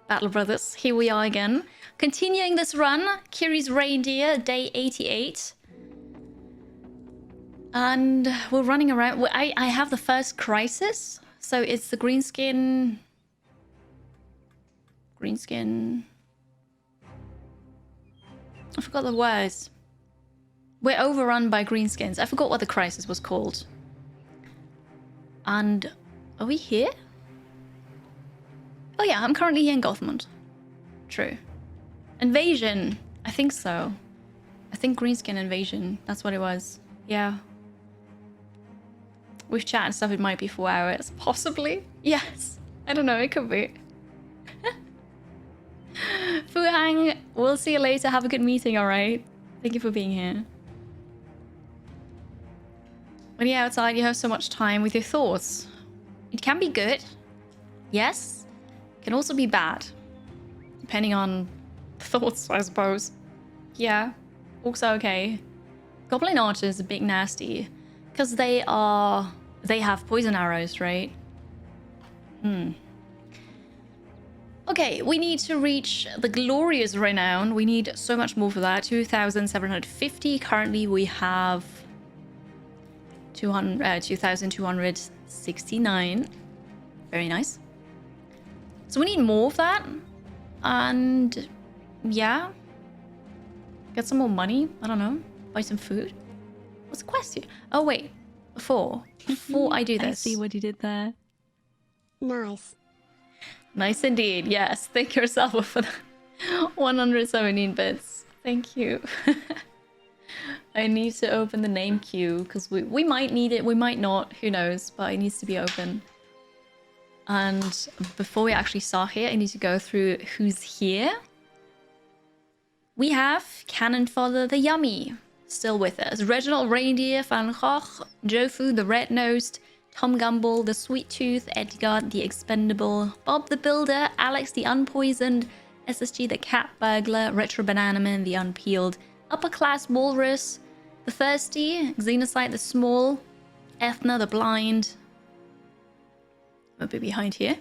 Battle Brothers. Here we are again. Continuing this run. Kiri's Reindeer, day 88. And we're running around. I have the first crisis. So it's the greenskin... Greenskin... I forgot the words. We're overrun by greenskins. I forgot what the crisis was called. And... Are we here? Oh yeah, I'm currently here in Gotham. True. Invasion. I think so. I think greenskin invasion. That's what it was. Yeah. With chat and stuff, it might be 4 hours. Possibly. Yes. I don't know. It could be. Fu Hang, we'll see you later. Have a good meeting, alright? Thank you for being here. When you're outside, you have so much time with your thoughts. It can be good. Yes. It can also be bad. Depending on thoughts, I suppose. Yeah. Also okay. Goblin archers are big nasty. Because they have poison arrows, right? Okay, we need to reach the glorious renown. We need so much more for that. 2,750. Currently we have 2,269. Very nice. So we need more of that. And yeah. Get some more money. I don't know. Buy some food. What's the question? Oh wait. Before I do this. I see what you did there. Nice. Nice indeed. Yes. Thank yourself for the 117 bits. Thank you. I need to open the name queue because we might need it. We might not. Who knows? But it needs to be open. And before we actually start here, I need to go through who's here. We have Cannon Fodder the Yummy still with us. Reginald Reindeer, Van Gogh, Jofu the Red-Nosed, Tom Gumble the Sweet Tooth, Edgar the Expendable, Bob the Builder, Alex the Unpoisoned, SSG the Cat Burglar, Retro Bananaman the Unpeeled, Upper Class Walrus, the Thirsty, Xenocyte the Small, Ethna the Blind, a bit behind here,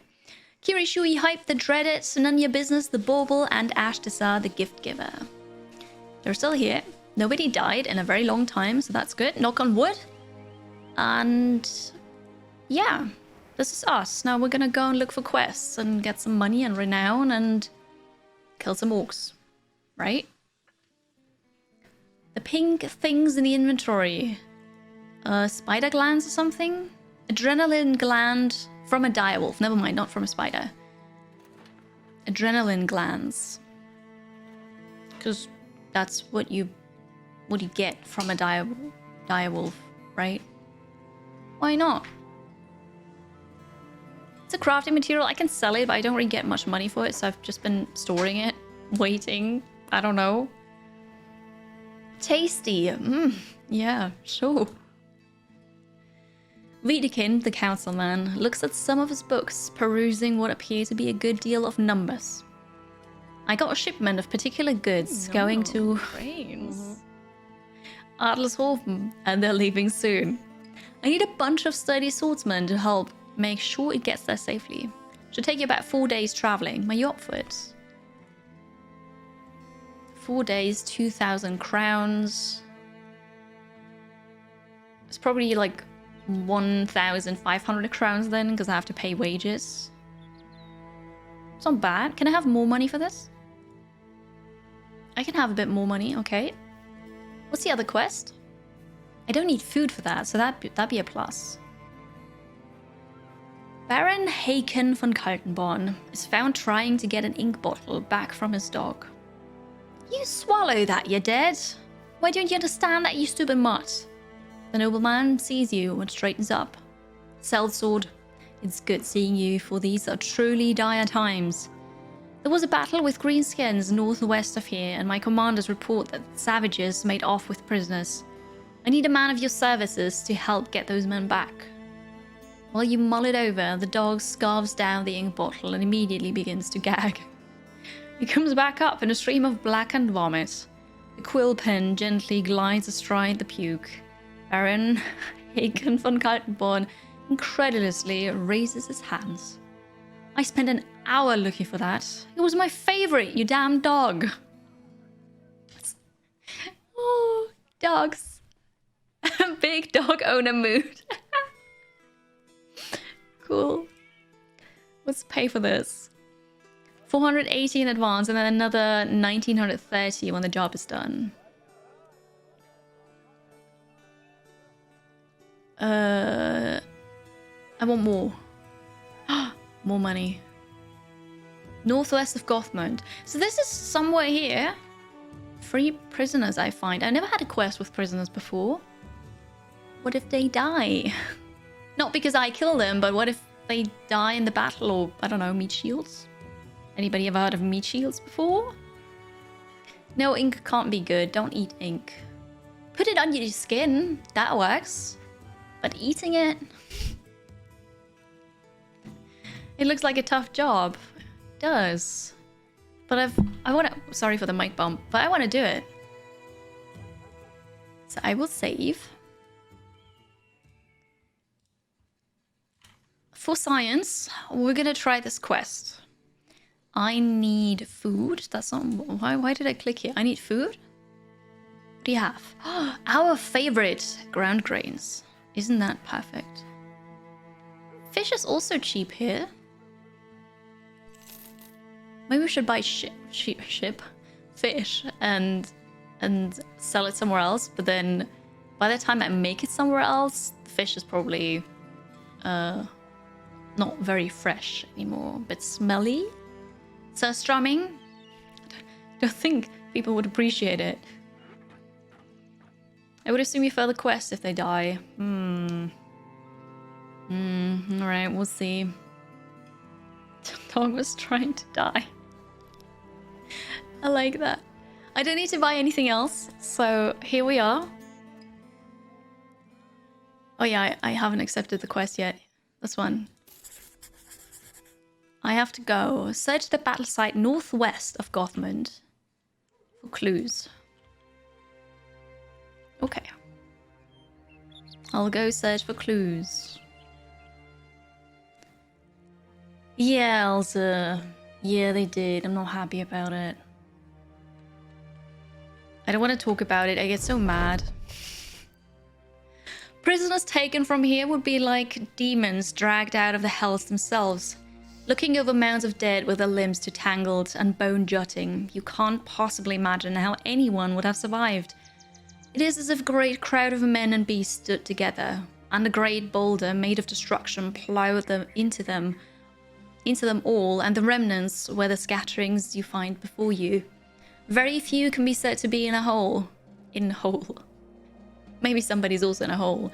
Kiri Shui Hype the Dreaded, None Your Business the Bauble, and Ash Desar the Gift Giver. They're still here. Nobody died in a very long time, so that's good. Knock on wood. And yeah, this is us. Now we're gonna go and look for quests and get some money and renown and kill some orcs, right? The pink things in the inventory. Spider glands or something? Adrenaline gland from a direwolf. Never mind, not from a spider. Adrenaline glands. Because that's what you get from a direwolf, right? Why not? It's a crafting material. I can sell it, but I don't really get much money for it, so I've just been storing it, waiting. I don't know. Tasty. Yeah, sure. Wiedekind, the councilman, looks at some of his books, perusing what appear to be a good deal of numbers. I got a shipment of particular goods going to Adlershofen, and they're leaving soon. I need a bunch of sturdy swordsmen to help make sure it gets there safely. Should take you about 4 days traveling. Are you up for it? 4 days, 2,000 crowns. It's probably like 1,500 crowns then, because I have to pay wages. It's not bad. Can I have more money for this? I can have a bit more money, okay. What's the other quest? I don't need food for that, so that'd be a plus. Baron Haken von Kaltenborn is found trying to get an ink bottle back from his dog. You swallow that, you're dead. Why don't you understand that, you stupid mutt? The nobleman sees you and straightens up. Sellsword, it's good seeing you, for these are truly dire times. There was a battle with greenskins northwest of here, and my commanders report that savages made off with prisoners. I need a man of your services to help get those men back. While you mull it over, the dog scarves down the ink bottle and immediately begins to gag. He comes back up in a stream of blackened vomit. The quill pen gently glides astride the puke. Baron Haken von Kaltenborn incredulously raises his hands. I spent an hour looking for that. It was my favorite, you damn dog. Oh, dogs. Big dog owner mood. Cool. Let's pay for this. 480 in advance and then another 1930 when the job is done. I want more. More money. Northwest of Gothmund. So this is somewhere here. 3 prisoners I find. I never had a quest with prisoners before. What if they die? Not because I kill them, but what if they die in the battle or, I don't know, meat shields? Anybody ever heard of meat shields before? No, ink can't be good. Don't eat ink. Put it on your skin. That works. But eating it... It looks like a tough job. It does. But I want to... Sorry for the mic bump, but I want to do it. So I will save. For science, we're going to try this quest. I need food. That's not... Why did I click here? I need food? What do you have? Our favorite ground grains. Isn't that perfect? Fish is also cheap here. Maybe we should buy fish and sell it somewhere else. But then by the time I make it somewhere else, the fish is probably not very fresh anymore. A bit smelly. Surstrumming. I don't think people would appreciate it. I would assume you fail the quest if they die. Alright, we'll see. The dog was trying to die. I like that. I don't need to buy anything else, so here we are. Oh yeah, I haven't accepted the quest yet. This one. I have to go. Search the battle site northwest of Gothmund for clues. Okay. I'll go search for clues. Yeah, Elsa. Yeah, they did. I'm not happy about it. I don't want to talk about it. I get so mad. Prisoners taken from here would be like demons dragged out of the hells themselves. Looking over mounds of dead with their limbs too tangled and bone jutting, you can't possibly imagine how anyone would have survived. It is as if a great crowd of men and beasts stood together, and a great boulder made of destruction plowed them into them all, and the remnants were the scatterings you find before you. Very few can be said to be in a hole. Maybe somebody's also in a hole.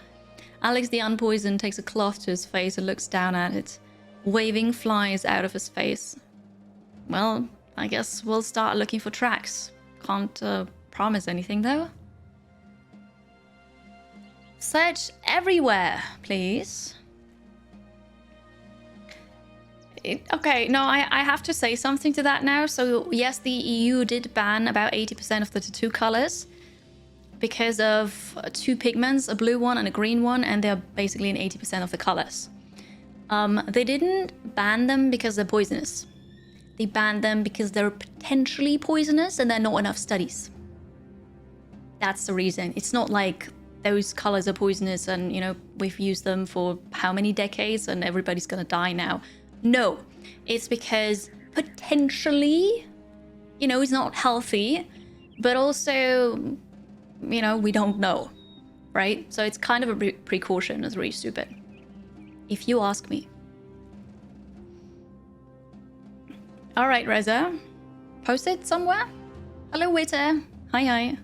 Alex the Unpoisoned takes a cloth to his face and looks down at it. Waving flies out of his face. Well, I guess we'll start looking for tracks. Can't promise anything though. Search everywhere, please. Okay, no, I have to say something to that now. So yes, the EU did ban about 80% of the tattoo colors because of 2 pigments, a blue one and a green one, and they're basically in 80% of the colors. They didn't ban them because they're poisonous. They banned them because they're potentially poisonous and there are not enough studies. That's the reason. It's not like those colors are poisonous and, you know, we've used them for how many decades and everybody's gonna die now. No, it's because potentially, you know, it's not healthy, but also, you know, we don't know, right? So it's kind of a precaution. It's really stupid, if you ask me. All right, Reza, post it somewhere. Hello, Witter. Hi.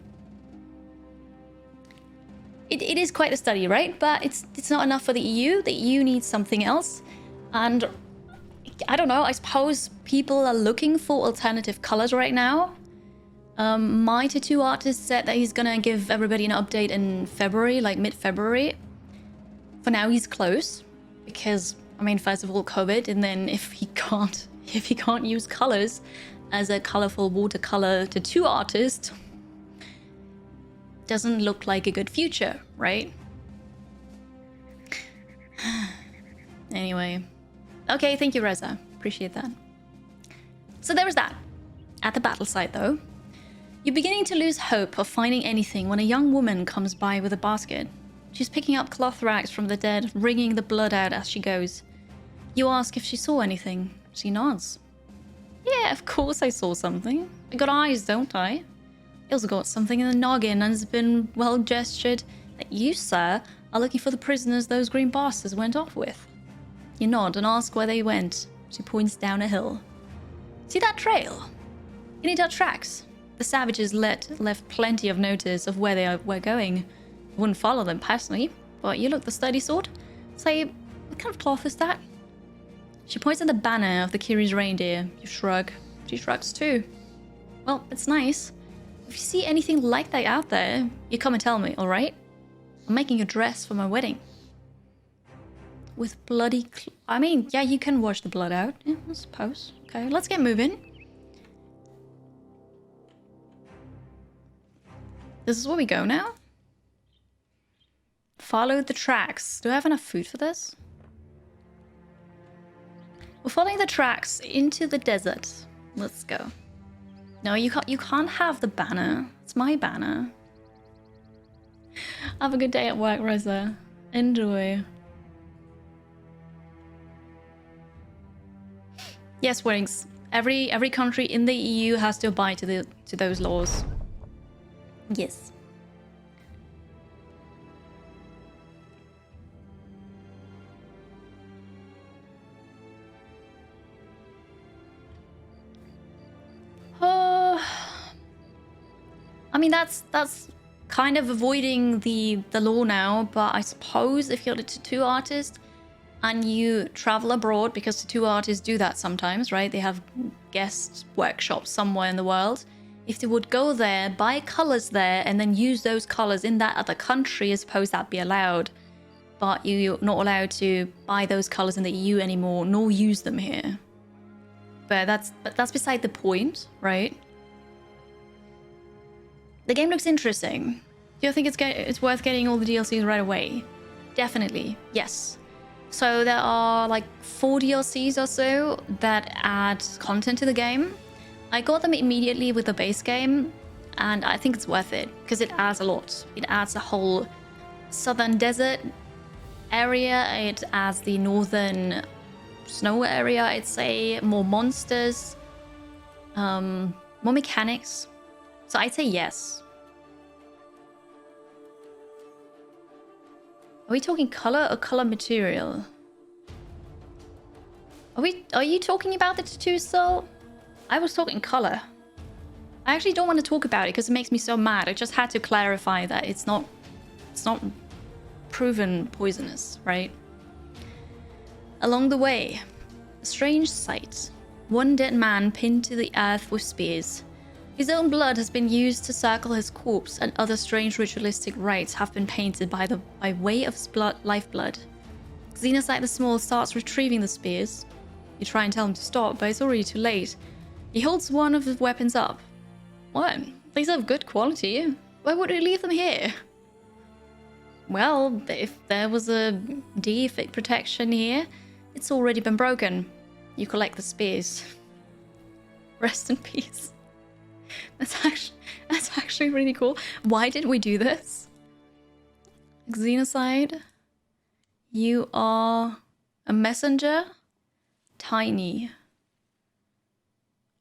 It is quite a study, right? But it's not enough for the EU. The EU needs something else. And I don't know, I suppose people are looking for alternative colors right now. My tattoo artist said that he's gonna give everybody an update in February, like mid-February. For now, he's close because, I mean, first of all, COVID, and then if he can't use colors as a colorful watercolor tattoo artist, doesn't look like a good future, right? Anyway. Okay, thank you, Reza. Appreciate that. So there was that. At the battle site, though, you're beginning to lose hope of finding anything when a young woman comes by with a basket. She's picking up cloth rags from the dead, wringing the blood out as she goes. You ask if she saw anything. She nods. Yeah, of course I saw something. I got eyes, don't I? I also got something in the noggin, and it's been well gestured that you, sir, are looking for the prisoners those green bastards went off with. You nod and ask where they went. She points down a hill. See that trail? Any Dutch tracks? The savages left plenty of notice of where they were going. I wouldn't follow them personally, but you look the sturdy sort. Say, what kind of cloth is that? She points at the banner of the Kiri's reindeer. You shrug. She shrugs too. Well, it's nice. If you see anything like that out there, you come and tell me, alright? I'm making a dress for my wedding. With bloody... I mean, yeah, you can wash the blood out. Yeah, I suppose. Okay, let's get moving. This is where we go now? Follow the tracks. Do I have enough food for this? We're following the tracks into the desert. Let's go. No, you can't have the banner. It's my banner. Have a good day at work, Rosa. Enjoy. Yes, Wings. Every country in the EU has to abide to those laws. Yes. I mean, that's kind of avoiding the law now, but I suppose if you're a tattoo artist and you travel abroad, because tattoo artists do that sometimes, right? They have guest workshops somewhere in the world. If they would go there, buy colors there, and then use those colors in that other country, I suppose that'd be allowed. But you're not allowed to buy those colors in the EU anymore, nor use them here. But that's beside the point, right? The game looks interesting. Do you think it's worth getting all the DLCs right away? Definitely, yes. So there are like 4 DLCs or so that add content to the game. I got them immediately with the base game, and I think it's worth it because it adds a lot. It adds a whole southern desert area, it adds the northern snow area, I'd say, more monsters, more mechanics. So I'd say yes. Are we talking color or color material? Are you talking about the tattoos still? I was talking color. I actually don't want to talk about it because it makes me so mad. I just had to clarify that it's not proven poisonous, right? Along the way, a strange sight. One dead man pinned to the earth with spears. His own blood has been used to circle his corpse, and other strange ritualistic rites have been painted by way of his lifeblood. Xenocide the Small starts retrieving the spears. You try and tell him to stop, but it's already too late. He holds one of his weapons up. What? These are of good quality. Why would he leave them here? Well, if there was a defect protection here, it's already been broken. You collect the spears. Rest in peace. That's actually really cool. Why did we do this? Xenocide. You are a messenger. Tiny.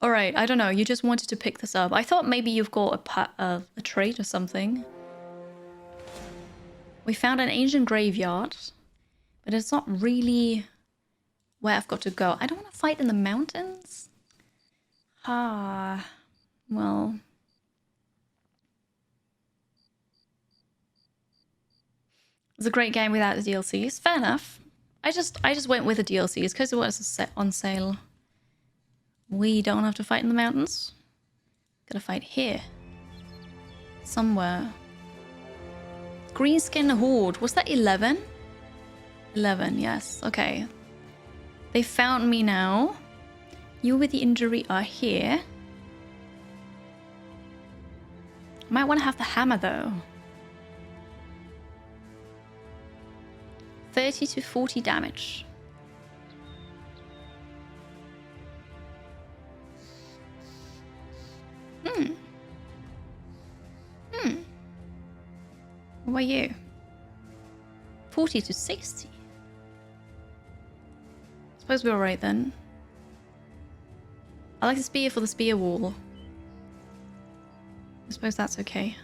Alright, I don't know. You just wanted to pick this up. I thought maybe you've got a trait or something. We found an ancient graveyard, but it's not really where I've got to go. I don't want to fight in the mountains. Well, it's a great game without the DLCs. Fair enough. I just went with the DLCs because it was on sale. We don't have to fight in the mountains. Gotta fight here. Somewhere. Greenskin Horde. Was that 11? 11, yes. Okay. They found me now. You with the injury are here. Might want to have the hammer though. 30 to 40 damage. What about you? 40 to 60. Suppose we're alright then. I like the spear for the spear wall. I suppose that's okay.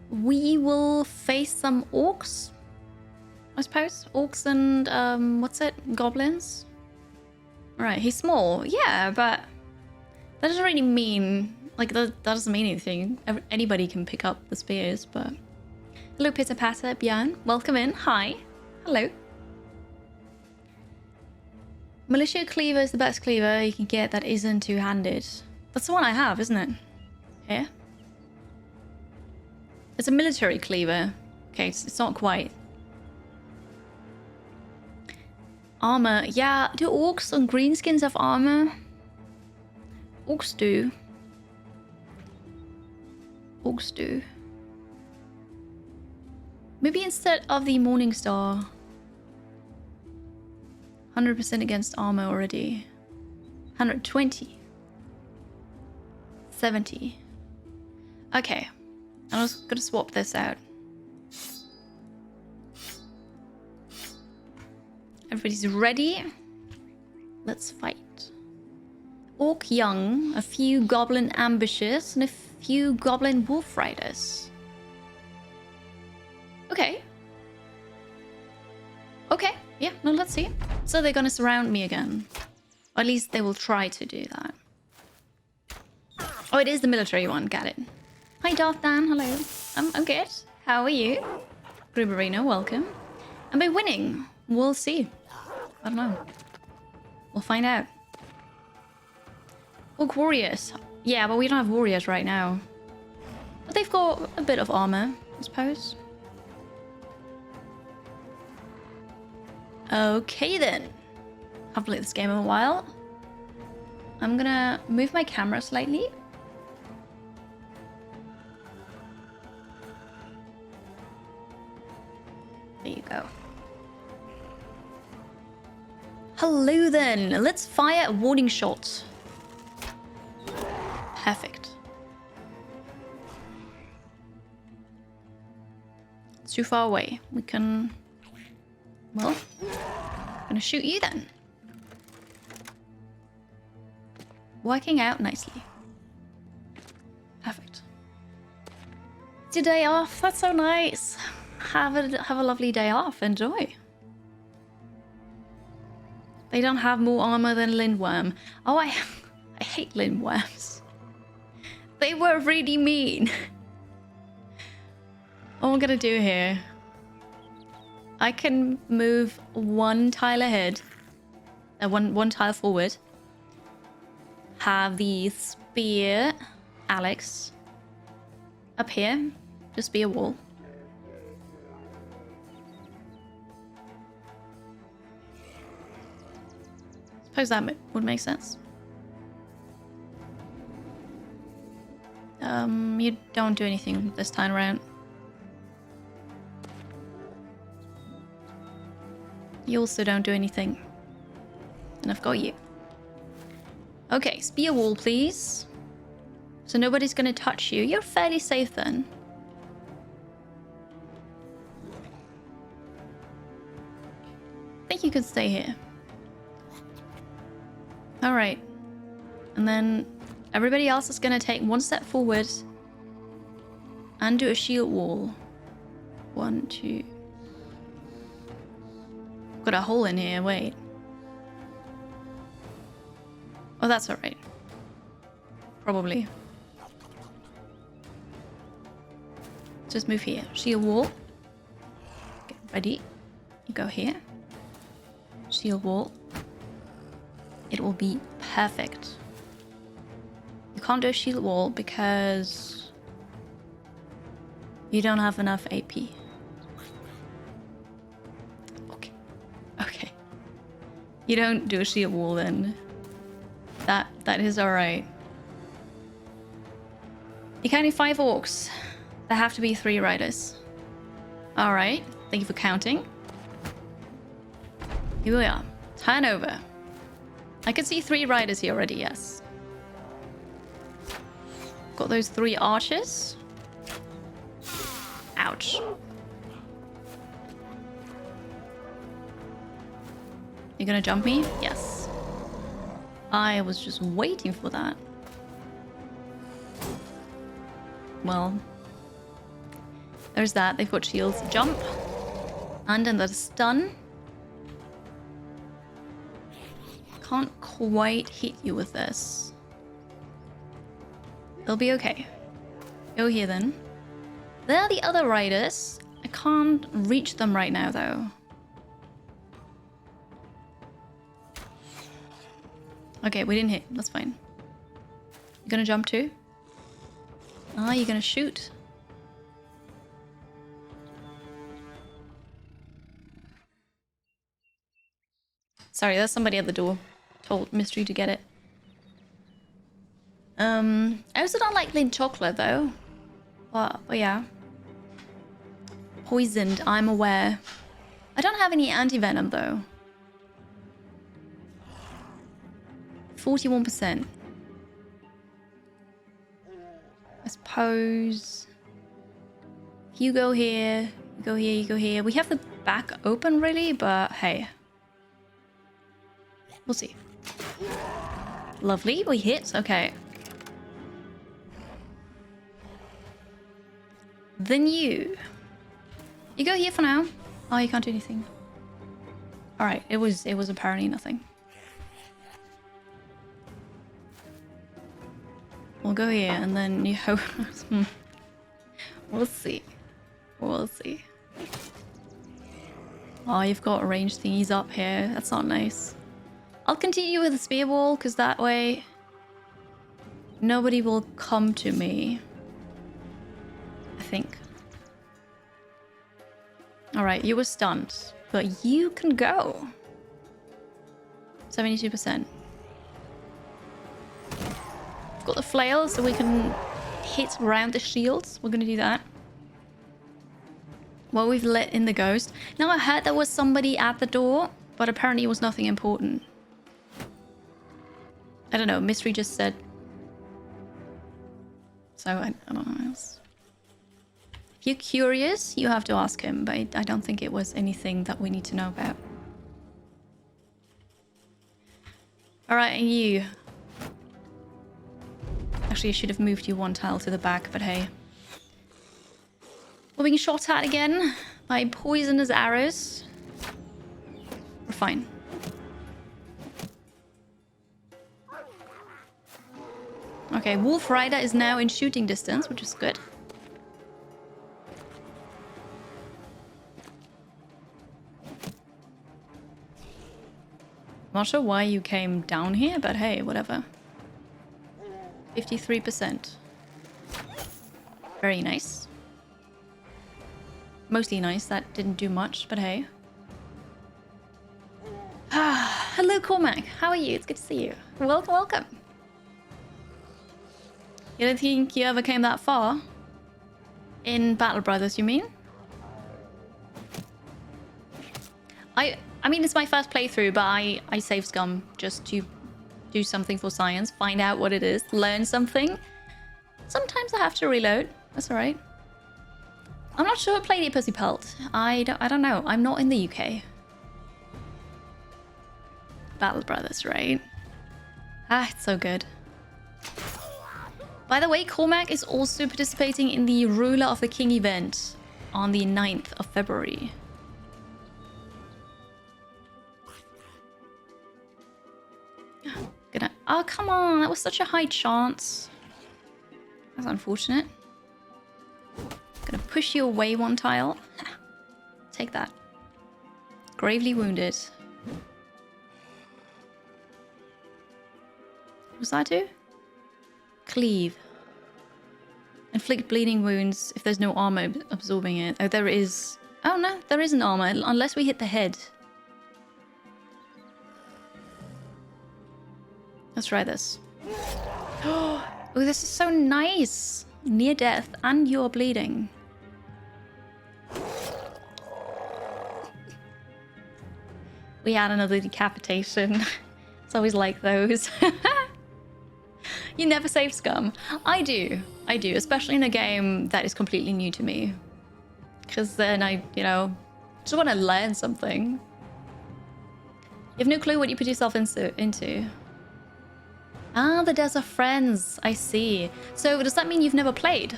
We will face some orcs. I suppose. Orcs and, what's it? Goblins? Alright, he's small. Yeah, but that doesn't really mean... Like, that doesn't mean anything. Anybody can pick up the spears, but... Hello, Pitter Patter, Björn. Welcome in. Hi. Hello. Militia cleaver is the best cleaver you can get that isn't two-handed. That's the one I have, isn't it? Here. It's a military cleaver. Okay, it's not quite. Armor. Yeah, do orcs and greenskins have armor? Orcs do. Orcs do. Maybe instead of the Morning Star. 100% against armor already. 120. 70. Okay. I'm just gonna swap this out. Everybody's ready. Let's fight. Orc young, a few goblin ambushes, and a few goblin wolf riders. Okay. Okay, yeah, no, let's see. So they're gonna surround me again. Or at least they will try to do that. Oh, it is the military one, got it. Hi, Darth Dan, hello. I'm good. How are you? Gruberino, welcome. And by winning, we'll see. I don't know. We'll find out. Orc warriors. Yeah, but we don't have warriors right now. But they've got a bit of armor, I suppose. Okay then. I've played this game in a while. I'm gonna move my camera slightly. There you go. Hello then. Let's fire a warning shot. Perfect. It's too far away. We can... Well, I'm gonna shoot you then. Working out nicely. Perfect. It's your day off. That's so nice. Have a lovely day off. Enjoy. They don't have more armor than Lindworm. Oh, I hate Lindworms. They were really mean. What am I gonna do here? I can move one tile ahead. One tile forward. Have the spear Alex up here. Just be a wall. Suppose that would make sense. You don't do anything this time around. You also don't do anything. And I've got you. Okay, spear wall, please. So nobody's gonna touch you. You're fairly safe then. I think you can stay here. Alright. And then everybody else is gonna take one step forward and do a shield wall. 1, 2. Got a hole in here, wait. Oh, that's alright. Probably. Just move here. Shield wall. Get ready. You go here. Shield wall. It will be perfect. You can't do a shield wall because you don't have enough AP. Okay. Okay. You don't do a shield wall then. That is alright. You can only 5 orcs. There have to be 3 riders. Alright. Thank you for counting. Here we are. Turn over. I can see 3 riders here already, yes. got those 3 archers. Ouch. You gonna jump me? Yes. I was just waiting for that. Well, there's that. They've got shields. Jump. And another stun. Can't quite hit you with this. It'll be okay. Go here then. There are the other riders. I can't reach them right now though. Okay, we didn't hit. That's fine. You gonna jump too? Ah, you're gonna shoot. Sorry, there's somebody at the door. Told Mystery to get it. I also don't like Lindt chocolate though. But yeah. Poisoned, I'm aware. I don't have any anti-venom though. 41%. I suppose if you go here, you go here, you go here. We have the back open really, but hey. We'll see. Lovely, we hit. Okay. Then you go here for now. Oh, you can't do anything. All right, it was apparently nothing. We'll go here and then you hope. We'll see. We'll see. Oh, you've got ranged thingies up here. That's not nice. I'll continue with the spear ball because that way nobody will come to me. I think. Alright, you were stunned, but you can go. 72%. Got the flail so we can hit around the shields. We're gonna do that. Well, we've let in the ghost. Now I heard there was somebody at the door, but apparently it was nothing important. I don't know, Mystery just said. So I don't know. If you're curious, you have to ask him, but I don't think it was anything that we need to know about. Alright, and you. Actually, I should have moved you 1 tile to the back, but hey. We're being shot at again by poisonous arrows. We're fine. Okay, Wolf Rider is now in shooting distance, which is good. Not sure why you came down here, but hey, whatever. 53%. Very nice. Mostly nice, that didn't do much, but hey. Hello Cormac, how are you? It's good to see you. Welcome, welcome. You don't think you ever came that far? In Battle Brothers, you mean? I mean, it's my first playthrough, but I save scum just to do something for science, find out what it is, learn something. Sometimes I have to reload. That's alright. I'm not sure I played it Pussy Pelt. I don't know. I'm not in the UK. Battle Brothers, right? Ah, it's so good. By the way, Cormac is also participating in the Ruler of the King event on the 9th of February. Oh, come on. That was such a high chance. That's unfortunate. Gonna push you away 1 tile. Take that. Gravely wounded. What was that do? Cleave. Inflict bleeding wounds if there's no armor absorbing it. Oh, there is. Oh, no. There isn't armor unless we hit the head. Let's try this. Oh, this is so nice. Near death and you're bleeding. We had another decapitation. It's always like those. You never save scum. I do, especially in a game that is completely new to me. Because then I, you know, just want to learn something. You have no clue what you put yourself into. Ah, the Desert Friends. I see. So does that mean you've never played?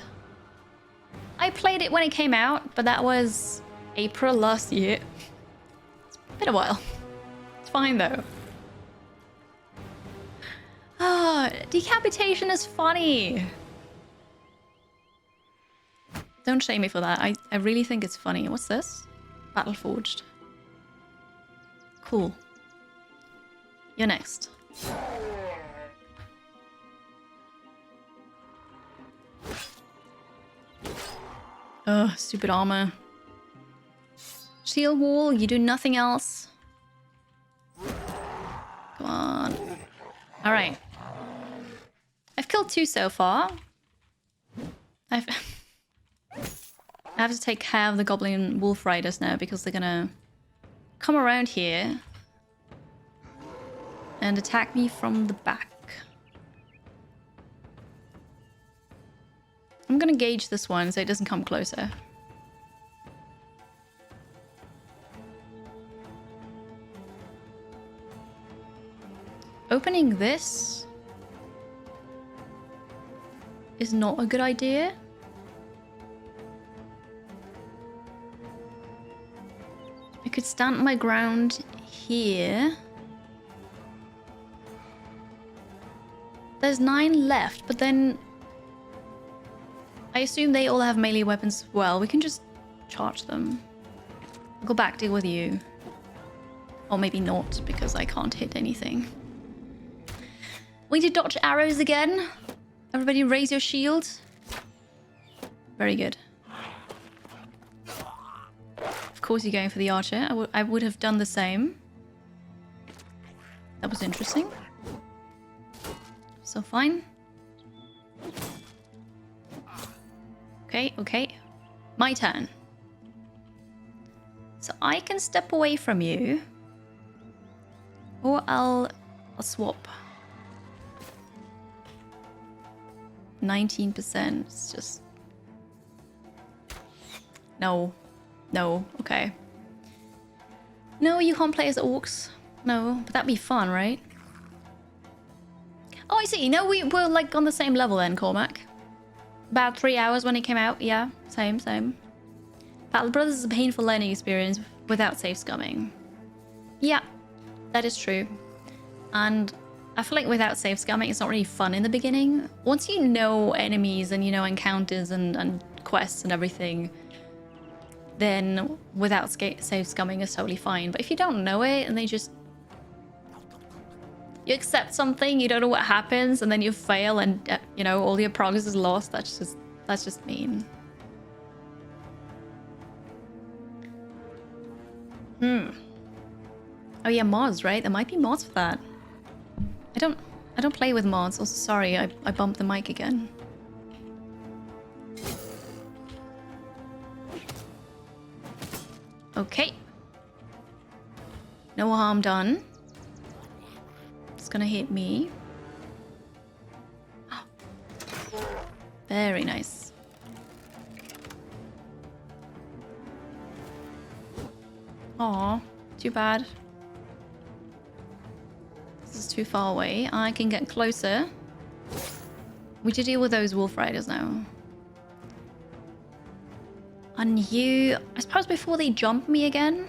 I played it when it came out, but that was April last year. It's been a while. It's fine though. Ah, decapitation is funny. Don't shame me for that. I really think it's funny. What's this? Battleforged. Cool. You're next. Ugh, stupid armor. Shield wall, you do nothing else. Come on. Alright. I've killed 2 so far. I have to take care of the Goblin Wolf Riders now because they're gonna come around here and attack me from the back. I'm gonna gauge this one so it doesn't come closer. Opening this is not a good idea. I could stand my ground here. There's 9 left, but then I assume they all have melee weapons as well. We can just charge them. I'll go back, deal with you. Or maybe not, because I can't hit anything. We need to dodge arrows again. Everybody raise your shield. Very good. Of course you're going for the archer. I would have done the same. That was interesting. So fine. Okay. My turn. So I can step away from you. Or I'll swap. 19%. It's just... No. Okay. No, you can't play as orcs. No, but that'd be fun, right? Oh, I see. No, we were like on the same level then, Cormac. About 3 hours when it came out. Yeah, same. Battle Brothers is a painful learning experience without safe scumming. Yeah, that is true. And I feel like without safe scumming, it's not really fun in the beginning. Once you know enemies and you know encounters and quests and everything, then without safe scumming is totally fine. But if you don't know it and they just... You accept something, you don't know what happens, and then you fail and, you know, all your progress is lost, that's just mean. Oh yeah, mods, right? There might be mods for that. I don't play with mods. Also, sorry, I bumped the mic again. Okay. No harm done. It's gonna hit me. Oh. Very nice. Aw, too bad. This is too far away. I can get closer. We should deal with those wolf riders now. And you... I suppose before they jump me again,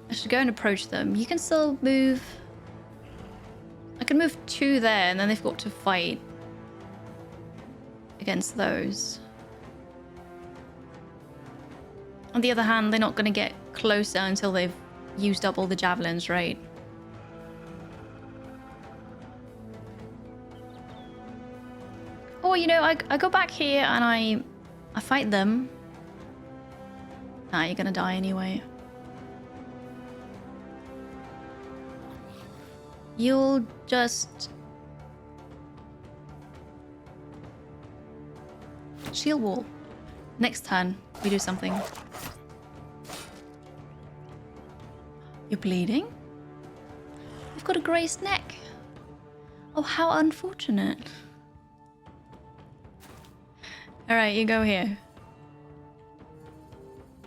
I should go and approach them. You can still move... I can move 2 there, and then they've got to fight against those. On the other hand, they're not going to get closer until they've used up all the javelins, right? Or, you know, I go back here and I fight them. Nah, you're gonna die anyway. You'll just... Shield wall. Next turn, we do something. You're bleeding? You've got a grazed neck. Oh, how unfortunate. Alright, you go here.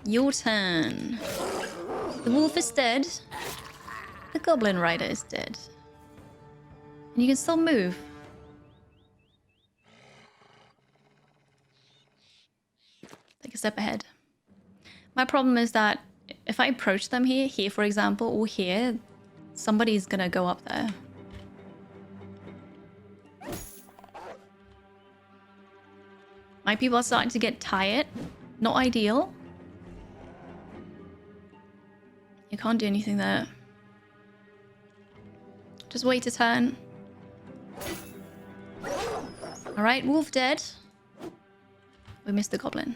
Your turn. The wolf is dead. The goblin rider is dead. And you can still move. Take a step ahead. My problem is that if I approach them here for example, or here, somebody's gonna go up there. My people are starting to get tired. Not ideal. You can't do anything there. Just wait a turn. Alright, wolf dead. We missed the goblin.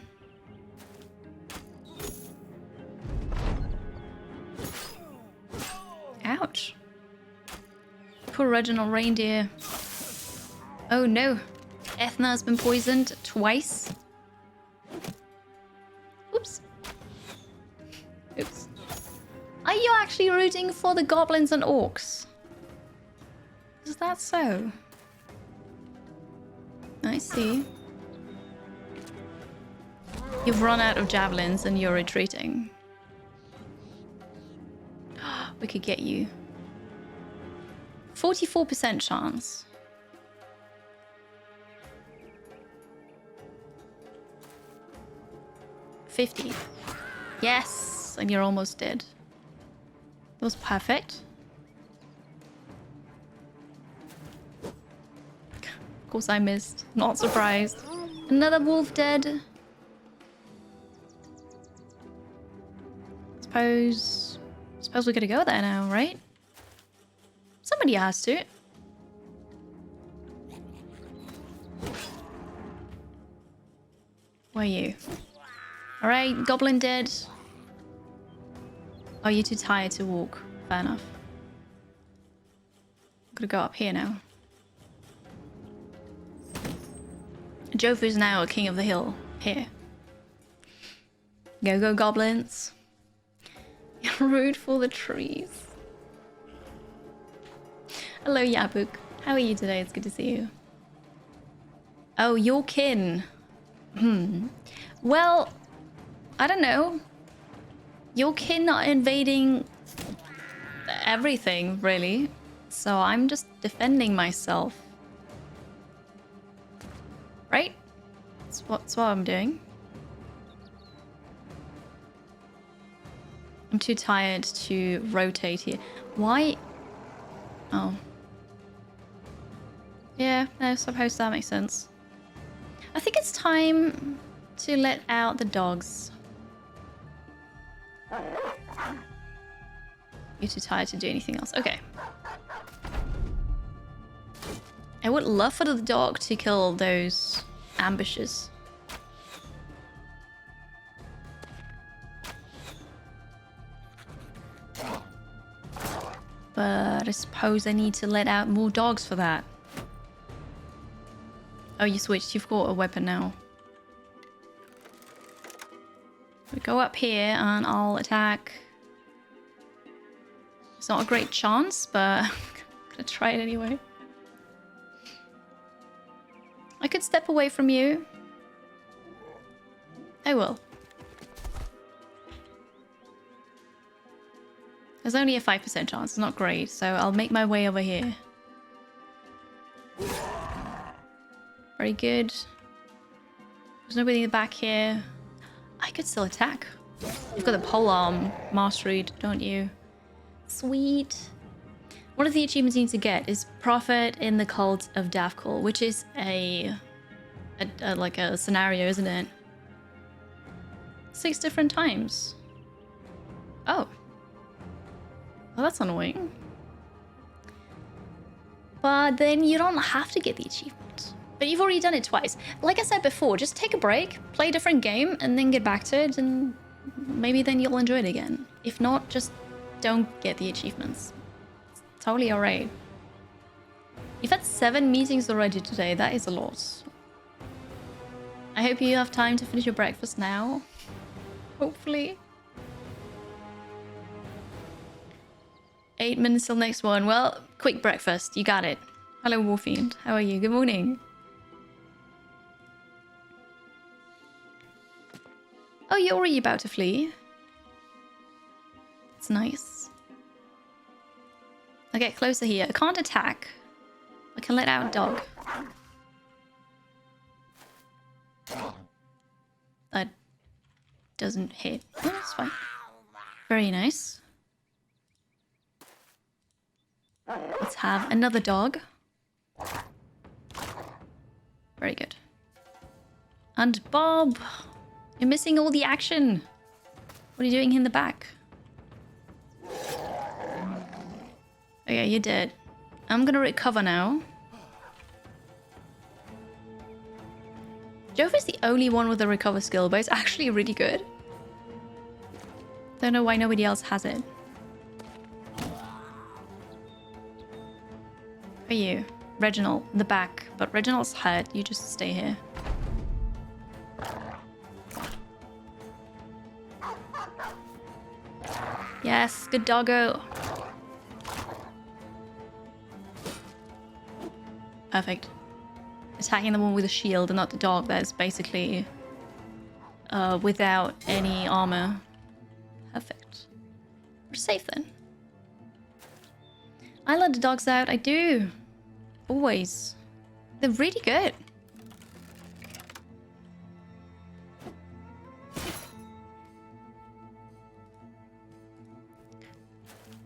Ouch. Poor original reindeer. Oh no. Ethna has been poisoned twice. Oops. Oops. Are you actually rooting for the goblins and orcs? Is that so? I see. You've run out of javelins and you're retreating. We could get you. 44% chance. $50. Yes, and you're almost dead. That was perfect. Of course I missed. Not surprised. Another wolf dead. Suppose we're gonna go there now, right? Somebody has to. Where are you? Alright, goblin dead. Oh, you're too tired to walk. Fair enough. I'm gonna go up here now. Jofu's now a king of the hill. Here. Go goblins. You're rude for the trees. Hello Yabuk. How are you today? It's good to see you. Oh, your kin. Well, I don't know. Your kin are invading everything, really. So I'm just defending myself. Right? That's what I'm doing. I'm too tired to rotate here. Why? Oh. Yeah, I suppose that makes sense. I think it's time to let out the dogs. You're too tired to do anything else. Okay. I would love for the dog to kill those ambushes. But I suppose I need to let out more dogs for that. Oh, you switched. You've got a weapon now. We go up here and I'll attack. It's not a great chance, but I'm gonna try it anyway. I could step away from you. I will. There's only a 5% chance. It's not great, so I'll make my way over here. Very good. There's nobody in the back here. I could still attack. You've got the polearm mastered, don't you? Sweet. One of the achievements you need to get is Prophet in the Cult of Davkol, which is like a scenario, isn't it? 6 different times. Oh. Well, that's annoying. But then you don't have to get the achievement. But you've already done it twice. Like I said before, just take a break, play a different game, and then get back to it, and maybe then you'll enjoy it again. If not, just don't get the achievements. It's totally alright. You've had 7 meetings already today. That is a lot. I hope you have time to finish your breakfast now. Hopefully. 8 minutes till next one. Well, quick breakfast. You got it. Hello, Warfiend. How are you? Good morning. Oh, you're already about to flee. It's nice. I'll get closer here. I can't attack. I can let out a dog. That doesn't hit. Oh, that's fine. Very nice. Let's have another dog. Very good. And Bob! You're missing all the action! What are you doing in the back? Okay, you're dead. I'm gonna recover now. Jove is the only one with a recover skill, but it's actually really good. Don't know why nobody else has it. Who are you? Reginald, in the back. But Reginald's hurt. You just stay here. Yes, good doggo. Perfect. Attacking the one with a shield and not the dog that's basically without any armor. Perfect. We're safe then. I let the dogs out. I do. Always. They're really good.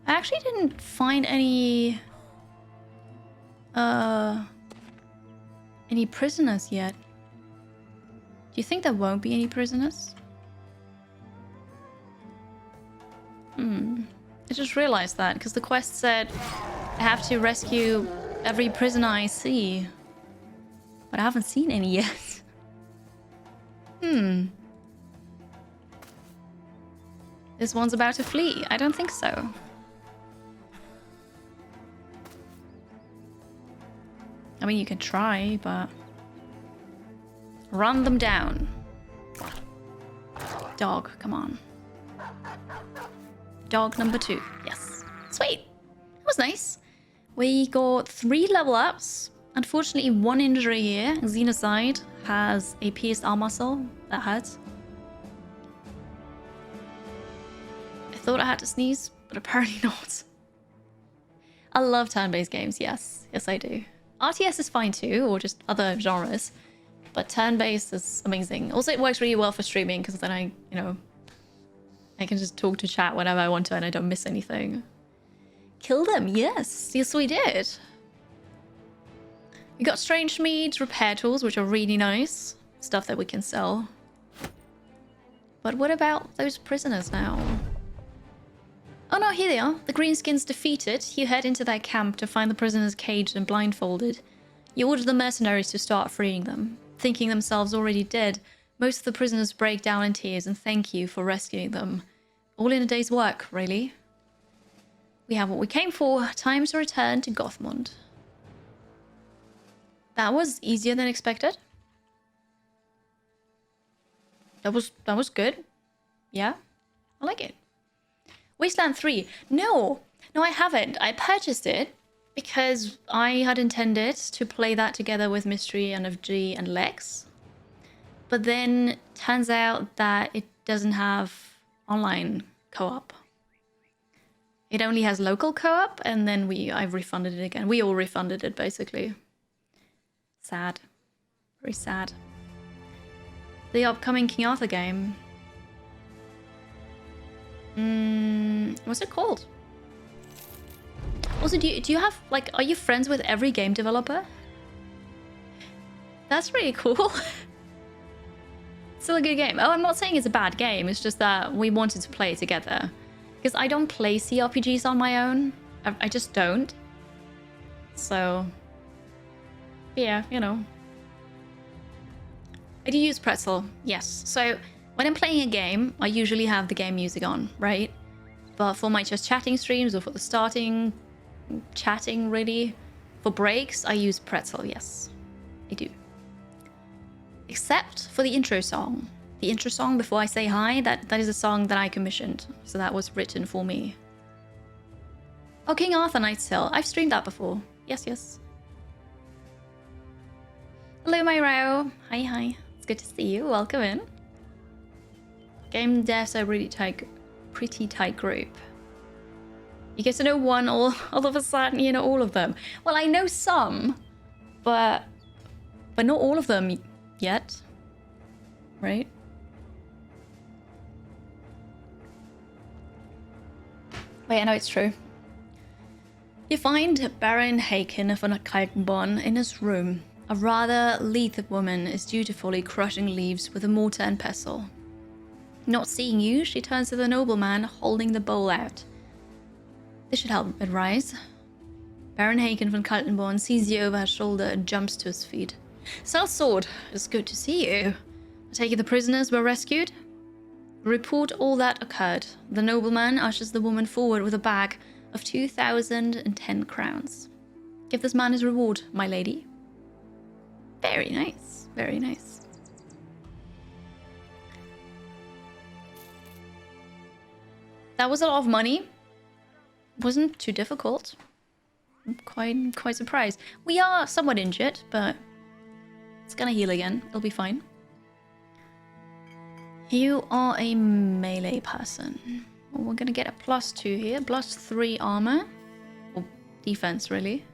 I actually didn't find any prisoners yet. Do you think there won't be any prisoners? I just realized that because the quest said I have to rescue every prisoner I see. But I haven't seen any yet. This one's about to flee. I don't think so. I mean, you can try, but... Run them down. Dog, come on. Dog number 2. Yes. Sweet. That was nice. We got 3 level ups. Unfortunately, 1 injury here. Xenocide has a pierced arm muscle. That hurts. I thought I had to sneeze, but apparently not. I love turn-based games, yes. Yes, I do. RTS is fine too, or just other genres. But turn-based is amazing. Also, it works really well for streaming, because then I can just talk to chat whenever I want to and I don't miss anything. Kill them, yes. Yes, we did. We got strange meat, repair tools, which are really nice. Stuff that we can sell. But what about those prisoners now? Oh no, here they are. The Greenskins defeated. You head into their camp to find the prisoners caged and blindfolded. You order the mercenaries to start freeing them. Thinking themselves already dead, most of the prisoners break down in tears and thank you for rescuing them. All in a day's work, really. We have what we came for. Time to return to Gothmond. That was easier than expected. That was good. Yeah, I like it. Wasteland 3. No, I haven't. I purchased it because I had intended to play that together with Mystery, NFG, and Lex. But then turns out that it doesn't have online co-op. It only has local co-op, and then I've refunded it again. We all refunded it, basically. Sad. Very sad. The upcoming King Arthur game. What's it called? Also, do you have, like, are you friends with every game developer? That's really cool. Still a good game. Oh, I'm not saying it's a bad game. It's just that we wanted to play it together. Because I don't play CRPGs on my own. I just don't. So, yeah, you know. I do use Pretzel, yes. So, when I'm playing a game, I usually have the game music on, right? But for my just chatting streams or for the starting chatting, really, for breaks, I use Pretzel, yes. I do. Except for the intro song. The intro song before I say hi, that is a song that I commissioned. So that was written for me. Oh, King Arthur Night's Tale. I've streamed that before. Yes, yes. Hello, Myro. Hi, hi. It's good to see you. Welcome in. Game devs are really pretty tight group. You get to know one all of a sudden, you know all of them. Well, I know some, but not all of them yet, right? Wait, I know it's true. You find Baron Haken von Kaltenborn in his room. A rather lithe woman is dutifully crushing leaves with a mortar and pestle. Not seeing you, she turns to the nobleman holding the bowl out. This should help it rise. Baron Haken von Kaltenborn sees you over her shoulder and jumps to his feet. Sellsword, it's good to see you. I take it the prisoners were rescued? Report all that occurred. The nobleman ushers the woman forward with a bag of 2,010 crowns. Give this man his reward, my lady. Very nice, very nice. That was a lot of money. Wasn't too difficult. I'm quite surprised. We are somewhat injured, but it's gonna heal again. It'll be fine. You are a melee person. Well, we're gonna get a +2 here. +3 armor. Or defense, really.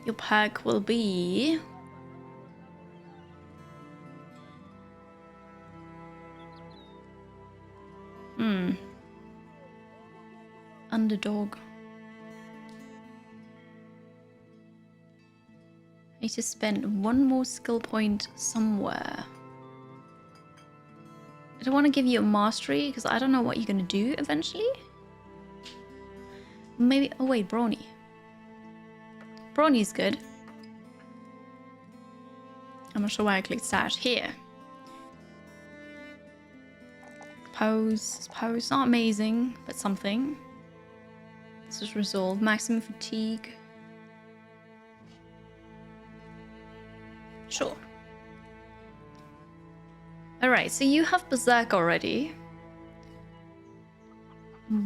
Your perk will be... Underdog. I need to spend one more skill point somewhere. I don't want to give you a mastery because I don't know what you're going to do eventually. Maybe... Oh wait, Brawny. Brawny's good. I'm not sure why I clicked Sash. Here. Pose. Pose. Not amazing, but something. This is resolve. Maximum fatigue. Sure. Alright, so you have Berserk already.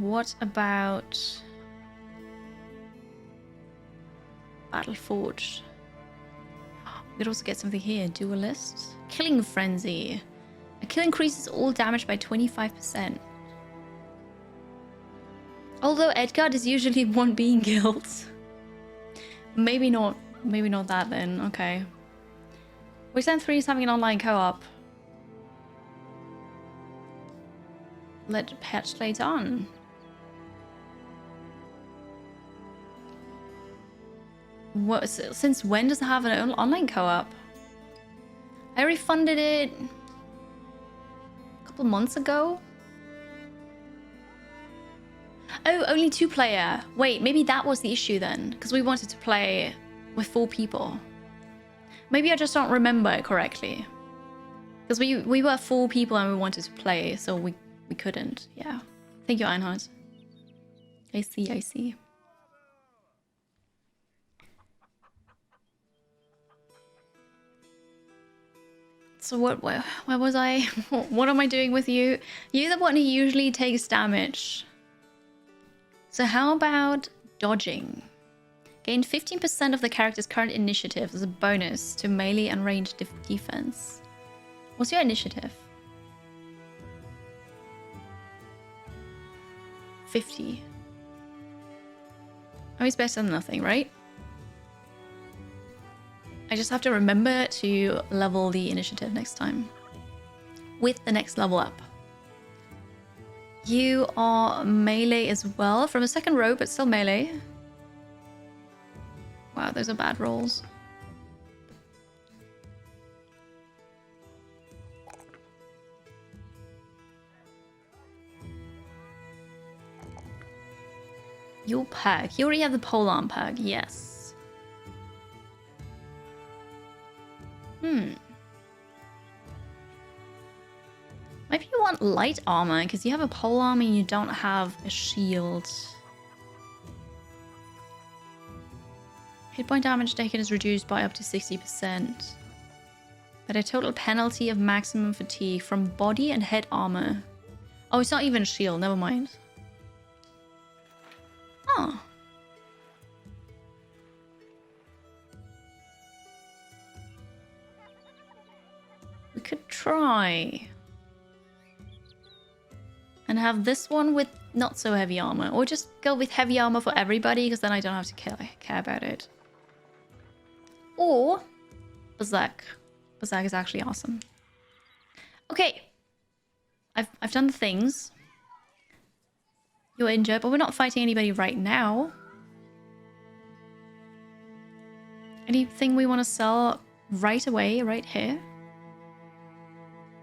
What about Battleforged? We could also get something here. Duelist. Killing Frenzy. A kill increases all damage by 25%. Although Edgard is usually one being killed. Maybe not that then. Okay. Wasteland 3 is having an online co-op. Let patch later on. What? Since when does it have an online co-op? I refunded it a couple months ago. Oh, only 2-player. Wait, maybe that was the issue then, because we wanted to play with 4 people. Maybe I just don't remember it correctly. Because we were 4 people and we wanted to play, so we couldn't. Yeah. Thank you, Einhard. I see. So where was I? What am I doing with you? You're the one who usually takes damage. So how about dodging? Gain 15% of the character's current initiative as a bonus to melee and ranged defense. What's your initiative? 50. Always better than nothing, right? I just have to remember to level the initiative next time. With the next level up. You are melee as well. From a second row, but still melee. Wow, those are bad rolls. Your perk. You already have the polearm perk, yes. Maybe you want light armor, because you have a polearm and you don't have a shield. Hit point damage taken is reduced by up to 60%. But a total penalty of maximum fatigue from body and head armor. Oh, it's not even a shield, never mind. Oh. could try and have this one with not so heavy armor, or just go with heavy armor for everybody, because then I don't have to care about it. Or Berserk. Berserk is actually awesome. Okay, I've done the things. You're injured, but we're not fighting anybody right now. Anything we want to sell right away, right here?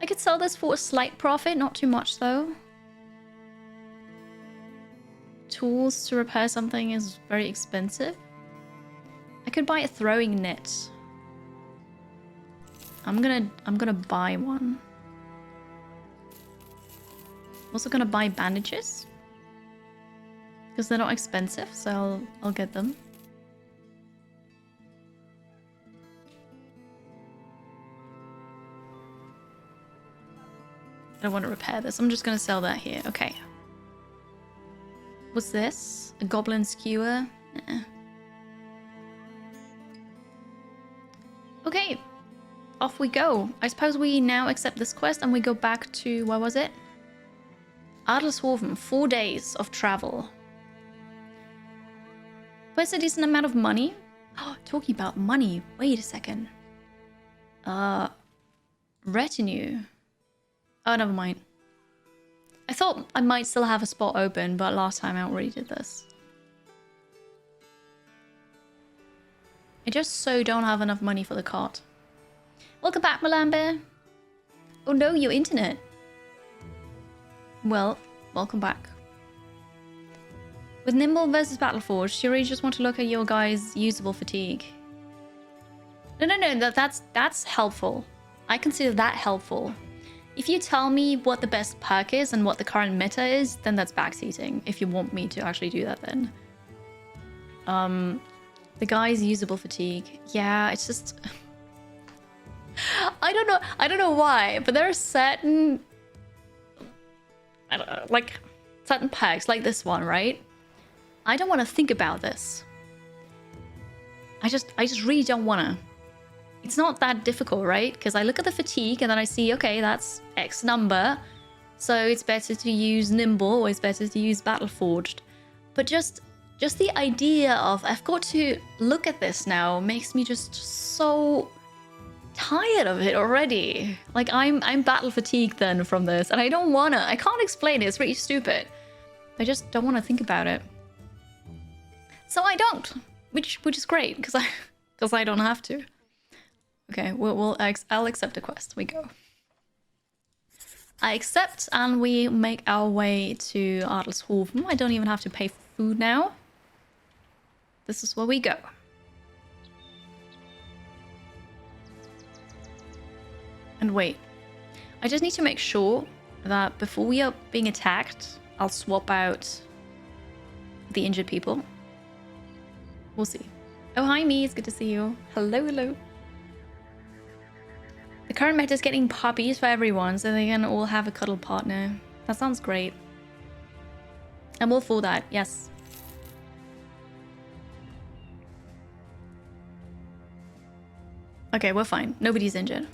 I could sell this for a slight profit, not too much though. Tools to repair something is very expensive. I could buy a throwing net. I'm gonna buy one. I'm also gonna buy bandages because they're not expensive, so I'll get them. I don't want to repair this. I'm just gonna sell that here. Okay. What's this? A goblin skewer? Okay. Off we go. I suppose we now accept this quest and we go back to, where was it? Adelshofen. 4 days of travel. Where's a decent amount of money? Oh, talking about money. Wait a second. Retinue. Oh, never mind. I thought I might still have a spot open, but last time I already did this. I just so don't have enough money for the cart. Welcome back, Malambe. Oh no, your internet. Well, welcome back. With Nimble versus Battleforge, you really just want to look at your guy's usable fatigue. No, that's helpful. I consider that helpful. If you tell me what the best perk is and what the current meta is, then that's backseating. If you want me to actually do that, then. The guy's usable fatigue. Yeah, it's just... I don't know why, but there are certain... I don't know, like, certain perks, like this one, right? I don't want to think about this. I just really don't want to. It's not that difficult, right? Because I look at the fatigue and then I see, okay, that's X number. So it's better to use Nimble or it's better to use Battleforged. But just the idea of I've got to look at this now makes me just so tired of it already. Like I'm battle fatigued then from this, and I don't wanna. I can't explain it. It's really stupid. I just don't want to think about it. So I don't, which is great because I don't have to. Okay, I'll accept the quest. We go. I accept, and we make our way to Adelshofen. I don't even have to pay for food now. This is where we go. And wait, I just need to make sure that before we are being attacked, I'll swap out the injured people. We'll see. Oh, hi, me. It's good to see you. Hello, hello. The current meta is getting puppies for everyone, so they can all have a cuddle partner. That sounds great. I'm all for that, yes. Okay, we're fine. Nobody's injured.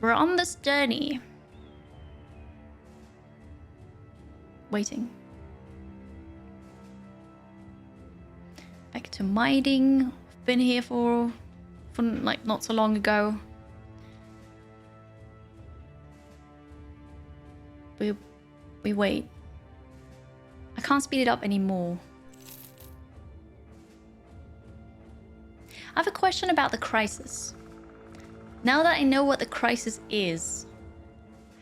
We're on this journey. Waiting. Back to mining. Been here for like not so long ago. We wait. I can't speed it up anymore. I have a question about the crisis. Now that I know what the crisis is,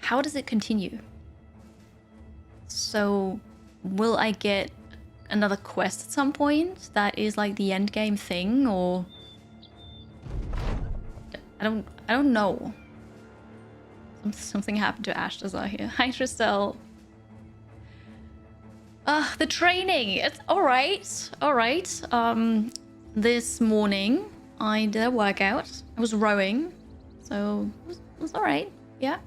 how does it continue? So, will I get another quest at some point that is like the end game thing, or I don't know. Something happened to Ash as I hear. Hi, Tristel. The training. It's all right. This morning I did a workout. I was rowing, so it was all right. Yeah.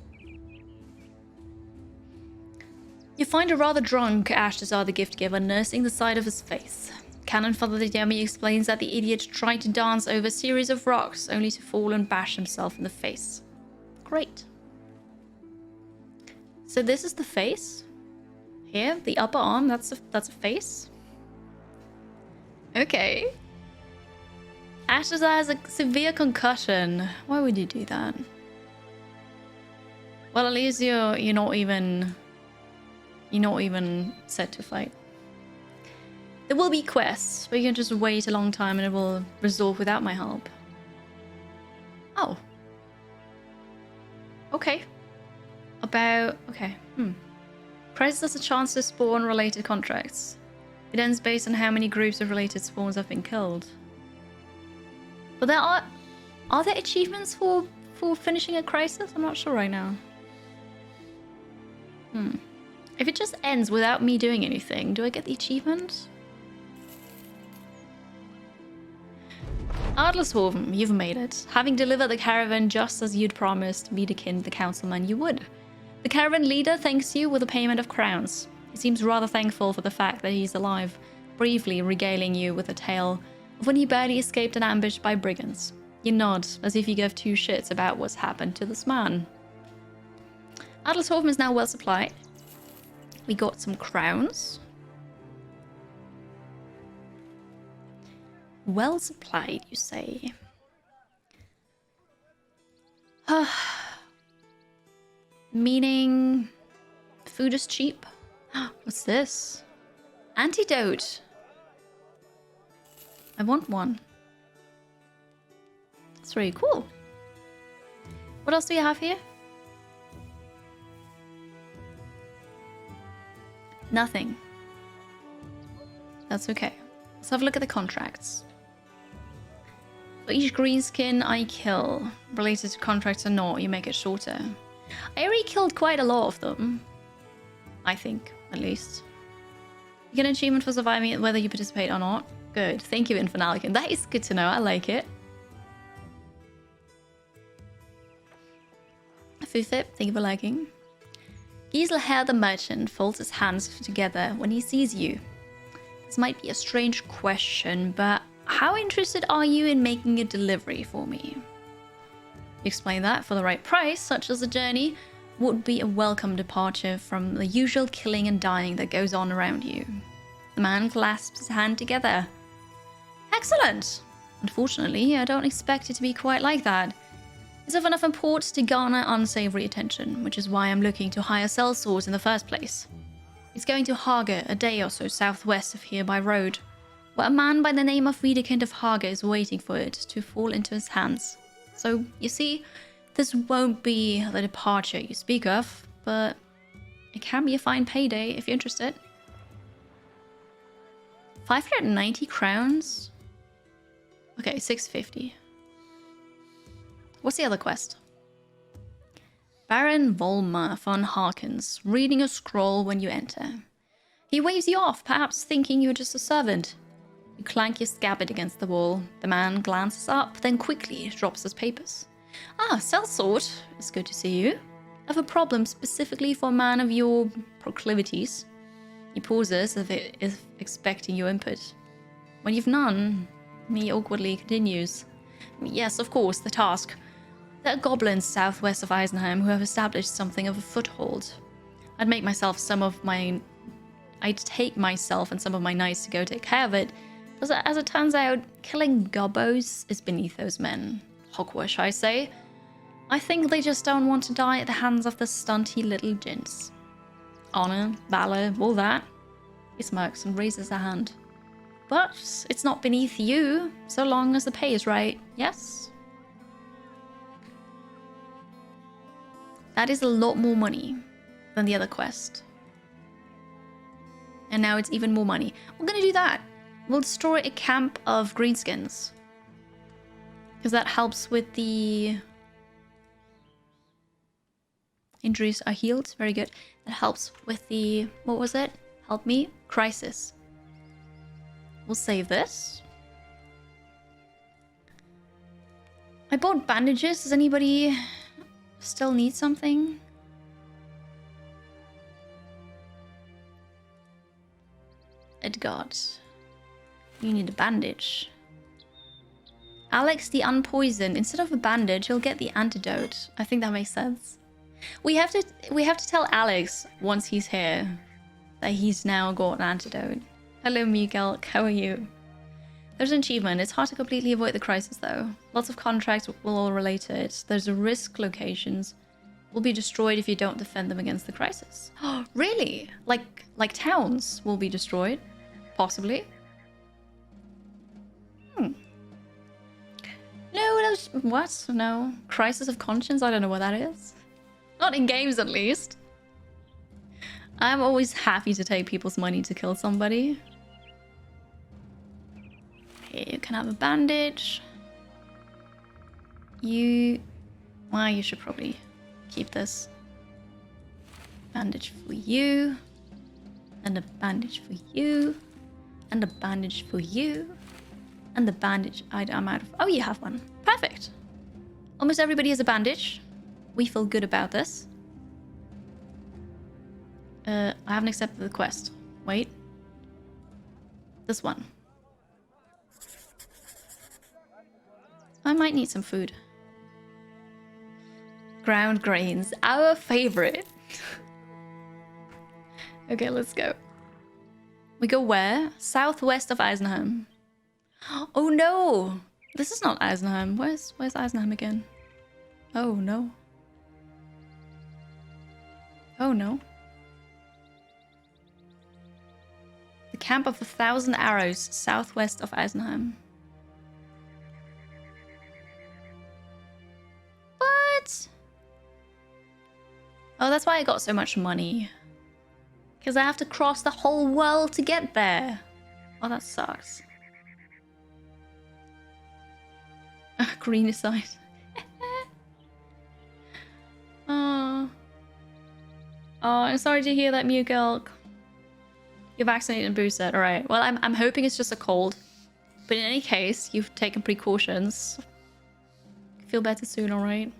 You find a rather drunk Ash Desire the Gift Giver nursing the side of his face. Canon Father Yemi explains that the idiot tried to dance over a series of rocks only to fall and bash himself in the face. Great. So this is the face. Here, the upper arm, that's a face. Okay. Ashes has a severe concussion. Why would you do that? Well, at least you're not even set to fight. There will be quests, but you can just wait a long time and it will resolve without my help. Oh. Okay. Okay. Crisis has a chance to spawn related contracts. It ends based on how many groups of related spawns have been killed. But are there achievements for finishing a crisis? I'm not sure right now. If it just ends without me doing anything, do I get the achievement? Adlershoven, you've made it. Having delivered the caravan just as you'd promised Wiedekind, the councilman, you would. The caravan leader thanks you with a payment of crowns. He seems rather thankful for the fact that he's alive, briefly regaling you with a tale of when he barely escaped an ambush by brigands. You nod, as if you give two shits about what's happened to this man. Adlershoven is now well supplied. We got some crowns. Well supplied, you say? Meaning food is cheap? What's this? Antidote. I want one. That's really cool. What else do you have here? Nothing. That's okay. Let's have a look at the contracts. For each greenskin I kill, related to contracts or not, you make it shorter. I already killed quite a lot of them. I think, at least. You get an achievement for surviving it whether you participate or not. Good. Thank you, Infernalican. That is good to know. I like it. Fufip, thank you for liking. Giselher the merchant folds his hands together when he sees you. This might be a strange question, but how interested are you in making a delivery for me? You explain that for the right price, such as a journey, would be a welcome departure from the usual killing and dying that goes on around you. The man clasps his hand together. Excellent! Unfortunately, I don't expect it to be quite like that. It's of enough importance to garner unsavory attention, which is why I'm looking to hire sellswords in the first place. It's going to Haga, a day or so southwest of here by road, where a man by the name of Wiedekind of Haga is waiting for it to fall into his hands. So, you see, this won't be the departure you speak of, but it can be a fine payday if you're interested. 590 crowns? Okay, 650. What's the other quest? Baron Volmar von Harkins, reading a scroll when you enter. He waves you off, perhaps thinking you're just a servant. You clank your scabbard against the wall. The man glances up, then quickly drops his papers. Ah, sellsword. It's good to see you. I have a problem specifically for a man of your proclivities. He pauses as if expecting your input. When you've none, he awkwardly continues. Yes, of course, the task. There are goblins southwest of Eisenheim who have established something of a foothold. I'd take myself and some of my knights to go take care of it, but as it turns out, killing gobbos is beneath those men. Hogwash, I say. I think they just don't want to die at the hands of the stunty little gents. Honor, valor, all that. He smirks and raises a hand. But it's not beneath you, so long as the pay is right, yes? That is a lot more money than the other quest. And now it's even more money. We're gonna do that. We'll destroy a camp of greenskins. Because that helps with the... Injuries are healed. Very good. That helps with the... What was it? Help me? Crisis. We'll save this. I bought bandages. Does anybody still need something? Edgard. You need a bandage. Alex the Unpoisoned. Instead of a bandage, he'll get the antidote. I think that makes sense. We have to tell Alex once he's here that he's now got an antidote. Hello, Miguel. How are you? There's an achievement. It's hard to completely avoid the crisis, though. Lots of contracts will all relate to it. There's a risk locations will be destroyed if you don't defend them against the crisis. Oh, really? Like towns will be destroyed? Possibly? Hmm. No, that's... What? No. Crisis of conscience? I don't know what that is. Not in games, at least. I'm always happy to take people's money to kill somebody. Here, you can have a bandage. You... Well, you should probably keep this. Bandage for you. And a bandage for you. And a bandage for you. And the bandage... I'm out of... Oh, you have one. Perfect. Almost everybody has a bandage. We feel good about this. I haven't accepted the quest. Wait. This one. I might need some food. Ground grains. Our favorite. Okay, let's go. We go where? Southwest of Eisenheim. Oh no! This is not Eisenheim. Where's Eisenheim again? Oh no. Oh no. The Camp of 1,000 Arrows, southwest of Eisenheim. What? Oh, that's why I got so much money. Because I have to cross the whole world to get there. Oh, that sucks. Green aside. Oh. Oh, I'm sorry to hear that, Mugilk. You're vaccinated and boosted. Alright. Well, I'm hoping it's just a cold. But in any case, you've taken precautions. Feel better soon, alright?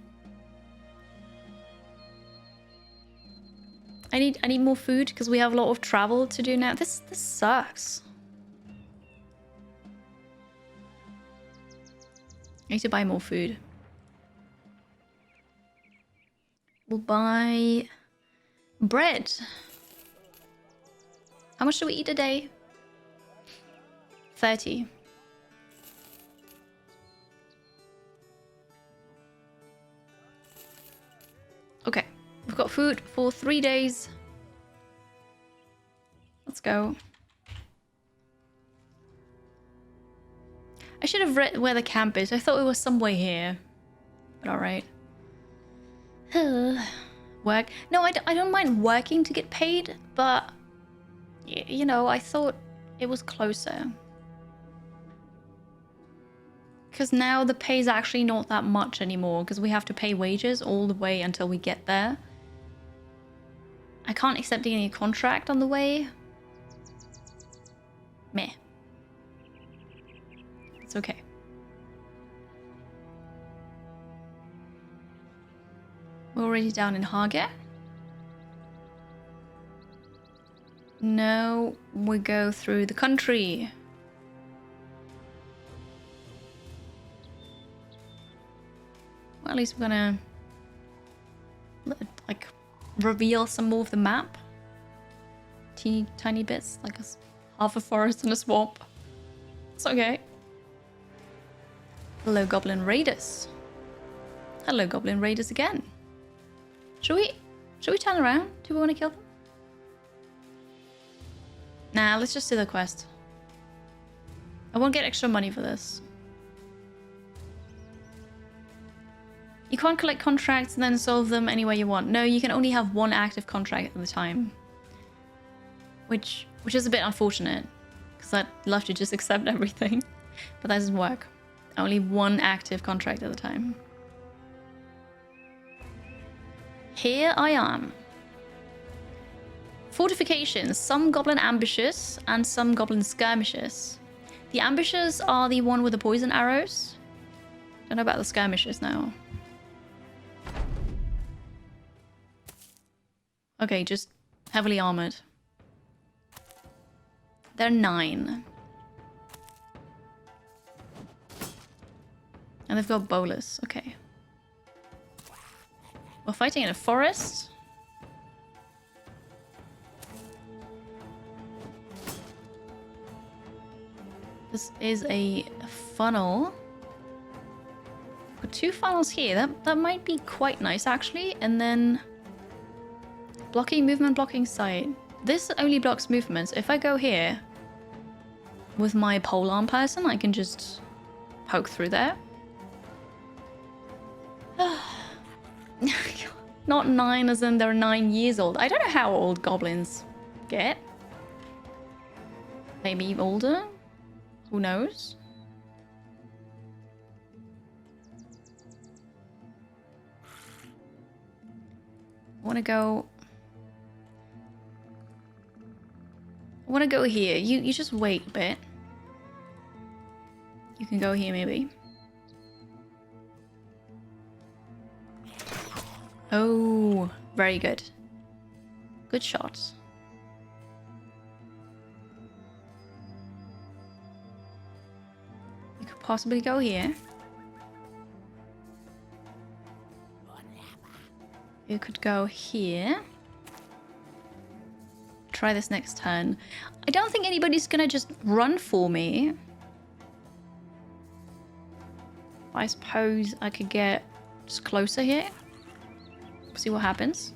I need more food because we have a lot of travel to do now. This sucks. I need to buy more food. We'll buy bread. How much do we eat a day? 30. Okay, we've got food for 3 days. Let's go. I should have read where the camp is. I thought it was somewhere here. But alright. Work. No, I don't mind working to get paid, but... You know, I thought it was closer. Because now the pay's actually not that much anymore, because we have to pay wages all the way until we get there. I can't accept any contract on the way. Meh. It's okay. We're already down in Hargett. No, we go through the country. Well, at least we're gonna like reveal some more of the map. Teeny tiny bits, like half a forest and a swamp. It's okay. Hello, Goblin Raiders. Hello, Goblin Raiders again. Should we turn around? Do we want to kill them? Nah, let's just do the quest. I won't get extra money for this. You can't collect contracts and then solve them any way you want. No, you can only have one active contract at a time. Which is a bit unfortunate. Because I'd love to just accept everything. But that doesn't work. Only one active contract at a time. Here I am. Fortifications. Some goblin ambushes and some goblin skirmishes. The ambushes are the one with the poison arrows. Don't know about the skirmishes now. Okay, just heavily armored. They're 9. And they've got bolus. Okay. We're fighting in a forest. This is a funnel. Got 2 funnels here. That might be quite nice, actually. And then blocking movement, blocking sight. This only blocks movements. If I go here with my polearm person, I can just poke through there. Not 9 as in they're 9 years old. I don't know how old goblins get. Maybe older? Who knows? I want to go... I want to go here. You just wait a bit. You can go here maybe. Oh, very good. Good shot. You could possibly go here. You could go here. Try this next turn. I don't think anybody's gonna just run for me. I suppose I could get just closer here. See what happens.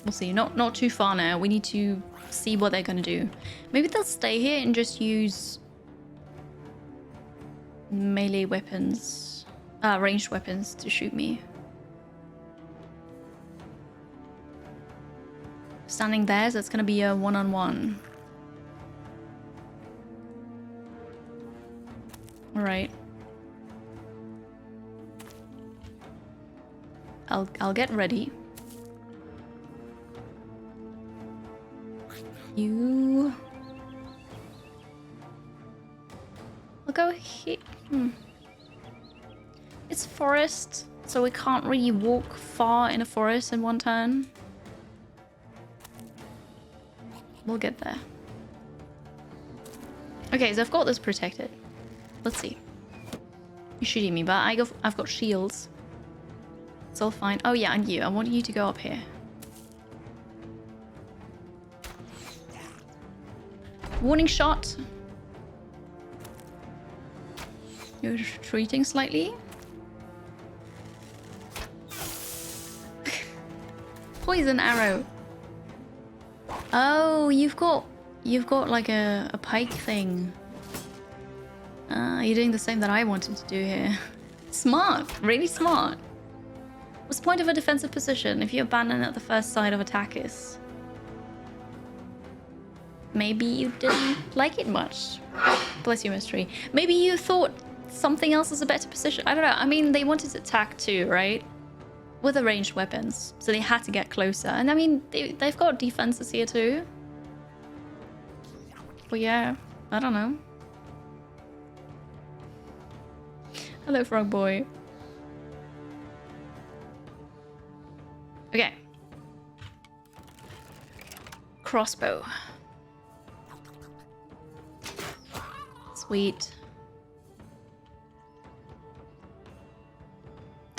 We'll see. Not too far now. We need to see what they're gonna do. Maybe they'll stay here and just use melee weapons, ranged weapons to shoot me. Standing there, so it's gonna be a one-on-one. All right. I'll get ready. You. I'll go here. It's forest, so we can't really walk far in a forest in one turn. We'll get there. Okay, so I've got this protected. Let's see. You're shooting me, but I've got shields. It's all fine. Oh yeah, and you. I want you to go up here. Warning shot. You're retreating slightly. Poison arrow. Oh, you've got like a pike thing. You're doing the same that I wanted to do here. Smart, really smart. What's the point of a defensive position if you abandon at the first sight of attackers? Maybe you didn't like it much. Bless you, mystery. Maybe you thought something else was a better position. I don't know. I mean, they wanted to attack too, right? With the ranged weapons, so they had to get closer. And I mean, they've got defenses here too. But yeah, I don't know. Hello, frog boy. Okay. Crossbow. Sweet.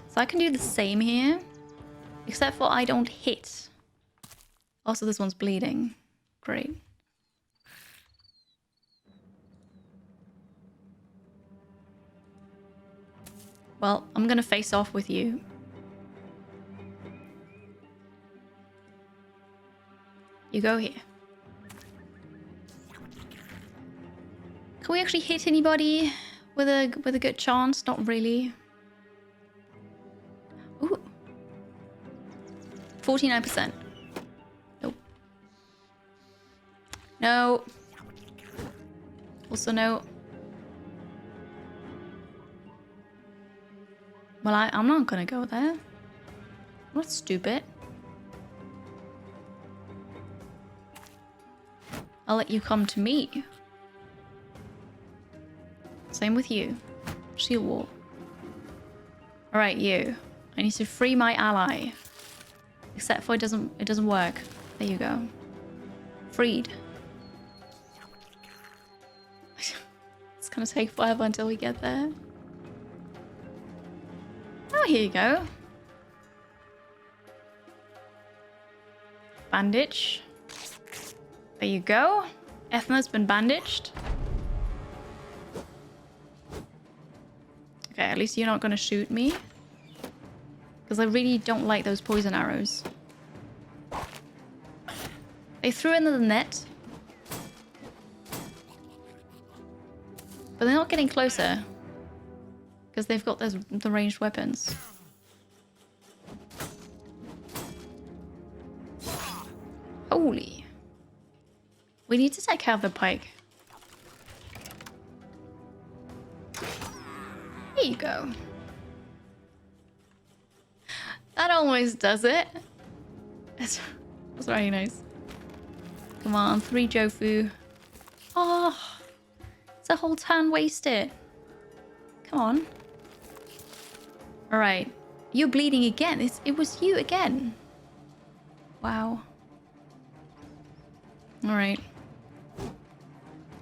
So I can do the same here, except for I don't hit. Also, this one's bleeding. Great. Well, I'm gonna face off with you. You go here. Can we actually hit anybody with a good chance? Not really. Ooh. 49%. Nope. No. Also no. Well, I'm not gonna go there. I'm not stupid. I'll let you come to me. Same with you. Shield wall. Alright, you. I need to free my ally. Except for it doesn't work. There you go. Freed. It's gonna take forever until we get there. Oh, here you go. Bandage. There you go. Ethna's been bandaged. Okay, at least you're not gonna shoot me. Because I really don't like those poison arrows. They threw into the net. But they're not getting closer. Because they've got the ranged weapons. Holy. We need to take care of the pike. There you go. That almost does it. That's very nice. Come on, 3 Jofu. Oh, it's a whole turn wasted. Come on. All right, you're bleeding again. It was you again. Wow. All right.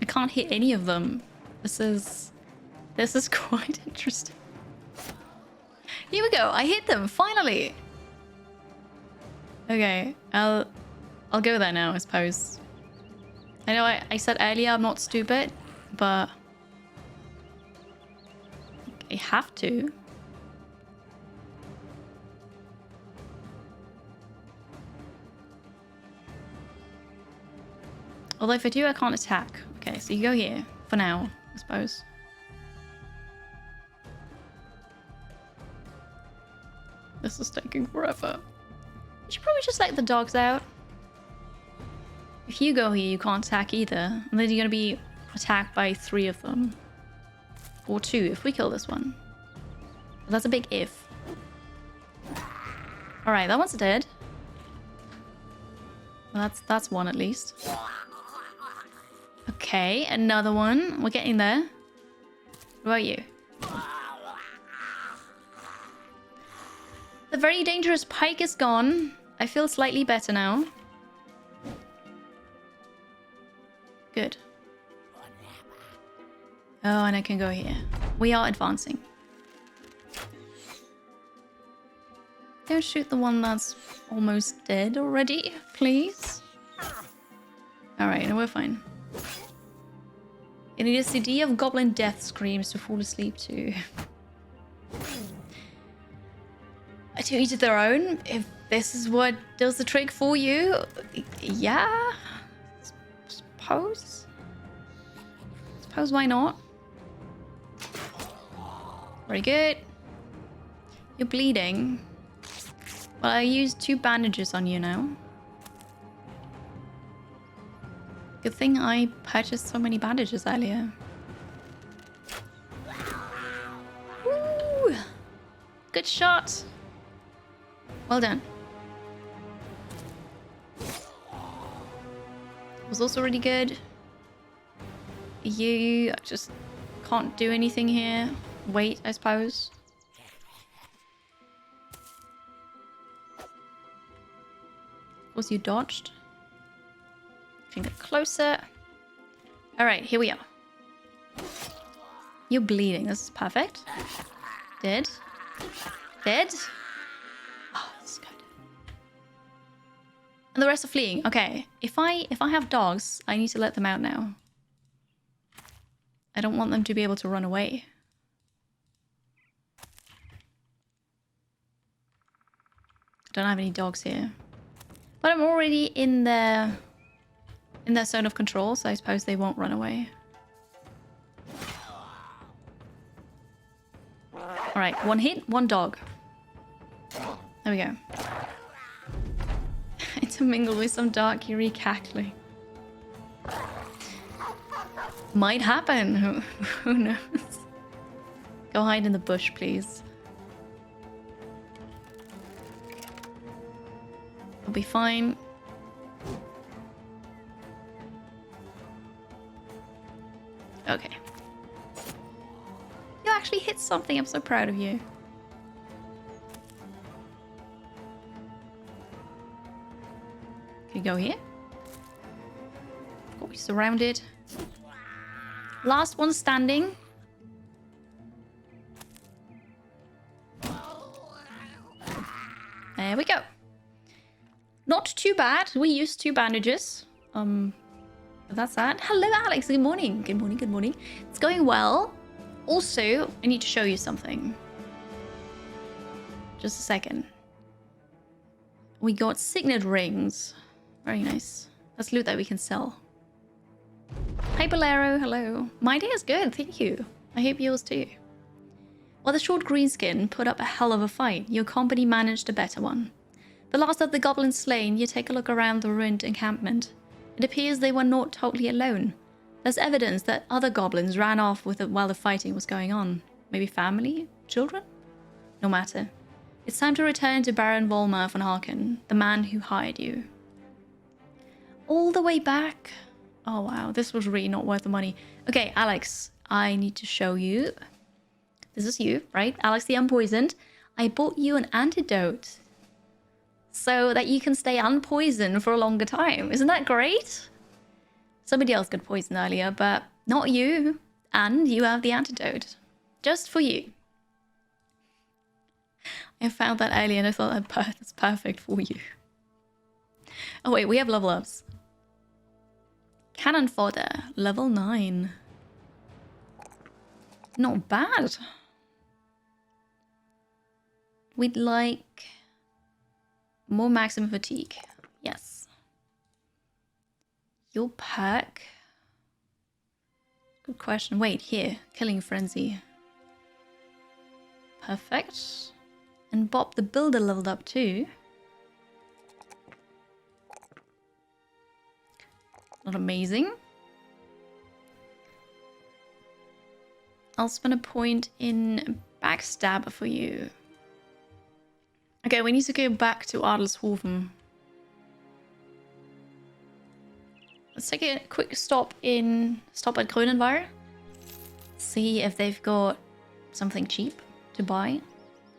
I can't hit any of them. This is quite interesting. Here we go. I hit them finally. Okay, I'll go there now, I suppose. I know I said earlier I'm not stupid, but I have to. Although if I do, I can't attack. Okay, so you go here for now, I suppose. This is taking forever. You should probably just let the dogs out. If you go here, you can't attack either. And then you're gonna be attacked by 3 of them. Or 2 if we kill this one. But that's a big if. Alright, that one's dead. Well, that's one at least. Okay, another one. We're getting there. What about you? The very dangerous pike is gone. I feel slightly better now. Good. Oh, and I can go here. We are advancing. Don't shoot the one that's almost dead already, please. Alright, no, we're fine. You need a CD of Goblin death screams to fall asleep to. To each their own. If this is what does the trick for you, yeah. Suppose why not? Very good. You're bleeding. Well, I used 2 bandages on you now. Good thing I purchased so many bandages earlier. Woo! Good shot. Well done. Was also really good. You just can't do anything here. Wait, I suppose. Of course you dodged. Can get closer. Alright, here we are. You're bleeding. This is perfect. Dead. Dead. Oh, this is good. And the rest are fleeing. Okay. If I have dogs, I need to let them out now. I don't want them to be able to run away. Don't have any dogs here. But I'm already in their zone of control, so I suppose they won't run away. Alright, 1 hit, 1 dog. There we go. Intermingled with some dark eerie cackling. Might happen. Who knows? Go hide in the bush, please. I'll be fine. Okay. You actually hit something. I'm so proud of you. You go here. Got you surrounded. Last one standing. There we go. Not too bad. We used 2 bandages. But that's that. Hello, Alex. Good morning. Good morning. Good morning. It's going well. Also, I need to show you something. Just a second. We got signet rings. Very nice. That's loot that we can sell. Hi, Bolero. Hello. My day is good. Thank you. I hope yours too. While the short greenskin put up a hell of a fight, your company managed a better one. The last of the goblins slain, you take a look around the ruined encampment. It appears they were not totally alone. There's evidence that other goblins ran off with it while the fighting was going on. Maybe family? Children? No matter. It's time to return to Baron Volmar von Harken, the man who hired you. All the way back? Oh wow, this was really not worth the money. Okay, Alex, I need to show you. This is you, right? Alex the Unpoisoned. I bought you an antidote so that you can stay unpoisoned for a longer time. Isn't that great? Somebody else got poisoned earlier, but not you. And you have the antidote. Just for you. I found that earlier and I thought that's perfect for you. Oh wait, we have level ups. Cannon fodder, level 9. Not bad. We'd like more maximum fatigue. Yes. Your perk? Good question. Wait, here. Killing frenzy. Perfect. And Bob the Builder leveled up too. Not amazing. I'll spend a point in Backstabber for you. Okay, we need to go back to Adelshofen. Let's take a quick stop at Grönenweir. See if they've got something cheap to buy.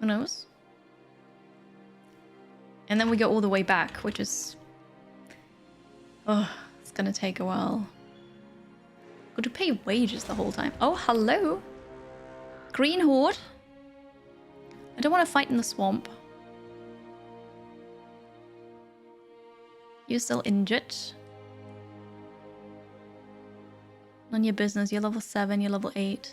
Who knows? And then we go all the way back, which is... Oh, it's gonna take a while. Got to pay wages the whole time. Oh, hello! Green Horde. I don't want to fight in the swamp. You're still injured. None of your business. You're level 7, you're level 8.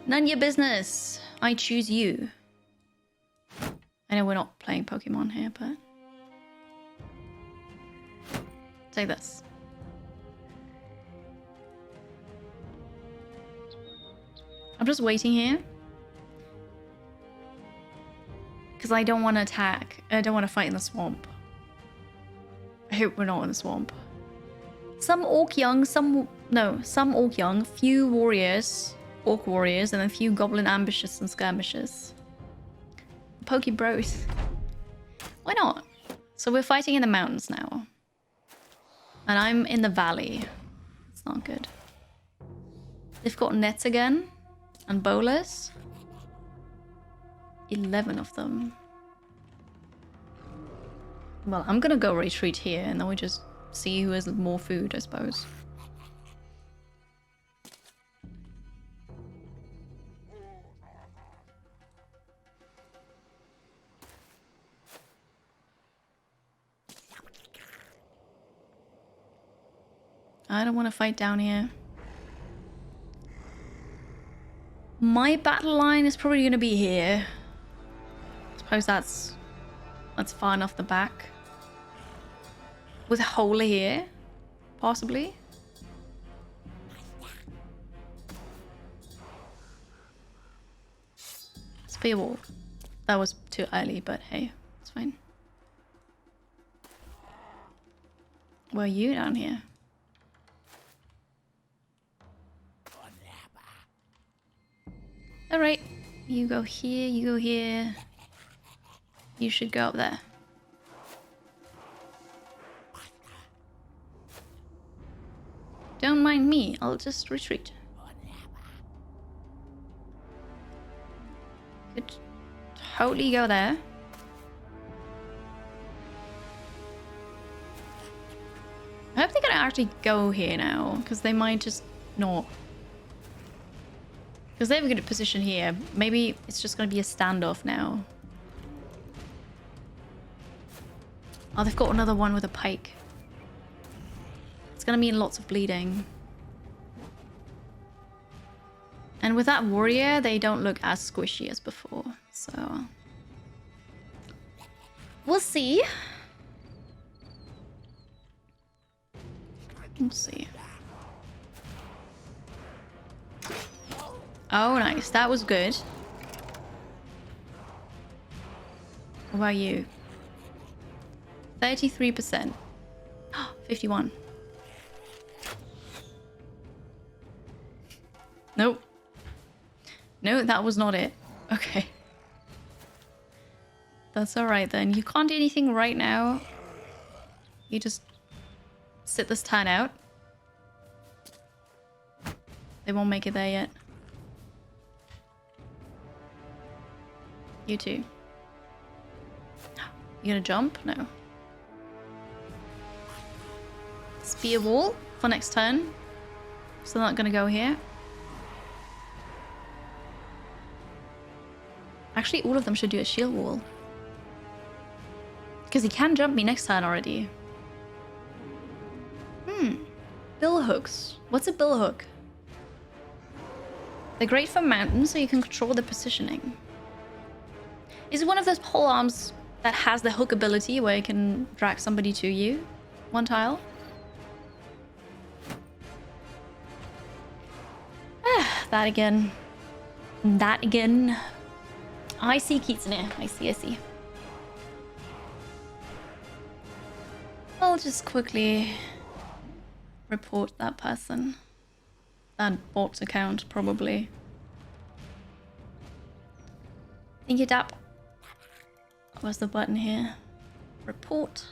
None of your business. I choose you. I know we're not playing Pokemon here, but... Take this. I'm just waiting here. Because I don't want to attack. I don't want to fight in the swamp. I hope we're not in the swamp. Some orc young, some orc young, few warriors, orc warriors, and a few goblin ambushes and skirmishes. Poke bros. Why not? So we're fighting in the mountains now. And I'm in the valley. It's not good. They've got nets again. And bowlers. 11 of them. Well, I'm gonna go retreat here and then we just see who has more food, I suppose. I don't want to fight down here. My battle line is probably going to be here. I suppose that's far enough the back. With a hole here, possibly. Spearwall. That was too early, but hey, it's fine. Where are you down here? Alright, you go here, you go here. You should go up there. Don't mind me, I'll just retreat. totally go there. I hope they can actually go here now, because they might just not. Because they have a good position here. Maybe it's just going to be a standoff now. Oh, they've got another one with a pike. It's going to mean lots of bleeding. And with that warrior, they don't look as squishy as before. So we'll see. We'll see. Oh, nice. That was good. What about you? 33%. 51. Nope. No, that was not it. Okay. That's alright then. You can't do anything right now. You just sit this turn out. They won't make it there yet. You too. You gonna jump? No. Spear wall for next turn. So they're not gonna go here. Actually, all of them should do a shield wall. Because he can jump me next turn already. Bill hooks. What's a bill hook? They're great for mountains, so you can control the positioning. Is it one of those pole arms that has the hook ability where you can drag somebody to you? One tile? That again. That again. I see Kitsune. I see. I'll just quickly report that person. That bot account, probably. Thank you, Dap. Where's the button here? Report.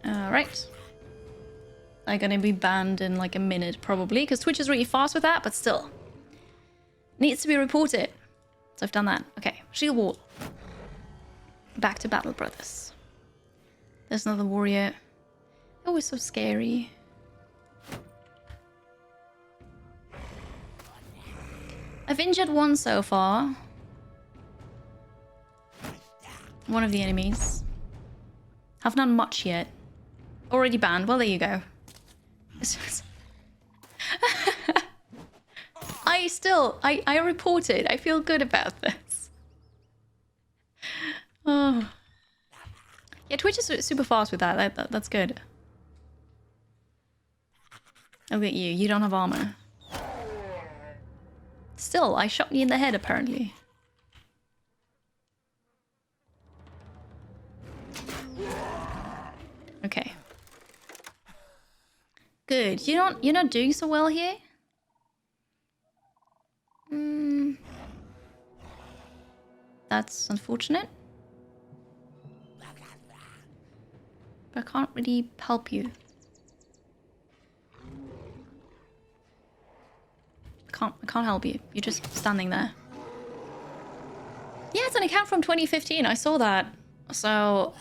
Alright. I'm gonna be banned in like a minute probably, because Twitch is really fast with that, but still. Needs to be reported. So I've done that. Okay, shield wall. Back to battle, brothers. There's another warrior. Always so scary. I've injured one so far. One of the enemies. Have done much yet. Already banned. Well, there you go. I reported. I feel good about this. Oh. Yeah, Twitch is super fast with that. That's good. Look at you. You don't have armor. Still, I shot you in the head, apparently. Okay. Good. You're not doing so well here? That's unfortunate. But I can't really help you. I can't help you. You're just standing there. Yeah, it's an account from 2015. I saw that. So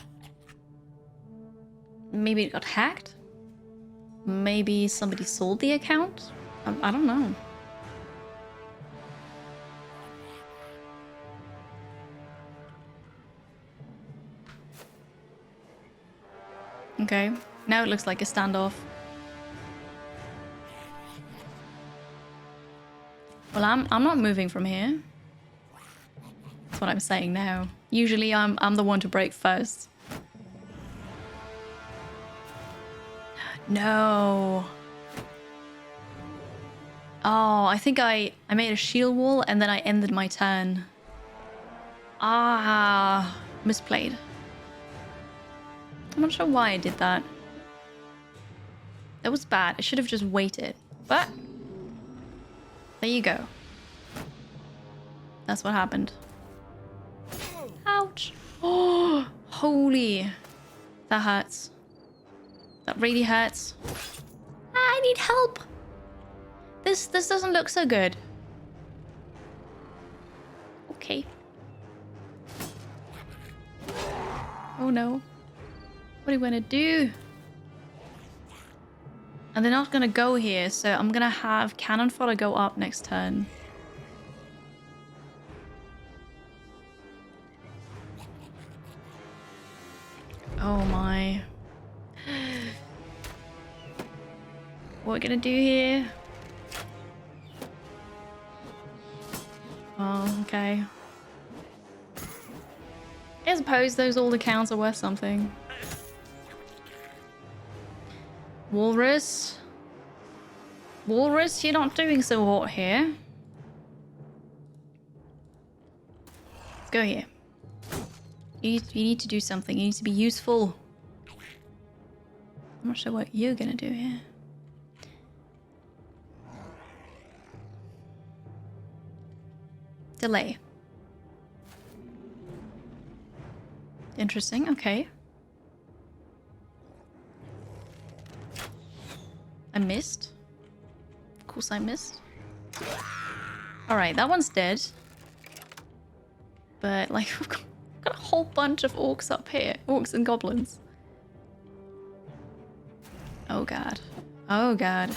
maybe it got hacked? Maybe somebody sold the account? I don't know. Okay, now it looks like a standoff. Well, I'm not moving from here. That's what I'm saying now. Usually I'm the one to break first. No. Oh, I think I made a shield wall and then I ended my turn. Ah, misplayed. I'm not sure why I did that. That was bad. I should have just waited. But there you go. That's what happened. Ouch. Oh, holy. That hurts. That really hurts. I need help. This doesn't look so good. Okay. Oh no. What are we gonna do? And they're not gonna go here, so I'm gonna have cannon fodder go up next turn. Oh my. What are we gonna do here? Oh, okay. I suppose those old accounts are worth something. Walrus? Walrus, you're not doing so hot here. Let's go here. You need to do something. You need to be useful. I'm not sure what you're gonna do here. Delay. Interesting, okay. I missed. Of course I missed. Alright, that one's dead. But, like, we've got a whole bunch of orcs up here. Orcs and goblins. Oh god. Oh god.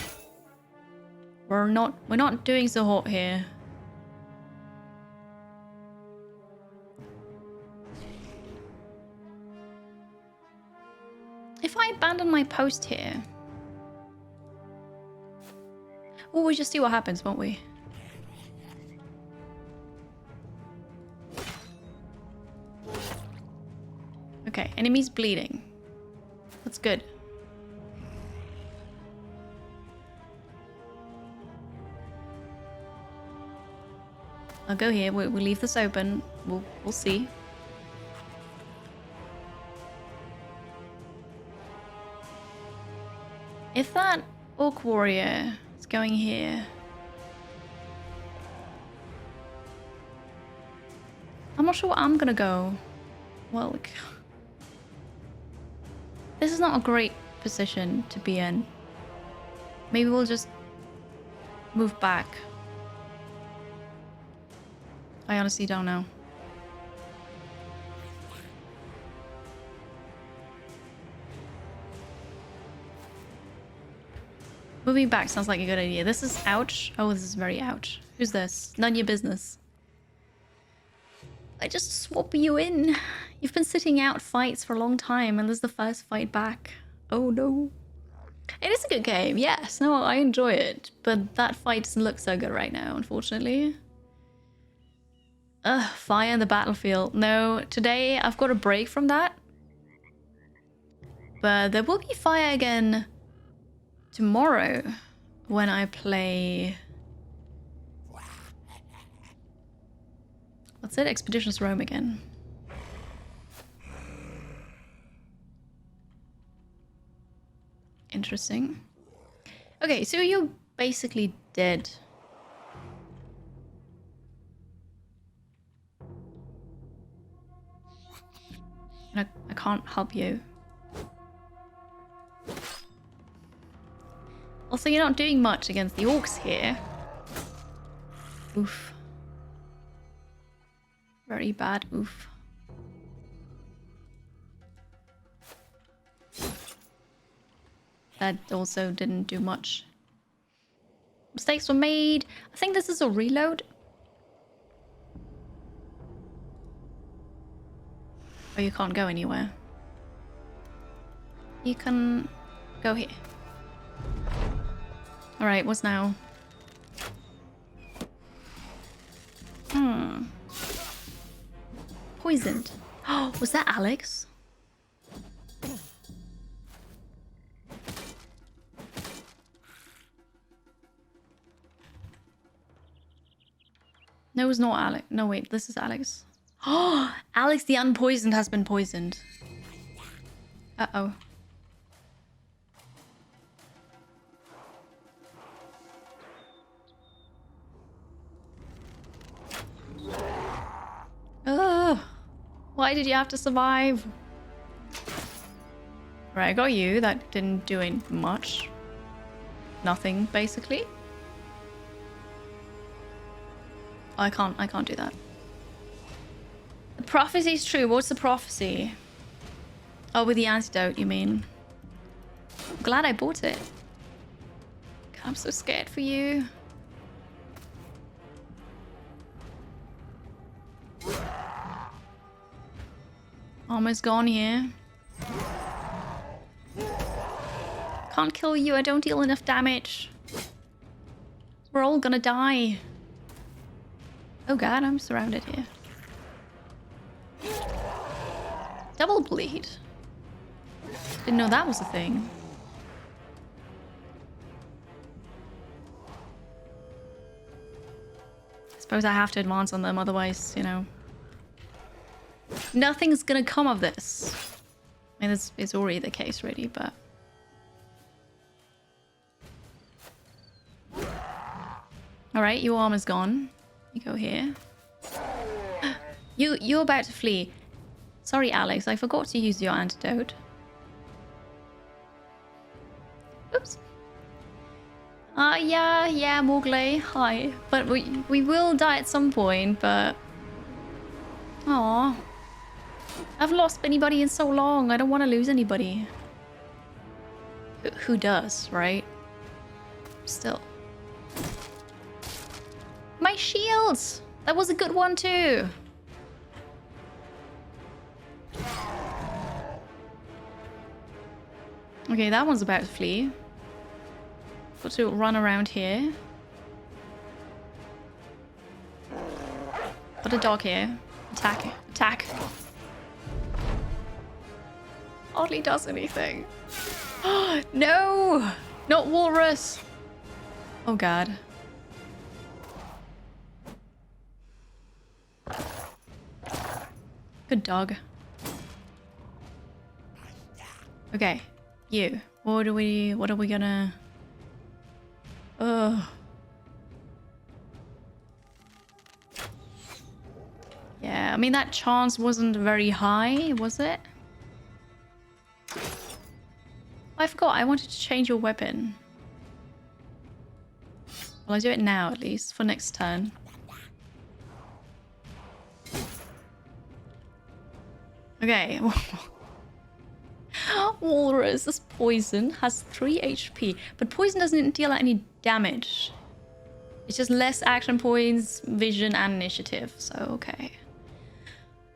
We're not doing so hot here. If I abandon my post here... Oh, we'll just see what happens, won't we? Okay, enemy's bleeding. That's good. I'll go here. We'll leave this open. We'll see. If that orc warrior is going here, I'm not sure where I'm gonna go. Well, like, this is not a great position to be in. Maybe we'll just move back. I honestly don't know. Moving back sounds like a good idea. This is ouch. Oh, this is very ouch. Who's this? None of your business. I just swap you in. You've been sitting out fights for a long time and this is the first fight back. Oh no. It is a good game, yes. No, I enjoy it. But that fight doesn't look so good right now, unfortunately. Ugh, fire in the battlefield. No, today I've got a break from that. But there will be fire again tomorrow when I play... What's it? Expeditions Rome again. Interesting. Okay, so you're basically dead. And I can't help you. Also, you're not doing much against the orcs here. Oof. Very bad oof. That also didn't do much. Mistakes were made. I think this is a reload. Oh, you can't go anywhere. You can go here. Alright, what's now? Poisoned. Oh, was that Alex? No, it was not Alex. No, wait, this is Alex. Oh, Alex the Unpoisoned has been poisoned. Uh-oh. Ugh. Why did you have to survive? Right, I got you. That didn't do much. Nothing, basically. Oh, I can't do that. The prophecy's true. What's the prophecy? Oh, with the antidote, you mean? I'm glad I bought it. God, I'm so scared for you. Almost gone here. Can't kill you. I don't deal enough damage. We're all gonna die. Oh god, I'm surrounded here. Double bleed. Didn't know that was a thing. Suppose I have to advance on them, otherwise, you know. Nothing's gonna come of this. I mean, it's already the case, really, but... Alright, your armor's gone. You go here. You're about to flee. Sorry, Alex, I forgot to use your antidote. Oops. Yeah, Morgley, hi. But we will die at some point, but... Aww. I've lost anybody in so long. I don't want to lose anybody. Who does, right? Still. My shields! That was a good one too. Okay, that one's about to flee. Got to run around here. Got a dog here. Attack. Attack. Hardly does anything. No! Not walrus! Oh god. Good dog. Okay, you. What are we gonna... Ugh. Yeah, I mean that chance wasn't very high, was it? I forgot, I wanted to change your weapon. Well, I'll do it now at least, for next turn. Okay. Walrus, this poison has 3 HP, but poison doesn't deal any damage. It's just less action points, vision, and initiative, so okay.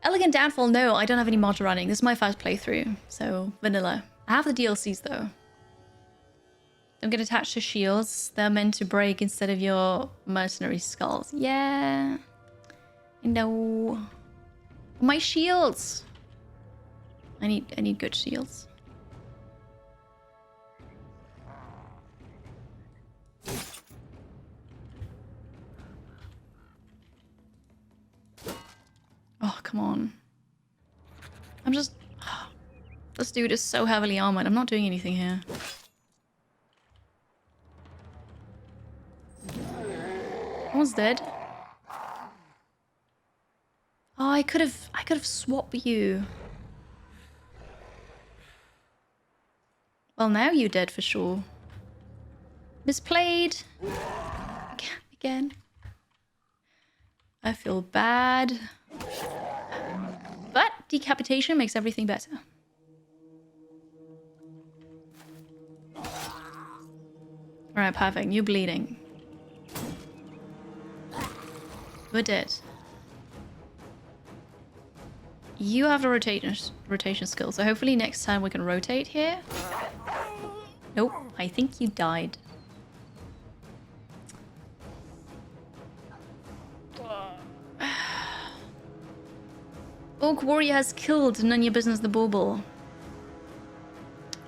Elegant Downfall, no, I don't have any mods running. This is my first playthrough, so vanilla. I have the DLCs though. Don't get attached to shields. They're meant to break instead of your mercenary skulls. Yeah. No. My shields. I need good shields. Oh, come on. I'm just... This dude is so heavily armored. I'm not doing anything here. One's dead. Oh, I could have swapped you. Well, now you're dead for sure. Misplayed. Again. I feel bad. But decapitation makes everything better. Alright, perfect. You're bleeding. We're dead. You have the rotation skill, so hopefully next time we can rotate here. Nope, I think you died. Orc warrior has killed none of your business the bauble.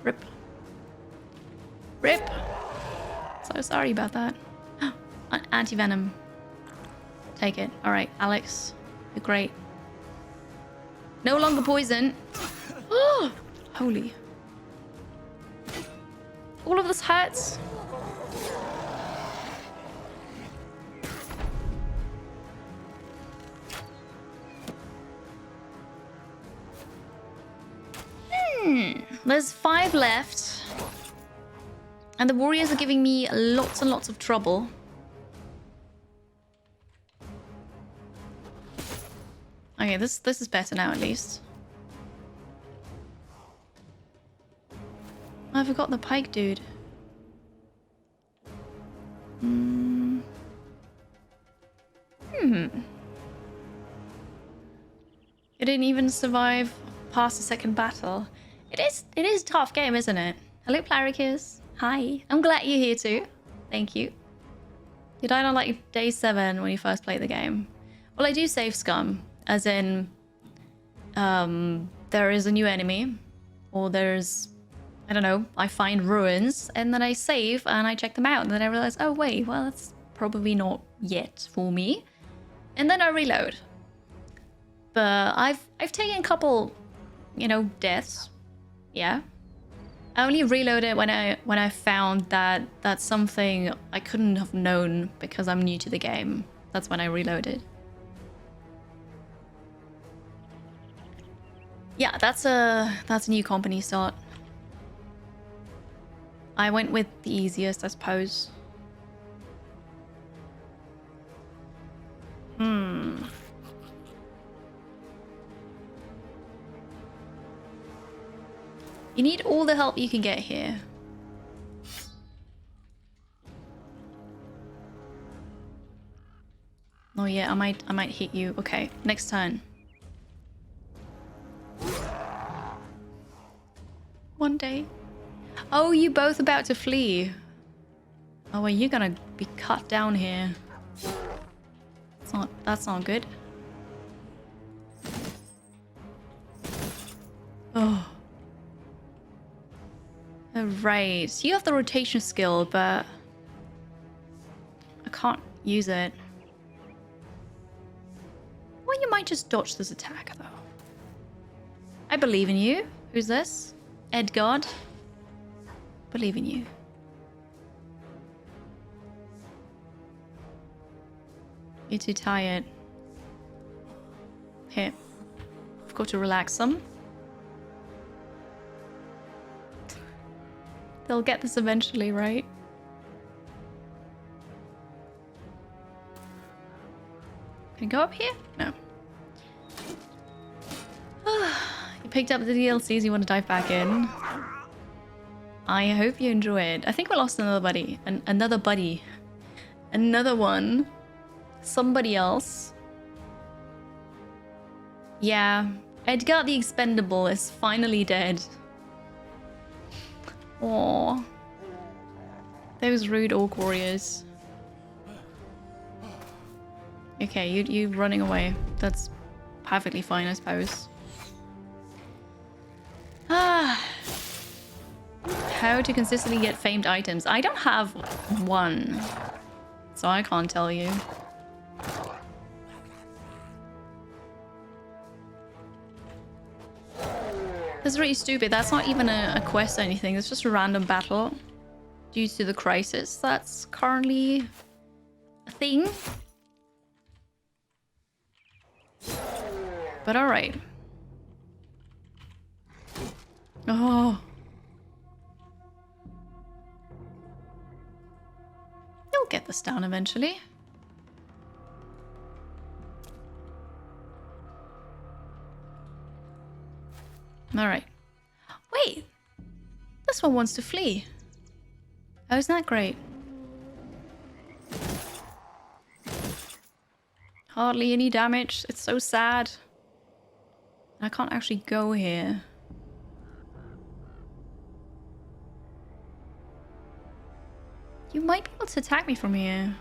Rip. Rip! So sorry about that. Anti-venom. Take it. Alright, Alex. You're great. No longer poison. Oh, holy. All of this hurts. There's 5 left. And the warriors are giving me lots and lots of trouble. Okay, this is better now at least. I forgot the pike dude. It didn't even survive past the second battle. It is a tough game, isn't it? Hello, Plaricus. Hi. I'm glad you're here too. Thank you. You died on like day 7 when you first played the game. Well, I do save scum, as in there is a new enemy, or there's, I don't know, I find ruins, and then I save and I check them out, and then I realize, oh wait, well that's probably not yet for me, and then I reload. But I've taken a couple, you know, deaths. Yeah. I only reloaded when I found that that's something I couldn't have known because I'm new to the game. That's when I reloaded. Yeah, that's a new company start. I went with the easiest, I suppose. You need all the help you can get here. Oh yeah, I might hit you. Okay, next turn. One day. Oh, you both about to flee. Oh, well, you're gonna be cut down here. That's not good. Oh. Right, you have the rotation skill, but I can't use it. Well, you might just dodge this attack, though. I believe in you. Who's this? Edgard. Believe in you. You're too tired. Here. I've got to relax some. They'll get this eventually, right? Can I go up here? No. You picked up the DLCs you want to dive back in. I hope you enjoy it. I think we lost another buddy. Another buddy. Another one. Somebody else. Yeah. Edgar the Expendable is finally dead. Aww. Those rude orc warriors. Okay, you running away. That's perfectly fine, I suppose. Ah. How to consistently get famed items. I don't have one, so I can't tell you. That's really stupid. That's not even a quest or anything. It's just a random battle due to the crisis that's currently a thing. But alright. Oh. You'll get this down eventually. Alright. Wait! This one wants to flee. Oh, isn't that great? Hardly any damage. It's so sad. I can't actually go here. You might be able to attack me from here.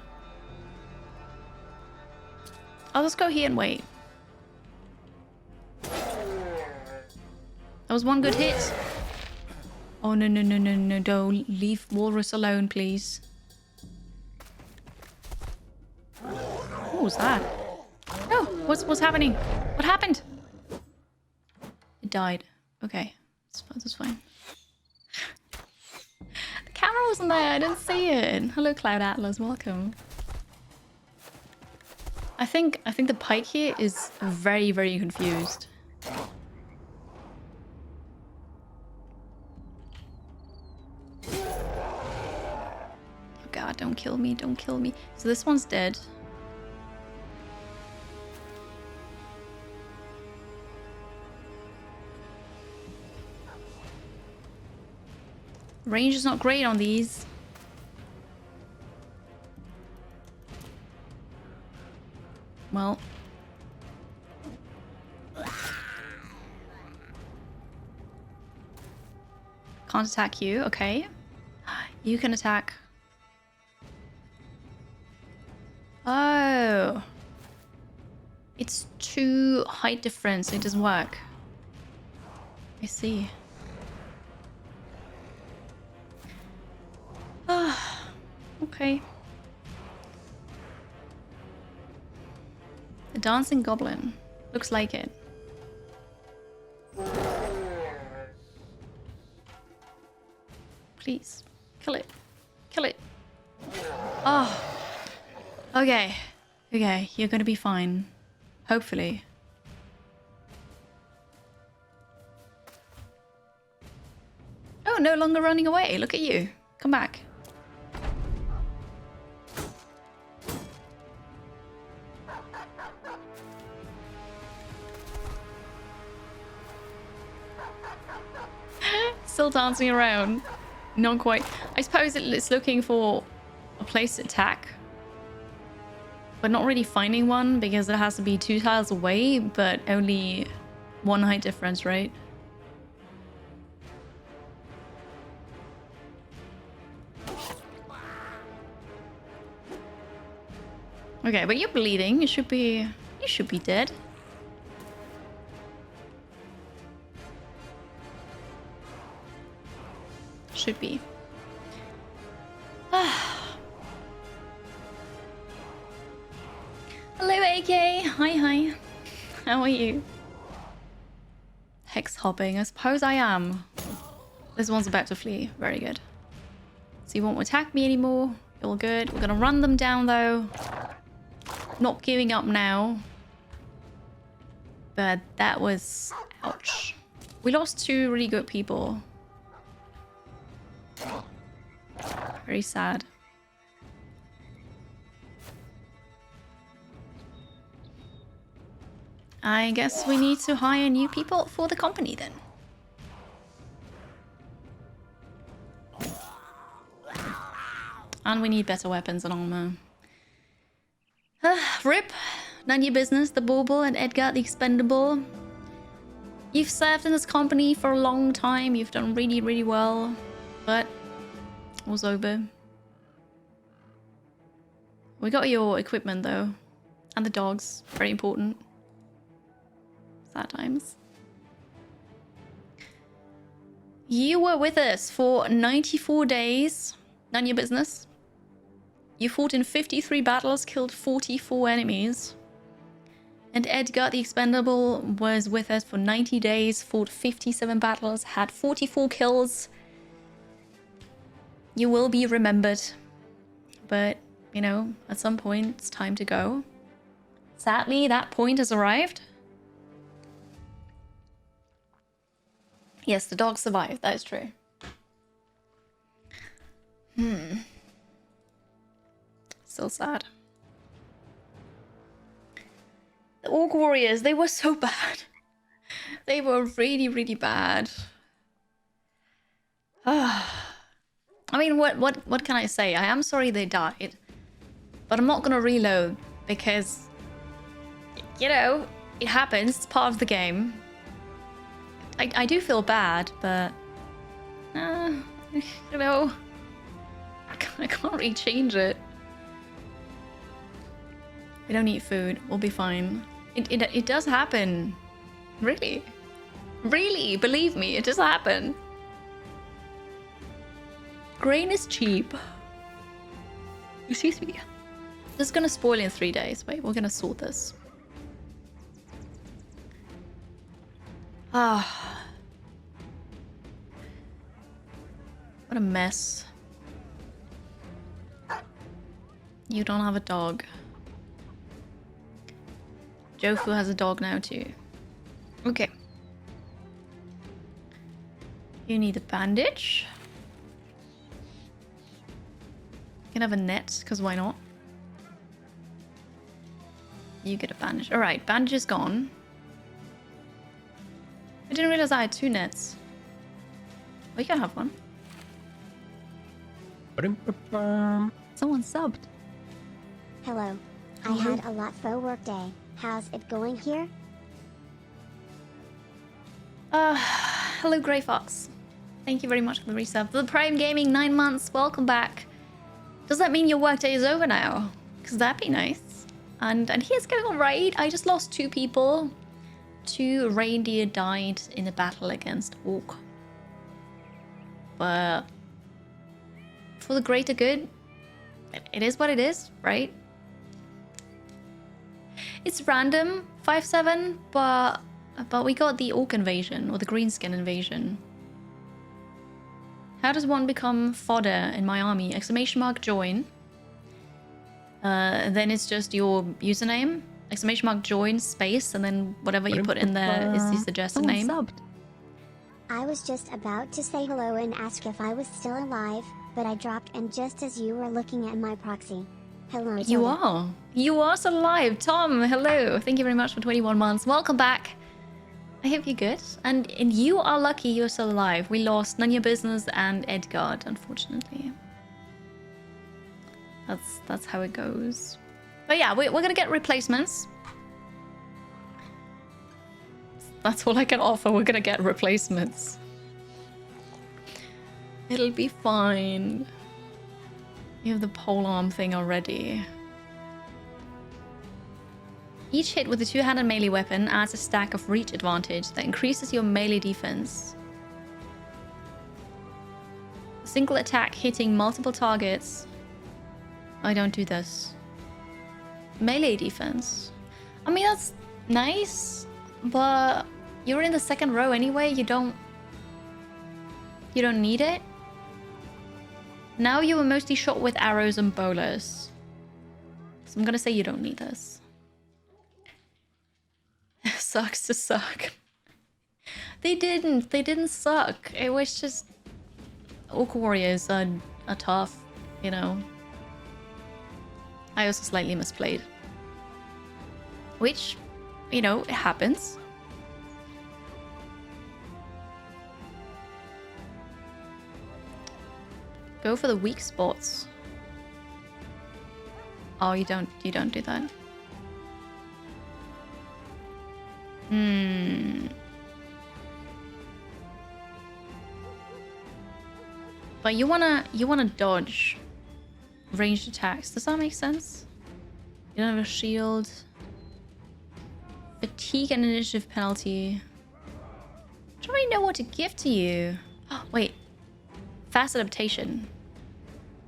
I'll just go here and wait. That was one good hit. Oh, no, no, no, no, no. Don't leave Walrus alone, please. What was that? Oh, what's happening? What happened? It died. Okay. That's fine. The camera wasn't there. I didn't see it. Hello, Cloud Atlas. Welcome. I think the pike here is very, very confused. Oh god, don't kill me, don't kill me. So this one's dead. Range is not great on these. Well. Can't attack you, okay. You can attack. Oh. It's 2 height difference, it doesn't work. I see. Ah, okay. The dancing goblin. Looks like it. Please. Kill it. Kill it. Oh. Okay. Okay, you're gonna be fine. Hopefully. Oh, no longer running away. Look at you. Come back. Still dancing around. Not quite. I suppose it's looking for a place to attack. But not really finding one because it has to be 2 tiles away, but only 1 height difference, right? Okay, but you're bleeding. You should be dead. Should be. Hello, AK. Hi. How are you? Hex hopping. I suppose I am. This one's about to flee. Very good. So you won't attack me anymore. All good. We're gonna run them down though. Not giving up now. But that was... ouch. We lost 2 really good people. Very sad. I guess we need to hire new people for the company then. And we need better weapons and armor. Rip. None of your business, the Bauble and Edgar the Expendable. You've served in this company for a long time. You've done really, really well. But it was over. We got your equipment though. And the dogs. Very important. Sad times. You were with us for 94 days. None of your business. You fought in 53 battles, killed 44 enemies. And Edgar the Expendable was with us for 90 days, fought 57 battles, had 44 kills. You will be remembered. But, you know, at some point it's time to go. Sadly, that point has arrived. Yes, the dog survived. That is true. Still sad. The Orc Warriors, they were so bad. They were really, really bad. I mean, what can I say? I am sorry they died. But I'm not gonna reload because, you know, it happens. It's part of the game. I do feel bad, but you know, I can't really change it. We don't eat food. We'll be fine. It does happen. Really. Really, believe me, it does happen. Grain is cheap. Excuse me. This is gonna spoil in 3 days. Wait, we're gonna sort this. Ah. What a mess. You don't have a dog. Jofu has a dog now too. Okay. You need a bandage. You can have a net, because why not? You get a bandage. Alright, bandage is gone. I didn't realize I had 2 nets. Well, you can have one. Someone subbed. Hello. I had a lot for work day. How's it going here? Hello, Grey Fox. Thank you very much for the resub. The Prime Gaming, 9 months. Welcome back. Does that mean your workday is over now? Because that'd be nice. And here's going alright. I just lost 2 people. 2 reindeer died in a battle against Orc. But for the greater good, it is what it is, right? It's random, 5-7, but we got the Orc invasion, or the Greenskin invasion. How does one become fodder in my army? Exclamation mark join. Then it's just your username. Exclamation mark join space, and then whatever you put in there is the suggested name. Subbed. I was just about to say hello and ask if I was still alive, but I dropped and just as you were looking at my proxy. Hello, You Tilda. are. You are still alive. Tom, hello. Thank you very much for 21 months. Welcome back. I hope you're good. And you are lucky you're still alive. We lost None Your Business and Edgard, unfortunately. That's how it goes. But yeah, we're gonna get replacements. That's all I can offer. We're gonna get replacements. It'll be fine. You have the polearm thing already. Each hit with a 2-handed melee weapon adds a stack of reach advantage that increases your melee defense. A single attack hitting multiple targets. I don't do this. Melee defense. I mean, that's nice, but you're in the second row anyway. You don't need it. Now you were mostly shot with arrows and bowlers. So I'm gonna say you don't need this. Sucks to suck. They didn't suck. It was just Orc Warriors are tough, you know. I also slightly misplayed. Which, you know, it happens. Go for the weak spots. Oh, you don't do that. But you wanna dodge ranged attacks. Does that make sense? You don't have a shield. Fatigue and initiative penalty. I don't really know what to give to you. Oh, wait. Fast adaptation.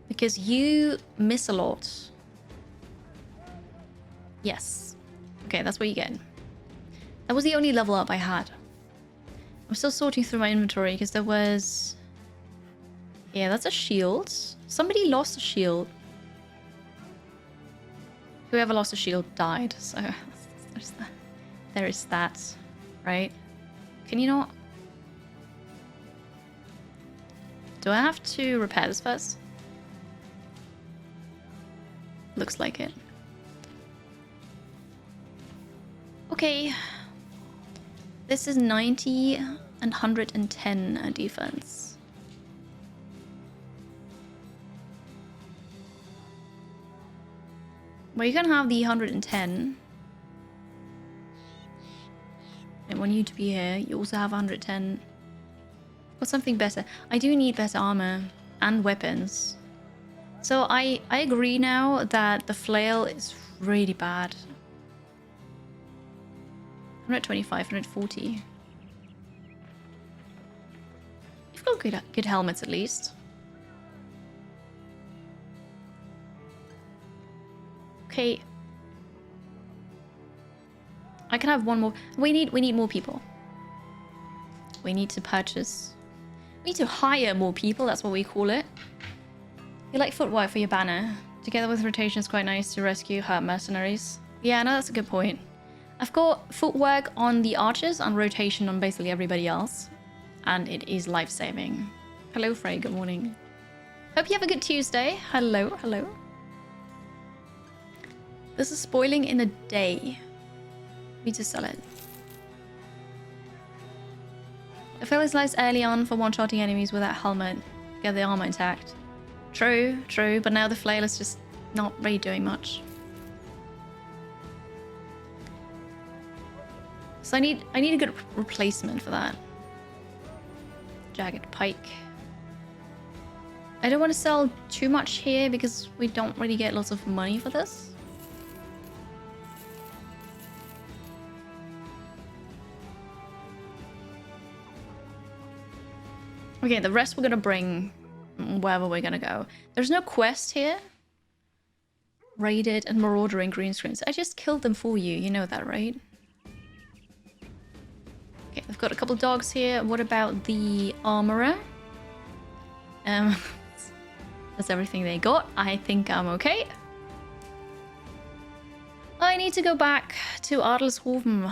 Because you miss a lot. Yes. Okay, that's what you get. That was the only level up I had. I'm still sorting through my inventory because there was... Yeah, that's a shield. Somebody lost a shield. Whoever lost a shield died, so there is that, right? Can you not... Do I have to repair this first? Looks like it. Okay. This is 90 and 110 defense. Well, you can have the 110. I want you to be here. You also have 110. Got something better. I do need better armor and weapons. So I agree now that the flail is really bad. 125, 140. You've got good helmets at least. Okay. I can have one more. We need more people. we need to purchase... We need to hire more people, that's what we call it. You like footwork for your banner. Together with rotation, it's quite nice to rescue hurt mercenaries. Yeah, no, that's a good point. I've got footwork on the archers and rotation on basically everybody else. And it is life-saving. Hello, Frey. Good morning. Hope you have a good Tuesday. Hello, hello. This is spoiling in a day. Need to sell it. The fail is nice early on for one-shotting enemies without helmet. Get the armor intact. True, true. But now the flail is just not really doing much. So I need a good replacement for that. Jagged pike. I don't want to sell too much here because we don't really get lots of money for this. Okay, the rest we're gonna bring wherever we're gonna go. There's no quest here. Raided and maraudering green screens. I just killed them for you. You know that, right? Okay, I've got a couple dogs here. What about the armorer? That's everything they got. I think I'm okay. I need to go back to Adelshoven,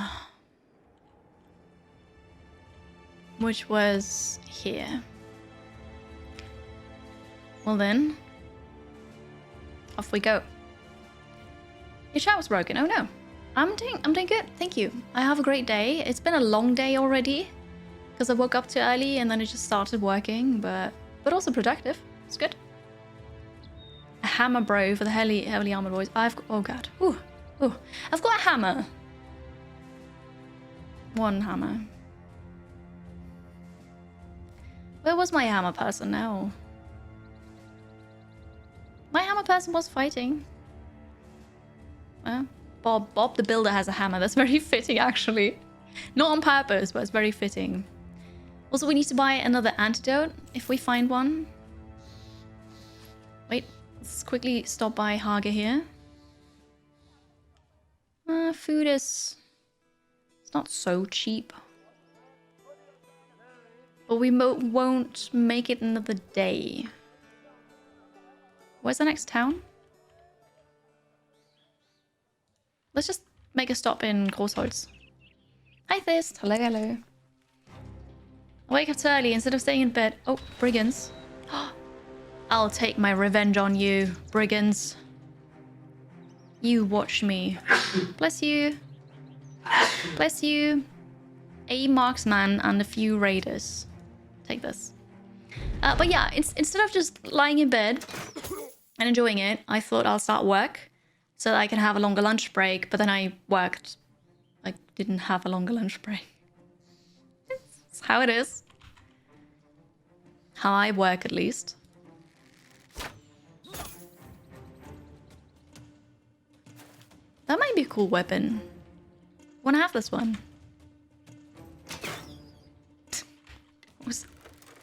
which was here. Well then, off we go. Your chat was broken. Oh no. I'm doing good, thank you. I have a great day. It's been a long day already because I woke up too early and then I just started working, but also productive. It's good. A hammer, bro, for the heavily armored boys. Oh god. Ooh, ooh. I've got a hammer. One hammer. Where was my hammer person now? My hammer person was fighting. Well. Bob the Builder has a hammer. That's very fitting, actually. Not on purpose, but it's very fitting. Also, we need to buy another antidote if we find one. Wait, let's quickly stop by Haga here. Food is... It's not so cheap. But we won't make it another day. Where's the next town? Let's just make a stop in Großholz. Hi, Thist. Hello, hello. I wake up too early instead of staying in bed. Oh, brigands. I'll take my revenge on you, brigands. You watch me. Bless you. Bless you. A marksman and a few raiders. Take this. But yeah, instead of just lying in bed and enjoying it, I thought I'll start work. So that I can have a longer lunch break, but then I worked. I didn't have a longer lunch break. It's how it is. How I work, at least. That might be a cool weapon. Wanna have this one? What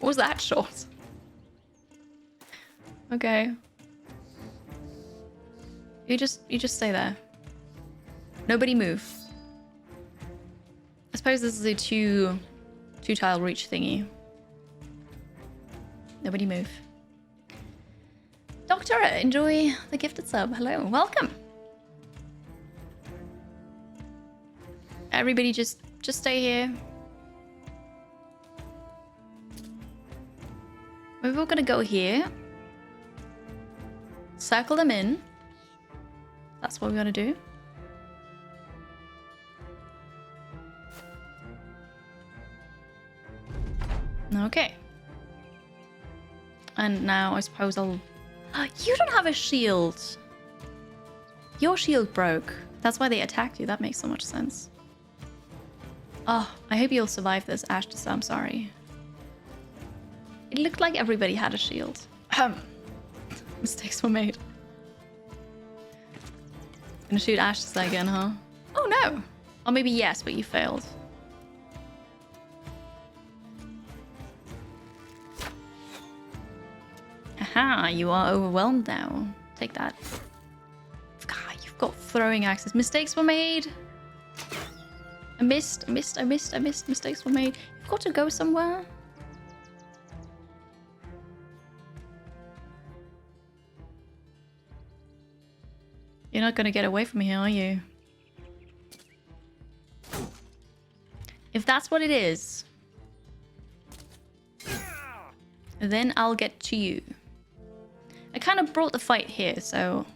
was that shot? Okay. You just stay there. Nobody move. I suppose this is a two-tile reach thingy. Nobody move. Doctor, enjoy the gifted sub. Hello, welcome. Everybody just stay here. Maybe we're gonna go here. Circle them in. That's what we're gonna do. Okay. And now I suppose I'll... You don't have a shield! Your shield broke. That's why they attacked you. That makes so much sense. Oh, I hope you'll survive this, Ashtus. I'm sorry. It looked like everybody had a shield. Mistakes were made. Gonna shoot Ashtus again, huh? Oh no! Or maybe yes, but you failed. Aha, you are overwhelmed now. Take that. God, you've got throwing axes. Mistakes were made. I missed. Mistakes were made. You've got to go somewhere? You're not gonna get away from here, are you? If that's what it is, then I'll get to you. I kind of brought the fight here, so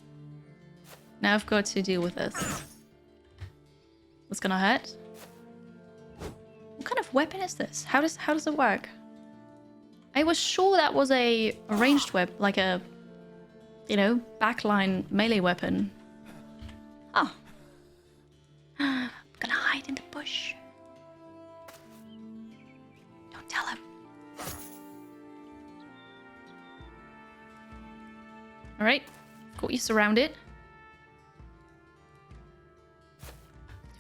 now I've got to deal with this. What's gonna hurt? What kind of weapon is this? How does it work? I was sure that was a ranged weapon, like a, you know, backline melee weapon. Oh. I'm gonna hide in the bush. Don't tell him. Alright. Got you surrounded.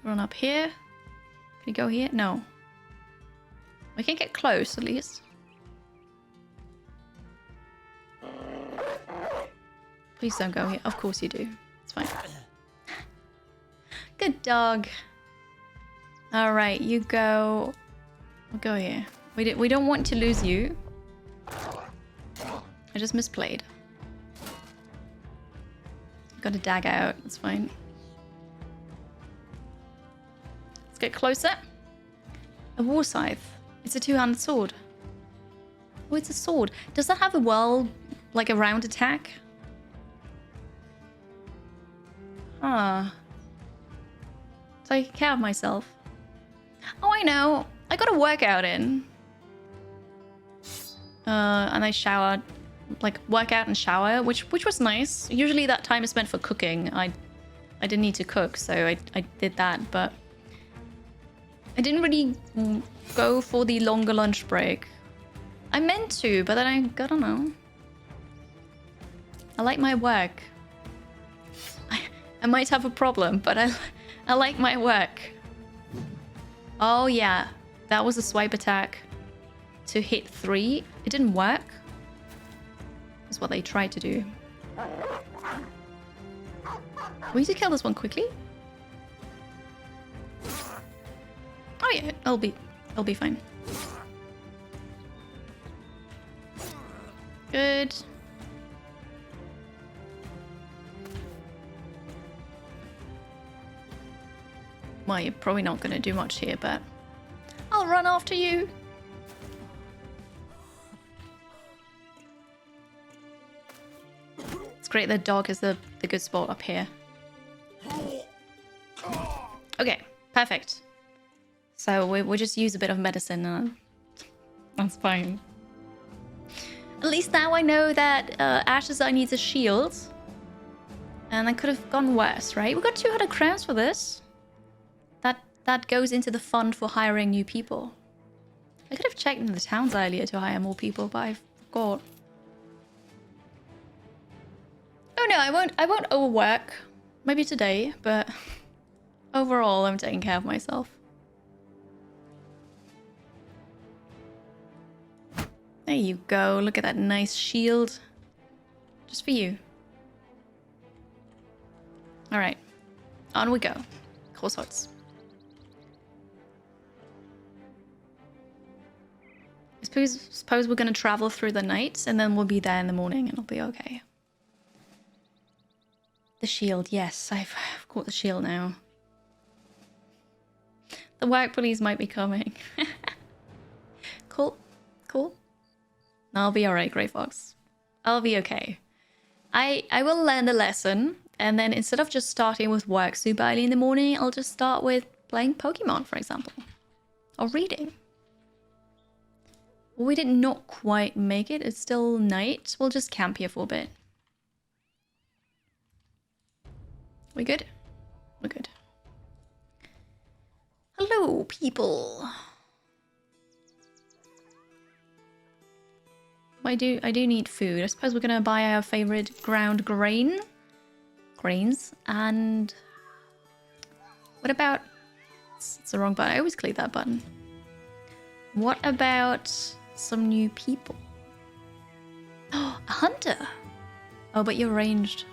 Run up here. Can we go here? No. We can get close at least. Please don't go here. Of course you do. It's fine. Good dog. Alright, you go. We'll go here. We don't want to lose you. I just misplayed. Got a dagger out. That's fine. Let's get closer. A war scythe. It's a two-handed sword. Oh, it's a sword. Does that have a like a round attack? Huh. Take care of myself. Oh, I know. I got a workout in. And I showered. Like, workout and shower, which was nice. Usually that time is spent for cooking. I didn't need to cook, so I did that, but I didn't really go for the longer lunch break. I meant to, but then I don't know. I like my work. I might have a problem, but I like my work. Oh yeah, that was a swipe attack to hit 3. It didn't work. That's what they tried to do. We need to kill this one quickly. Oh yeah, I'll be fine. Good. Well, you're probably not going to do much here, but I'll run after you. It's great the dog is the good spot up here. Okay, perfect. So we'll just use a bit of medicine. That's fine. At least now I know that Ashazar needs a shield. And that could have gone worse, right? We got 200 crowns for this. That goes into the fund for hiring new people. I could have checked in the towns earlier to hire more people, but I forgot. Oh no, I won't overwork. Maybe today, but overall I'm taking care of myself. There you go. Look at that nice shield. Just for you. Alright. On we go. Horse hearts. I suppose we're going to travel through the night and then we'll be there in the morning and it'll be okay. The shield, yes. I've got the shield now. The work police might be coming. Cool. Cool. I'll be alright, Grey Fox. I'll be okay. I will learn the lesson, and then instead of just starting with work super early in the morning, I'll just start with playing Pokemon, for example. Or reading. We did not quite make it. It's still night. We'll just camp here for a bit. We good? We're good. Hello, people. I do need food. I suppose we're gonna buy our favorite ground grains. And what about? It's the wrong button. I always click that button. What about some new people? Oh, a hunter. Oh, but you're ranged.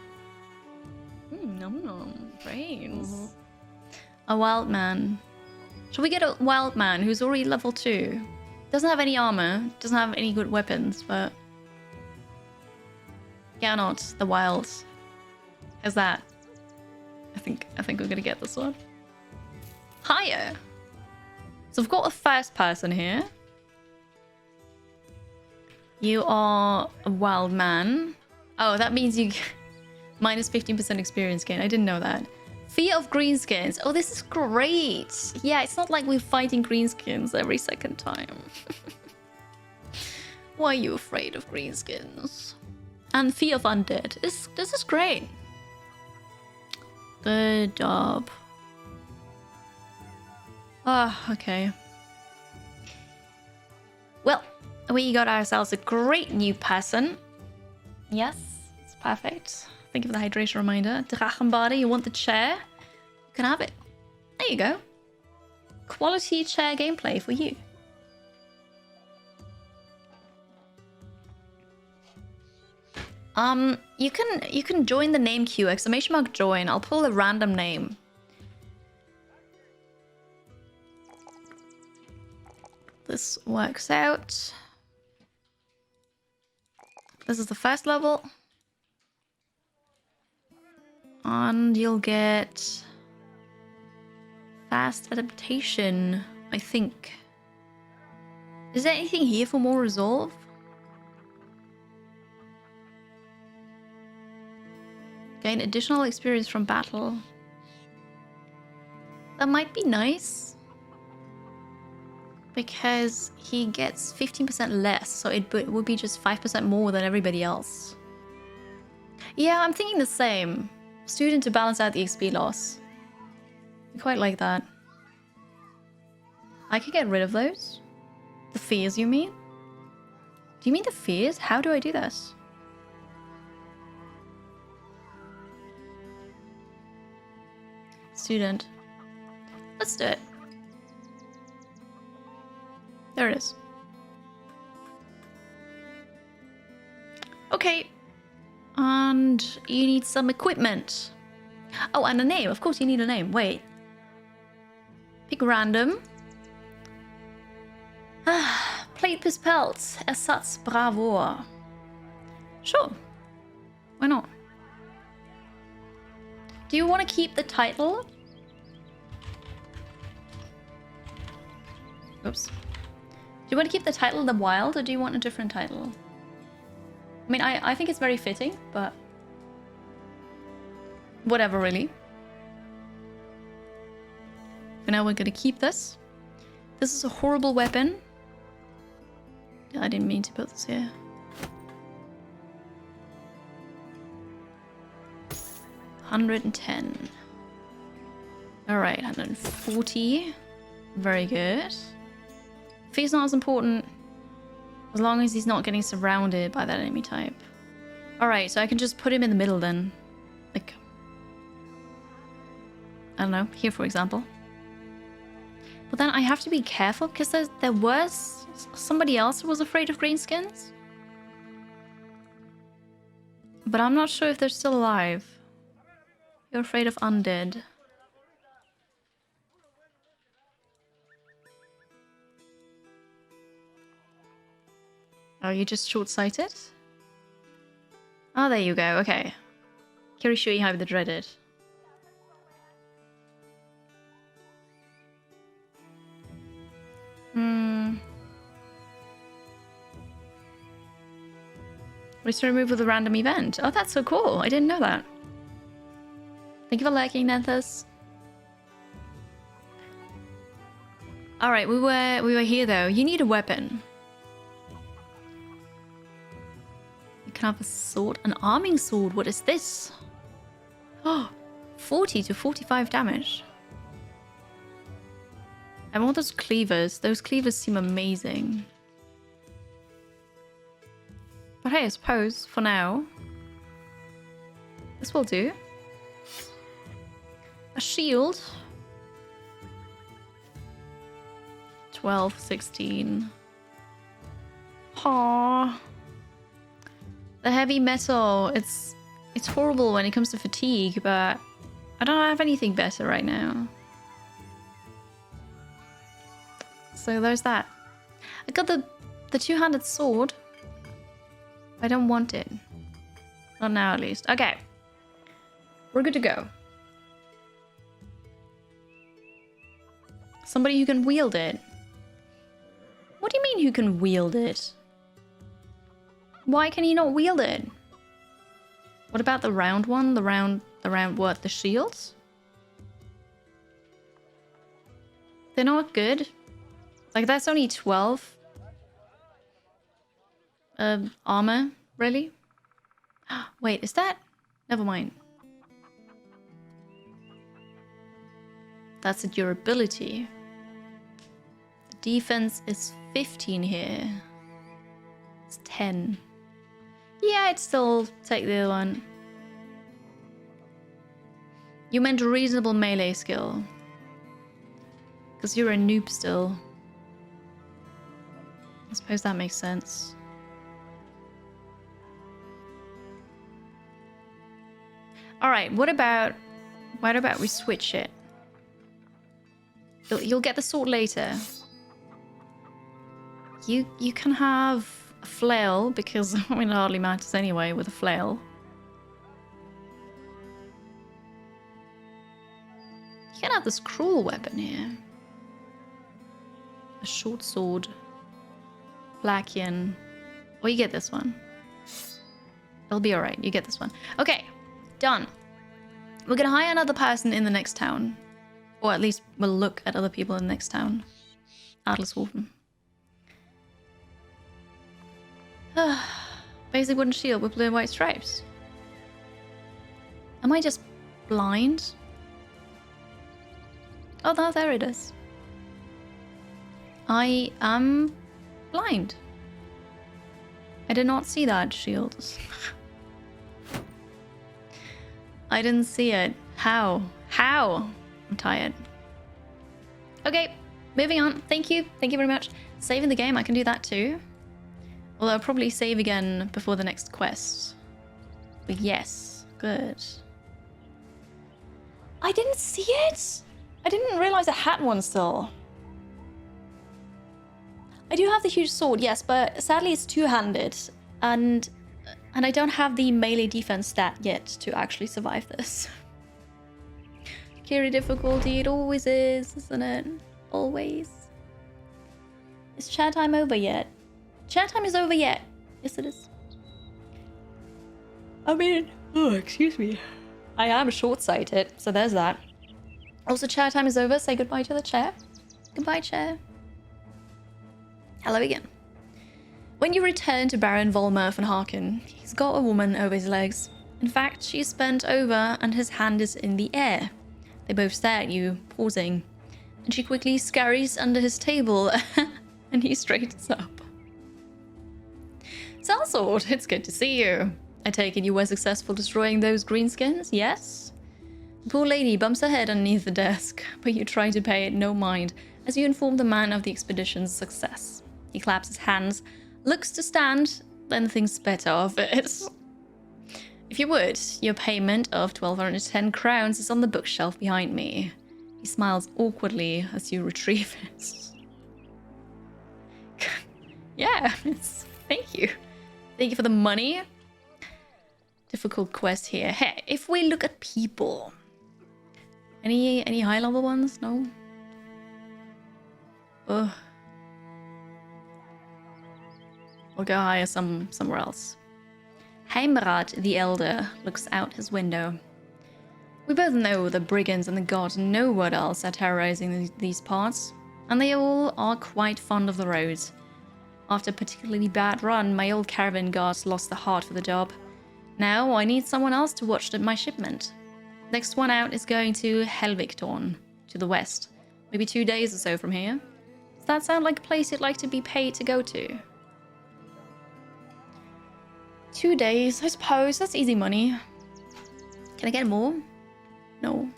Nom nom. Brains. A wild man. Should we get a wild man who's already level 2? Doesn't have any armor. Doesn't have any good weapons, but... Gernot, the Wilds. How's that? I think we're gonna get this one. Higher! So we've got a first person here. You are a wild man. Oh, that means you... minus 15% experience gain. I didn't know that. Fear of greenskins. Oh, this is great. Yeah, it's not like we're fighting greenskins every second time. Why are you afraid of greenskins? And fear of undead. This is great. Good job. Ah, okay. Well, we got ourselves a great new person. Yes, it's perfect. Think of the hydration reminder. Drachenbade, you want the chair? You can have it. There you go. Quality chair gameplay for you. You can join the name queue, ! join. I'll pull a random name. This works out. This is the first level. And you'll get fast adaptation, I think. Is there anything here for more resolve? Gain additional experience from battle. That might be nice. Because he gets 15% less, so it would be just 5% more than everybody else. Yeah, I'm thinking the same. Student to balance out the XP loss. I quite like that. I could get rid of those. The fears, you mean? Do you mean the fears? How do I do this? Student. Let's do it. There it is. Okay. And you need some equipment. Oh, and a name. Of course you need a name. Wait. Pick random. Plate bespelt. Ersatz Bravour. Sure. Why not? Do you want to keep the title? Oops. Do you want to keep the title The Wild, or do you want a different title? I mean, I think it's very fitting, but... whatever, really. For now, we're gonna keep this. This is a horrible weapon. I didn't mean to put this here. $110. Alright, 140. Very good. Fear's not as important as long as he's not getting surrounded by that enemy type. Alright, so I can just put him in the middle then. Like, I don't know, here for example. But then I have to be careful because there was somebody else who was afraid of greenskins. But I'm not sure if they're still alive. You're afraid of undead. Are you just short-sighted? Oh, there you go. Okay. Kirishui Hive the Dreaded. Restore remove with a random event. Oh, that's so cool. I didn't know that. Thank you for liking, Nanthus. Alright, we were here though. You need a weapon. You can have a sword. An arming sword. What is this? Oh, 40 to 45 damage. I want those cleavers. Those cleavers seem amazing. But hey, I suppose, for now, this will do. A shield. 12, 16. Aww. The heavy metal, it's horrible when it comes to fatigue, but I don't have anything better right now. So there's that. I got the two-handed sword. I don't want it. Not now, at least. Okay. We're good to go. Somebody who can wield it. What do you mean who can wield it? Why can he not wield it? What about the round one? The round what? The shields? They're not good. Like, that's only 12. Armor? Really? Wait, is that? Never mind. That's a durability. The defense is 15 here. It's 10. Yeah, I'd still take the other one. You meant reasonable melee skill. Because you're a noob still. I suppose that makes sense. Alright, what about we switch it? You'll get the sword later. You can have a flail, because I mean, it hardly matters anyway with a flail. You can have this cruel weapon here. A short sword. Blackian. Or you get this one. It'll be alright, you get this one. Okay, done. We're gonna hire another person in the next town. Or at least we'll look at other people in the next town. Adelshofen. Basic wooden shield with blue and white stripes. Am I just blind? Oh, no, there it is. I am blind. I did not see that shield. I didn't see it. How? How? I'm tired. Okay, moving on. Thank you. Thank you very much. Saving the game, I can do that too. Although I'll probably save again before the next quest. But yes, good. I didn't see it! I didn't realize I had one still. I do have the huge sword, yes, but sadly it's two-handed. And I don't have the melee defense stat yet to actually survive this. Carry difficulty, it always is, isn't it? Always. Is chat time over yet? Chat time is over yet. Yes, it is. I mean, oh, excuse me. I am short-sighted, so there's that. Also, chat time is over. Say goodbye to the chair. Goodbye, chair. Hello again. When you return to Baron Volmer von Harken, he's got a woman over his legs. In fact, she's bent over and his hand is in the air. They both stare at you, pausing. And she quickly scurries under his table and he straightens up. Sellsword, it's good to see you. I take it you were successful destroying those greenskins, yes? The poor lady bumps her head underneath the desk, but you try to pay it no mind as you inform the man of the expedition's success. He claps his hands, looks to stand, then thinks better of it. If you would, your payment of 1,210 crowns is on the bookshelf behind me. He smiles awkwardly as you retrieve it. Yeah, thank you. Thank you for the money. Difficult quest here. Hey, if we look at people. Any high level ones? No? Ugh. We'll go hire somewhere else. Heimrat the Elder looks out his window. We both know the brigands and the god know what else are terrorizing these parts, and they all are quite fond of the roads. After a particularly bad run, my old caravan guard lost the heart for the job. Now I need someone else to watch my shipment. Next one out is going to Helvigtorn, to the west. Maybe 2 days or so from here. Does that sound like a place you'd like to be paid to go to? 2 days, I suppose. That's easy money. Can I get more? No.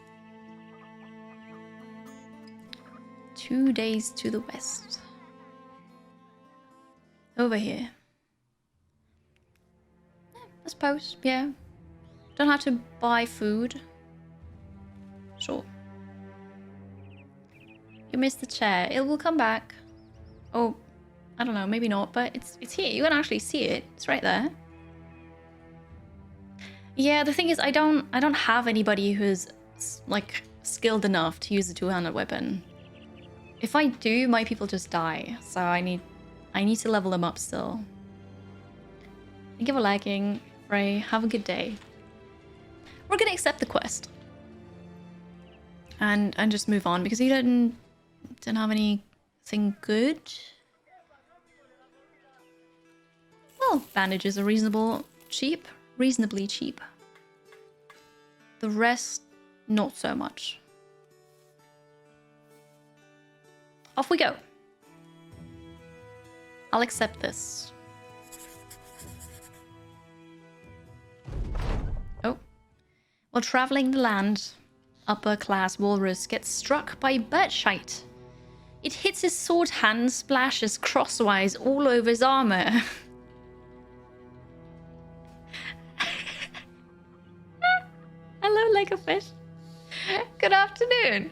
2 days to the west. Over here. I suppose, yeah. Don't have to buy food. Sure. You missed the chair. It will come back. Oh, I don't know, maybe not, but it's here. You can actually see it. It's right there. Yeah, the thing is, I don't have anybody who's like skilled enough to use a two-handed weapon. If I do, my people just die. So I need to level them up still. Thank you for lagging, Frey. Have a good day. We're gonna accept the quest. And just move on because you didn't have anything good. Well, bandages are reasonably cheap. The rest, not so much. Off we go. I'll accept this. Oh. While traveling the land, upper-class walrus gets struck by birdshite. It hits his sword hand and splashes crosswise all over his armor. Hello, Lego fish. Good afternoon.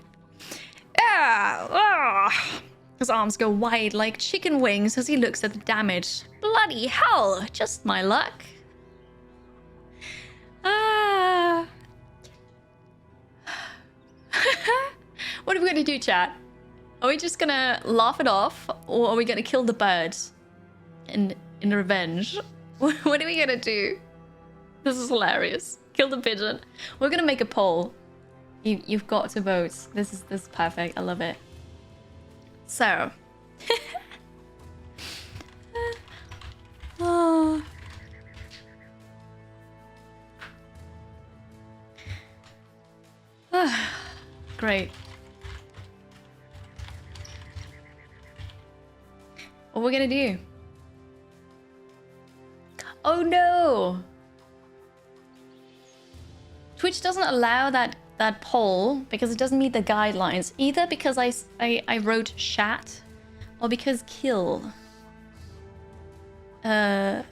His arms go wide like chicken wings as he looks at the damage. Bloody hell, just my luck. What are we gonna do, chat? Are we just gonna laugh it off, or are we gonna kill the bird in revenge? What are we gonna do? This is hilarious. Kill the pigeon. We're gonna make a poll. You've got to vote. This is perfect. I love it. So. Oh. Great. What we're gonna do? Oh no! Twitch doesn't allow that poll because it doesn't meet the guidelines. Either because I wrote chat or because kill. Okay,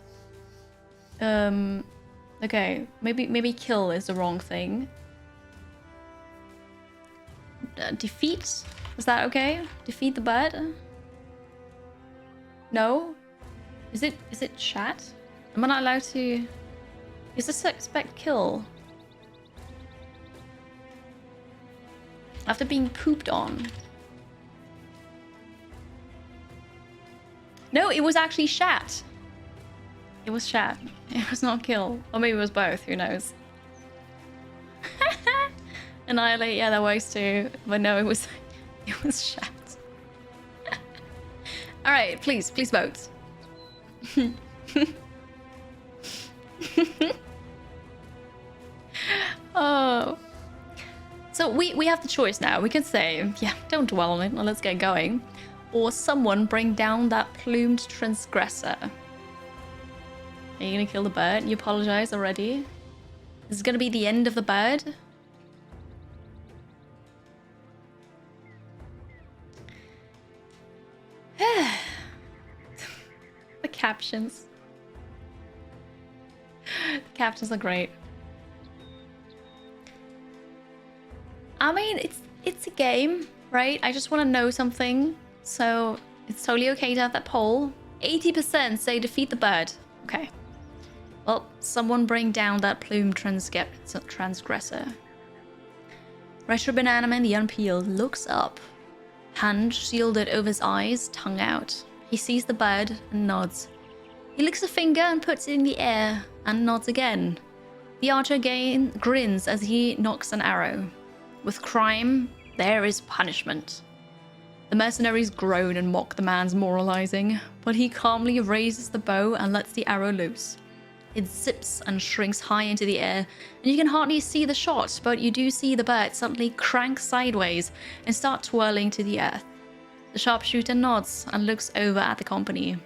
maybe kill is the wrong thing. Defeat? Is that okay? Defeat the bird? No? Is it chat? Am I not allowed to? Is this expect kill? After being pooped on. No, it was actually chat. It was chat. It was not kill. Or maybe it was both, who knows. Annihilate, yeah, that works too. But no, it was chat. Alright, please vote. Oh. So we have the choice now. We can say, yeah, don't dwell on it, well, let's get going. Or someone bring down that plumed transgressor. Are you gonna kill the bird? You apologize already? This is gonna be the end of the bird? The captions. The captions are great. I mean, it's a game, right? I just want to know something. So it's totally okay to have that poll. 80% say defeat the bird. Okay. Well, someone bring down that plumed transgressor. Retro Banana Man, the unpeeled, looks up. Hand shielded over his eyes, tongue out. He sees the bird and nods. He licks a finger and puts it in the air and nods again. The archer again grins as he knocks an arrow. With crime, there is punishment. The mercenaries groan and mock the man's moralizing, but he calmly raises the bow and lets the arrow loose. It zips and shrinks high into the air, and you can hardly see the shot, but you do see the bird suddenly crank sideways and start twirling to the earth. The sharpshooter nods and looks over at the company.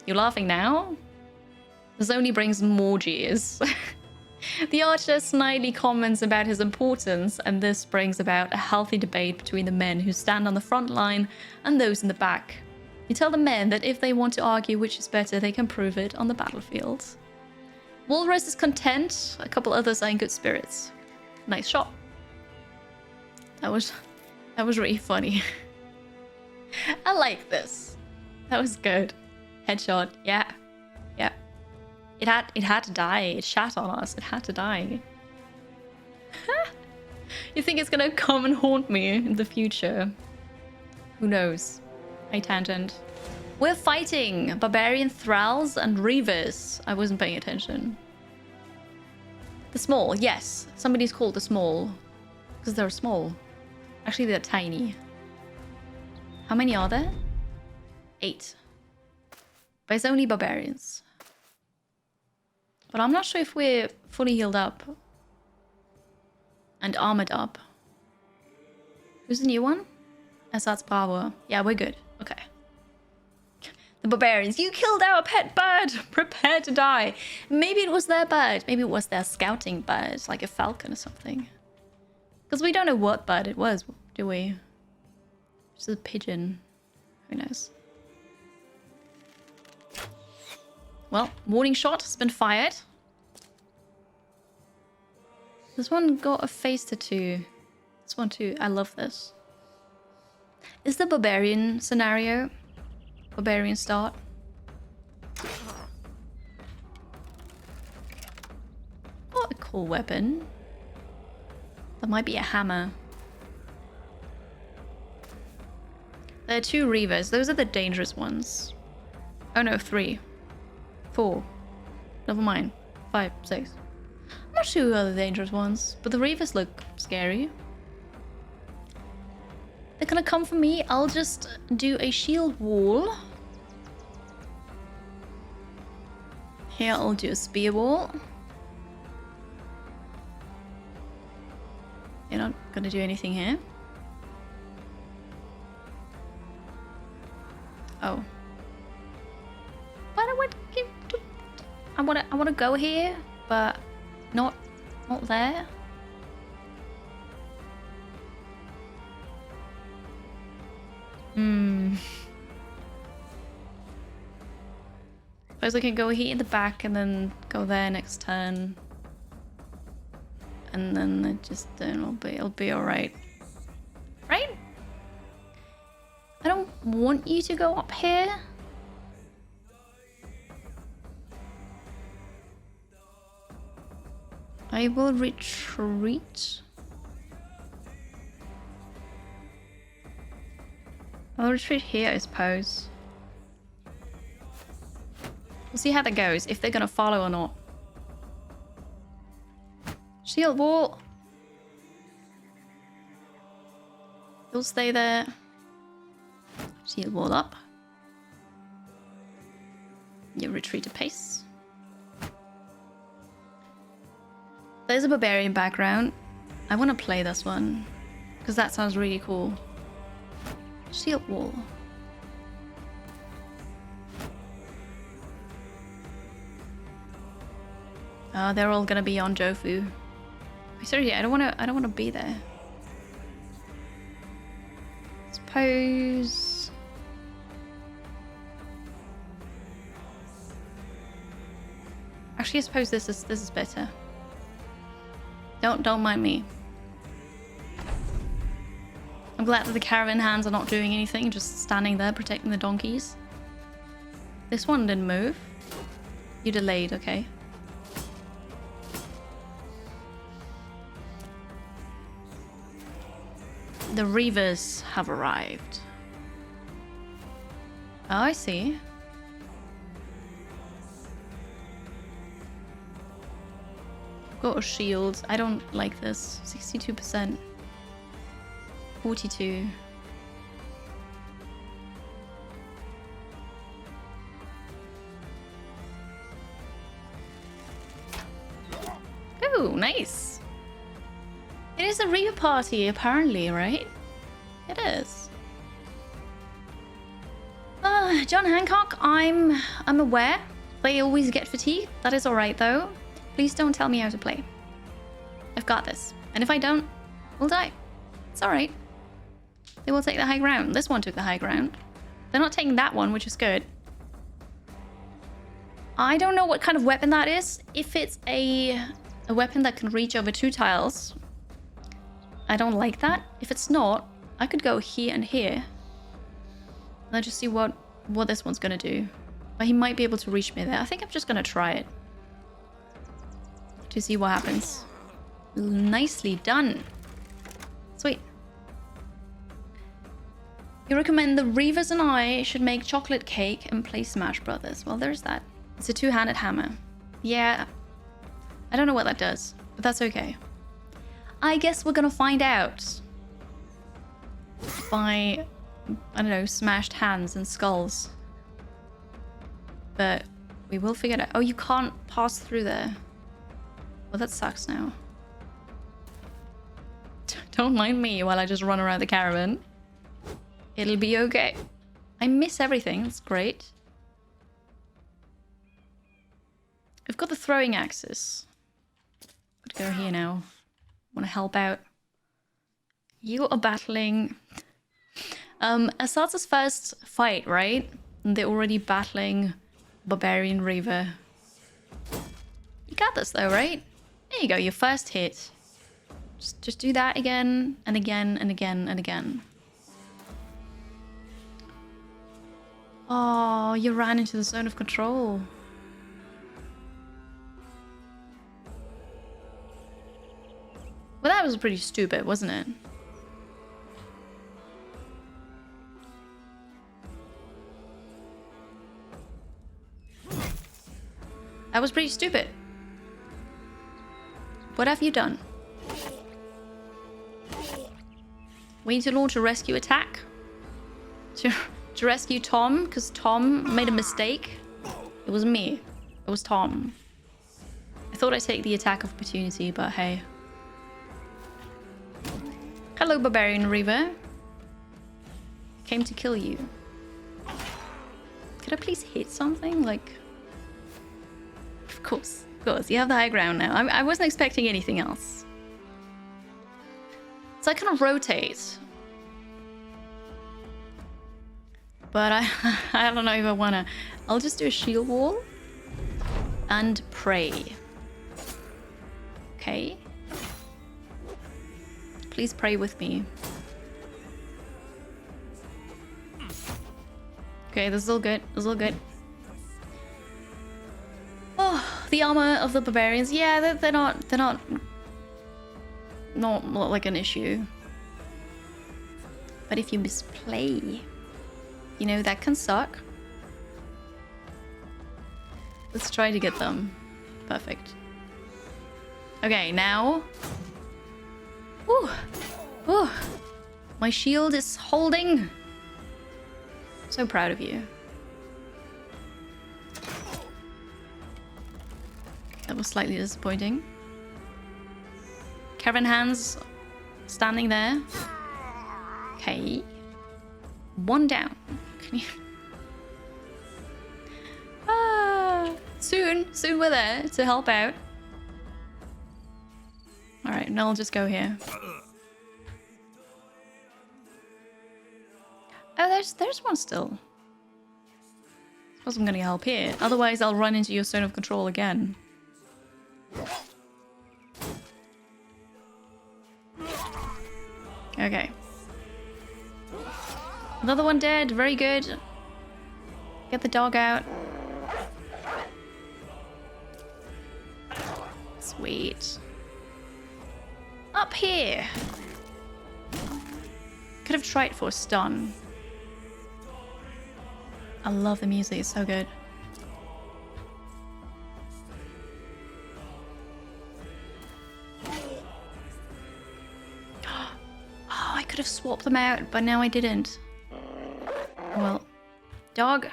You're laughing now? This only brings more jeers. The archer snidely comments about his importance, and this brings about a healthy debate between the men who stand on the front line and those in the back. You tell the men that if they want to argue which is better, they can prove it on the battlefield. Walrus is content, a couple others are in good spirits. Nice shot. That was really funny. I like this. That was good. Headshot. Yeah. Yeah. It had to die. It shat on us. It had to die. You think it's gonna come and haunt me in the future? Who knows? A tangent. We're fighting barbarian thralls and reavers. I wasn't paying attention. The small, yes. Somebody's called the small. Because they're small. Actually, they're tiny. How many are there? 8. But it's only barbarians. But I'm not sure if we're fully healed up. And armored up. Who's the new one? Assad's Bravo. Yeah, we're good. Okay. The barbarians. You killed our pet bird! Prepare to die. Maybe it was their bird. Maybe it was their scouting bird. Like a falcon or something. Because we don't know what bird it was, do we? Just a pigeon. Who knows? Well, warning shot has been fired. This one got a face tattoo. This one too. I love this. Is the barbarian scenario? Barbarian start? What a cool weapon. That might be a hammer. There are 2 reavers. Those are the dangerous ones. Oh no, 3. 4. Never mind. 5, 6. I'm not sure who are the dangerous ones, but the reavers look scary. They're gonna come for me. I'll just do a shield wall. Here I'll do a spear wall. You're not gonna do anything here. Oh. But I wanna go here, but not there. Suppose I can go here in the back and then go there next turn. And then it'll be alright. Right? I don't want you to go up here. I will retreat. I'll retreat here, I suppose. We'll see how that goes, if they're gonna follow or not. Shield wall. You'll stay there. Shield wall up. You retreat a pace. There's a barbarian background. I want to play this one because that sounds really cool. Shield wall. Oh, they're all gonna be on Jofu. Seriously, I don't want to be there. Suppose. Actually, I suppose this is better. Don't mind me. I'm glad that the caravan hands are not doing anything, just standing there protecting the donkeys. This one didn't move. You delayed, okay. The reavers have arrived. Oh, I see. Got a shield. I don't like this. 62%. 42. Oh, nice. It is a reaver party, apparently, right? It is. John Hancock, I'm aware. They always get fatigued. That is alright, though. Please don't tell me how to play. I've got this. And if I don't, we'll die. It's alright. They will take the high ground. This one took the high ground. They're not taking that one, which is good. I don't know what kind of weapon that is. If it's a weapon that can reach over 2 tiles, I don't like that. If it's not, I could go here and here. And I'll just see what this one's gonna do. But he might be able to reach me there. I think I'm just gonna try it. To see what happens. Nicely done. Sweet. You recommend the Reavers and I should make chocolate cake and play Smash Brothers. Well, there's that. It's a two-handed hammer. Yeah. I don't know what that does, but that's okay. I guess we're gonna find out. By, I don't know, smashed hands and skulls. But we will figure it out. Oh, you can't pass through there. Well, that sucks now. Don't mind me while I just run around the caravan. It'll be okay. I miss everything. That's great. We've got the throwing axes. Could go here now. Want to help out. You are battling... Assad's first fight, right? And they're already battling Barbarian Reaver. You got this though, right? There you go, your first hit. Just do that again, and again, and again, and again. Oh, you ran into the zone of control. Well, that was pretty stupid, wasn't it? That was pretty stupid. What have you done? We need to launch a rescue attack to rescue Tom, because Tom made a mistake. It was me. It was Tom. I thought I'd take the attack of opportunity, but hey. Hello, Barbarian Reaver. Came to kill you. Could I please hit something? Like... Of course. You have the high ground now. I wasn't expecting anything else. So I kind of rotate. But I don't know if I want to... I'll just do a shield wall. And pray. Okay. Please pray with me. Okay, this is all good. This is all good. Oh, the armor of the barbarians. Yeah, they're not like an issue. But if you misplay, you know, that can suck. Let's try to get them. Perfect. Okay, now. Ooh. Ooh. My shield is holding. So proud of you. That was slightly disappointing. Caravan hands standing there. Okay. One down. Can you... Soon we're there to help out. Alright, now I'll just go here. Oh, there's one still. Suppose I'm gonna help here. Otherwise, I'll run into your zone of control again. Okay. Another one dead. Very good. Get the dog out. Sweet. Up here. Could have tried for a stun. I love the music. It's so good. I could have swapped them out, but now I didn't. Well, dog.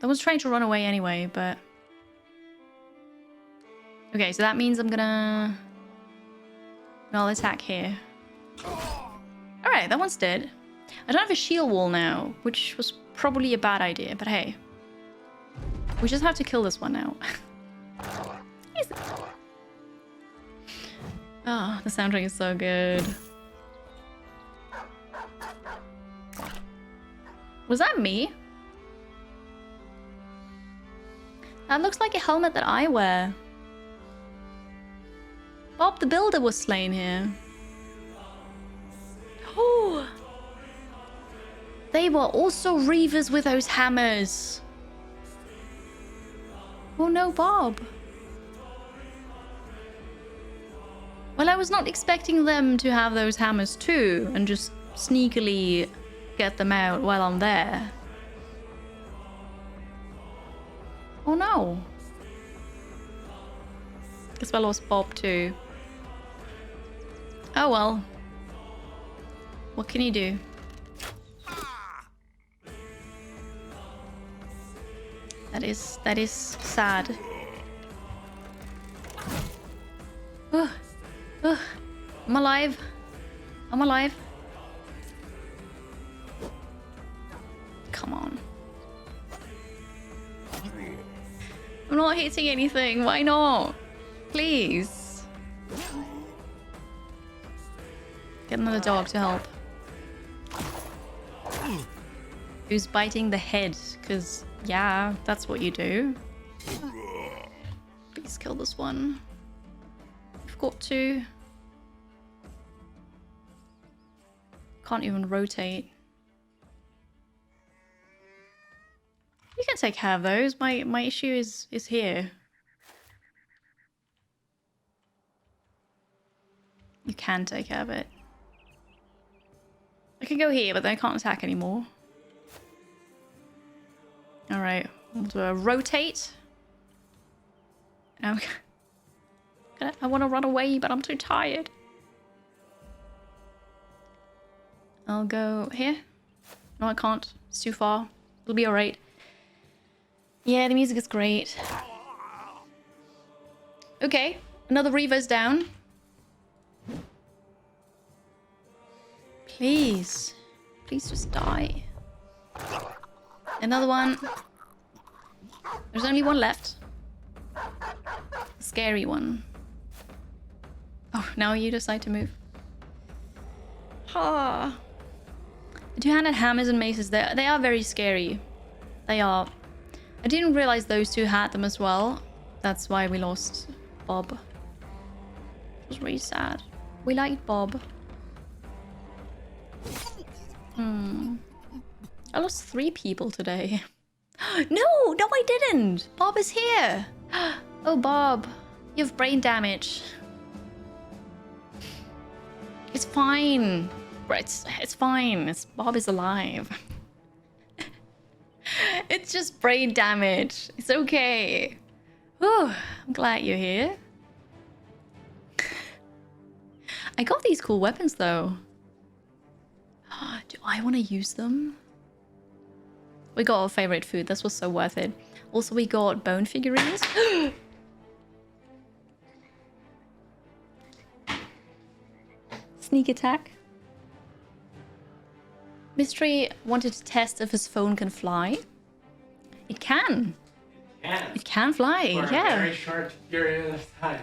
I was trying to run away anyway, but... Okay, so that means I'll attack here. Alright, that one's dead. I don't have a shield wall now, which was probably a bad idea, but hey. We just have to kill this one now. Oh, the soundtrack is so good. Was that me? That looks like a helmet that I wear. Bob the Builder was slain here. Oh. They were also reavers with those hammers. Oh no, Bob. Well, I was not expecting them to have those hammers too and just sneakily get them out while I'm there. Oh no. Guess I lost Bob too. Oh well. What can you do? That is sad. I'm alive. I'm alive. Come on. I'm not hitting anything. Why not? Please. Get another dog to help. Who's biting the head? Because, yeah, that's what you do. Please kill this one. We've got two. Can't even rotate. You can take care of those. My issue is here. You can take care of it. I can go here, but then I can't attack anymore. Alright, we'll do a rotate. Now, I want to run away, but I'm too tired. I'll go here. No, I can't. It's too far. It'll be alright. Yeah, the music is great. Okay, another Reaver's down. Please. Please just die. Another one. There's only one left. The scary one. Oh, now you decide to move. Ah. The two-handed hammers and maces, they are very scary. They are. I didn't realize those two had them as well. That's why we lost Bob. It was really sad. We liked Bob. I lost 3 people today. No, I didn't. Bob is here. Oh, Bob, you have brain damage. It's fine. It's fine. Bob is alive. It's just brain damage. It's okay. Whew, I'm glad you're here. I got these cool weapons though. Do I want to use them? We got our favorite food. This was so worth it. Also, we got bone figurines. Sneak attack. Mystery wanted to test if his phone can fly. It can. It can fly. For yeah. a very short period of time.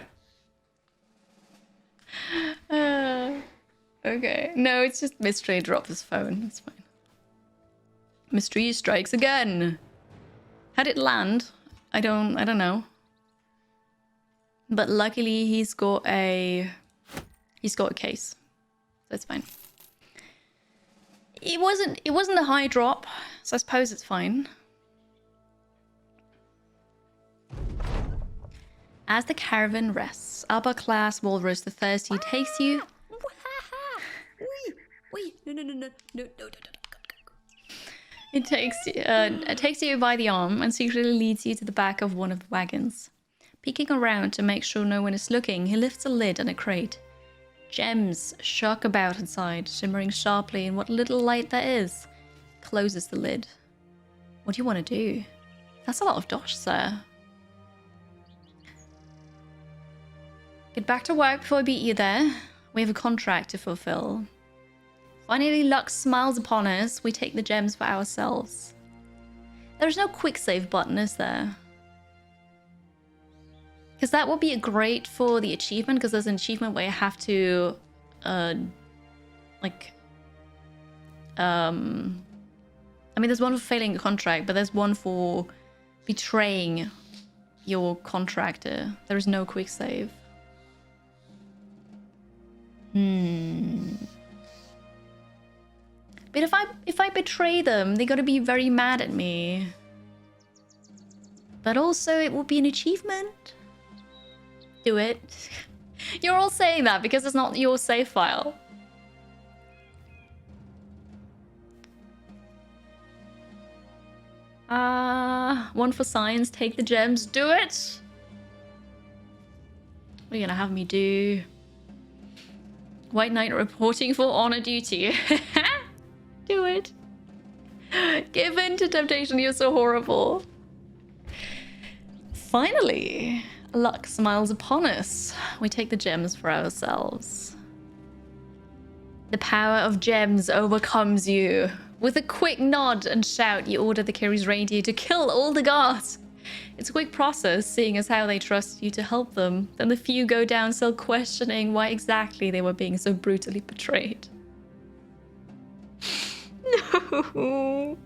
Okay. No, it's just Mystery dropped his phone. It's fine. Mystery strikes again. Had it land? I don't know. But luckily he's got a case. That's fine. It wasn't a high drop, so I suppose it's fine. As the caravan rests, upper class walrus the thirsty takes you. No. It takes you by the arm and secretly leads you to the back of one of the wagons. Peeking around to make sure no one is looking, he lifts a lid on a crate. Gems shock about inside, shimmering sharply in what little light there is. Closes the lid. What do you want to do? That's a lot of dosh, sir. Get back to work before I beat you there. We have a contract to fulfill. Finally, luck smiles upon us. We take the gems for ourselves. There's no quick save button, is there? Because that would be great for the achievement, because there's an achievement where you have to, I mean, there's one for failing a contract, but there's one for betraying your contractor. There is no quick save. But if I betray them, they gotta be very mad at me. But also, it will be an achievement. Do it. You're all saying that because it's not your save file. One for science, take the gems, do it! What are you gonna have me do? White Knight reporting for honor duty. Do it. Give in to temptation, you're so horrible. Finally, luck smiles upon us. We take the gems for ourselves. The power of gems overcomes you. With a quick nod and shout, you order the Kiri's reindeer to kill all the guards. It's a quick process, seeing as how they trust you to help them. Then the few go down still questioning why exactly they were being so brutally betrayed. No.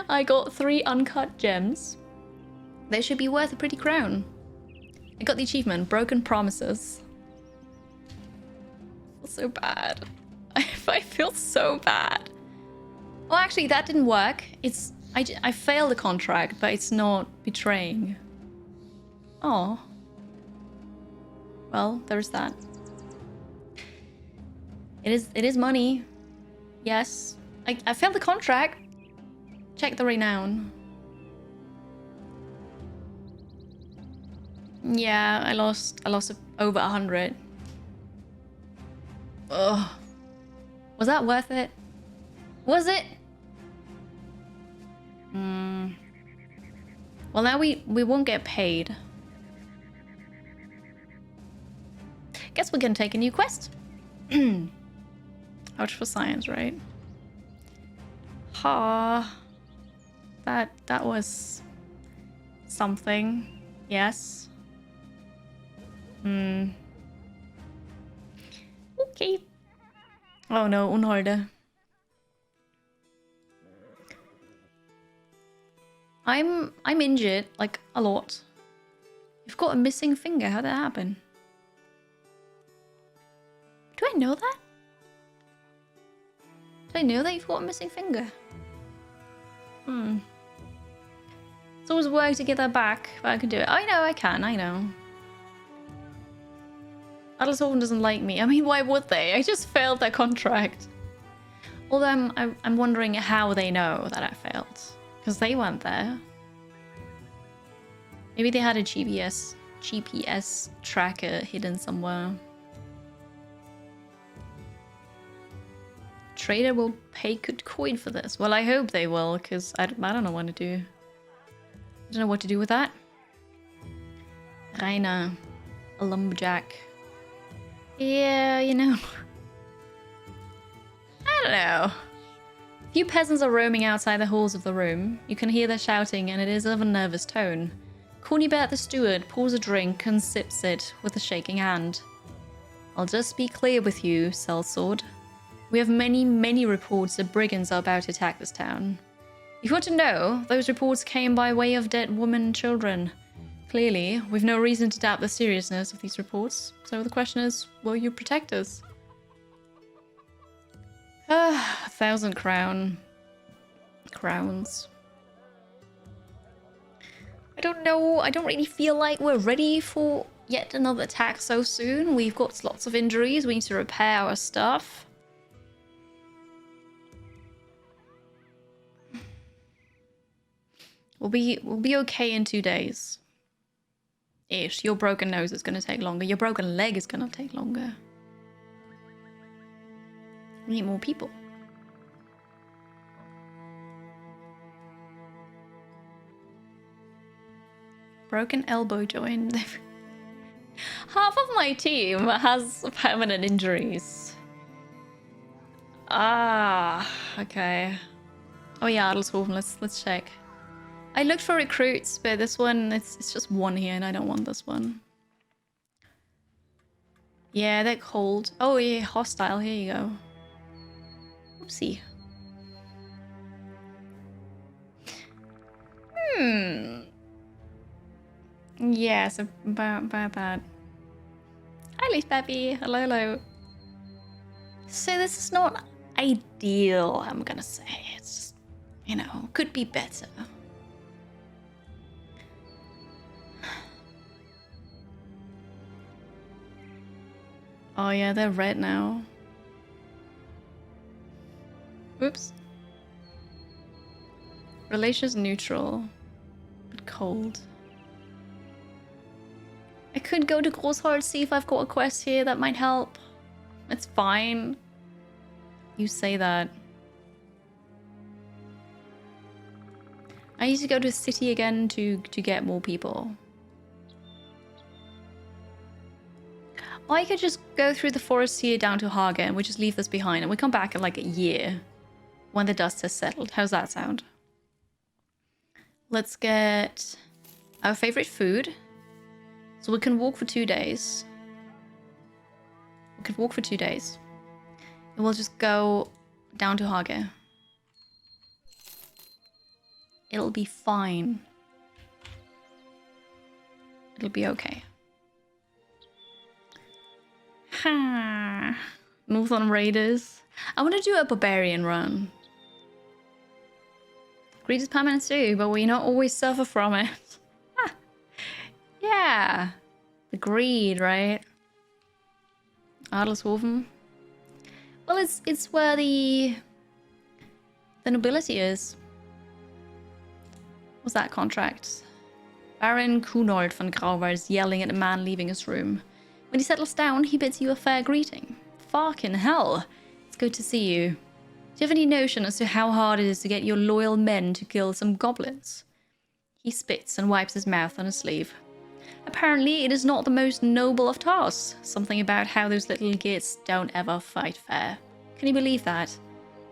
I got 3 uncut gems. They should be worth a pretty crown. I got the achievement, Broken Promises. I feel so bad. I feel so bad. Well, actually, that didn't work. I failed the contract, but it's not betraying. Oh. Well, there's that. It is money. Yes. I failed the contract. Check the renown. Yeah, I lost over 100. Ugh. Was that worth it? Was it? Well, now we won't get paid. Guess we're gonna take a new quest. Ouch for science, right? Ha. That was something. Yes. Okay. Oh no, unholde. I'm injured, like, a lot. You've got a missing finger. How'd that happen? Do I know that? Do I know that you've got a missing finger? It's always work to get that back, but I can do it. I know I can, I know. Adelshofen doesn't like me. I mean, why would they? I just failed their contract. Although I'm wondering how they know that I failed. Because they weren't there. Maybe they had a GPS tracker hidden somewhere. Trader will pay good coin for this. Well, I hope they will, because I don't know what to do. I don't know what to do with that. Rainer, a lumberjack. Yeah, you know. I don't know. A few peasants are roaming outside the halls of the room. You can hear their shouting, and it is of a nervous tone. Cornybert the steward pours a drink and sips it with a shaking hand. I'll just be clear with you, Sellsword. We have many reports that brigands are about to attack this town. If you want to know, those reports came by way of dead women and children. Clearly, we've no reason to doubt the seriousness of these reports. So the question is, will you protect us? 1,000 crowns. I don't know. I don't really feel like we're ready for yet another attack so soon. We've got lots of injuries. We need to repair our stuff. We'll be okay in 2 days. Ish. Your broken nose is gonna take longer. Your broken leg is gonna take longer. We need more people. Broken elbow joint. Half of my team has permanent injuries. Ah, okay. Oh yeah, Adelshofen, let's check. I looked for recruits, but this one, it's just one here, and I don't want this one. Yeah, they're cold. Oh yeah, hostile, here you go. Oopsie. Yes, about that. Hi, Leaf Baby. Hello. So this is not ideal, I'm gonna say. It's just, you know, could be better. Oh yeah, they're red now. Oops. Relations neutral, but cold. I could go to Großholz, see if I've got a quest here that might help. It's fine. You say that. I need to go to the city again to get more people. Or I could just go through the forest here down to Haga and we just leave this behind and we come back in like a year when the dust has settled. How's that sound? Let's get our favorite food. So we can walk for 2 days. We could walk for 2 days. And we'll just go down to Haga. It'll be fine. It'll be okay. Ha! Northern Raiders. I want to do a barbarian run. Greed is permanent too, but we not always suffer from it. Yeah. The greed, right? Adelshofen. Well, it's where the nobility is. What's that contract? Baron Kunold von Grauwald is yelling at a man leaving his room. When he settles down, he bids you a fair greeting. Fucking hell. It's good to see you. Do you have any notion as to how hard it is to get your loyal men to kill some goblins? He spits and wipes his mouth on his sleeve. Apparently, it is not the most noble of tasks. Something about how those little gits don't ever fight fair. Can you believe that?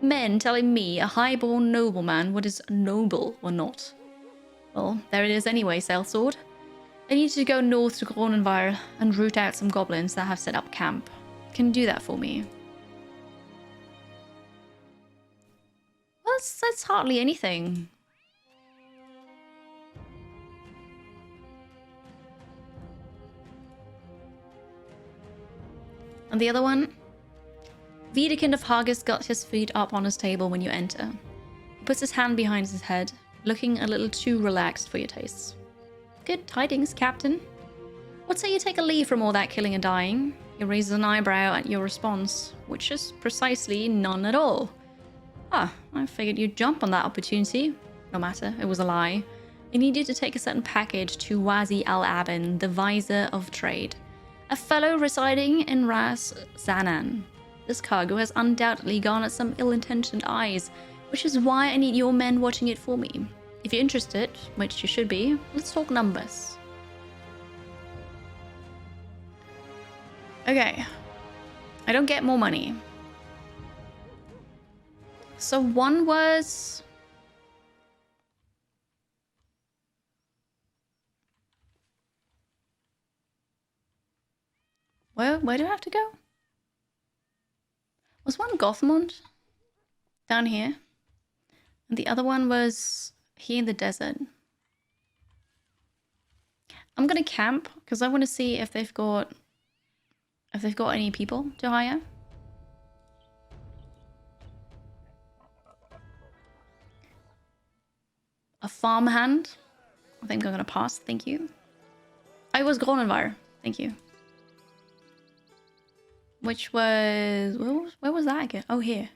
Men telling me, a high-born nobleman, what is noble or not. Well, there it is anyway, Sellsword. I need to go north to Gronenweir and root out some goblins that have set up camp. Can you do that for me? Well, that's hardly anything. And the other one? Wiedekind of Haggis got his feet up on his table when you enter. He puts his hand behind his head, looking a little too relaxed for your tastes. Good tidings, Captain. What say you take a leave from all that killing and dying? He raises an eyebrow at your response, which is precisely none at all. Ah, I figured you'd jump on that opportunity. No matter, it was a lie. I need you to take a certain package to Wazi al-Abin, the Visor of Trade, a fellow residing in Ras Zanan. This cargo has undoubtedly garnered some ill-intentioned eyes, which is why I need your men watching it for me. If you're interested, which you should be, let's talk numbers. Okay. I don't get more money. So one was... Where do I have to go? Was one Gothmund? Down here. And the other one was here in the desert. I'm gonna camp because I want to see if they've got any people to hire. A farmhand. I think I'm gonna pass. Thank you. I was Gronenweir. Thank you. Which was where was that again? Oh, here.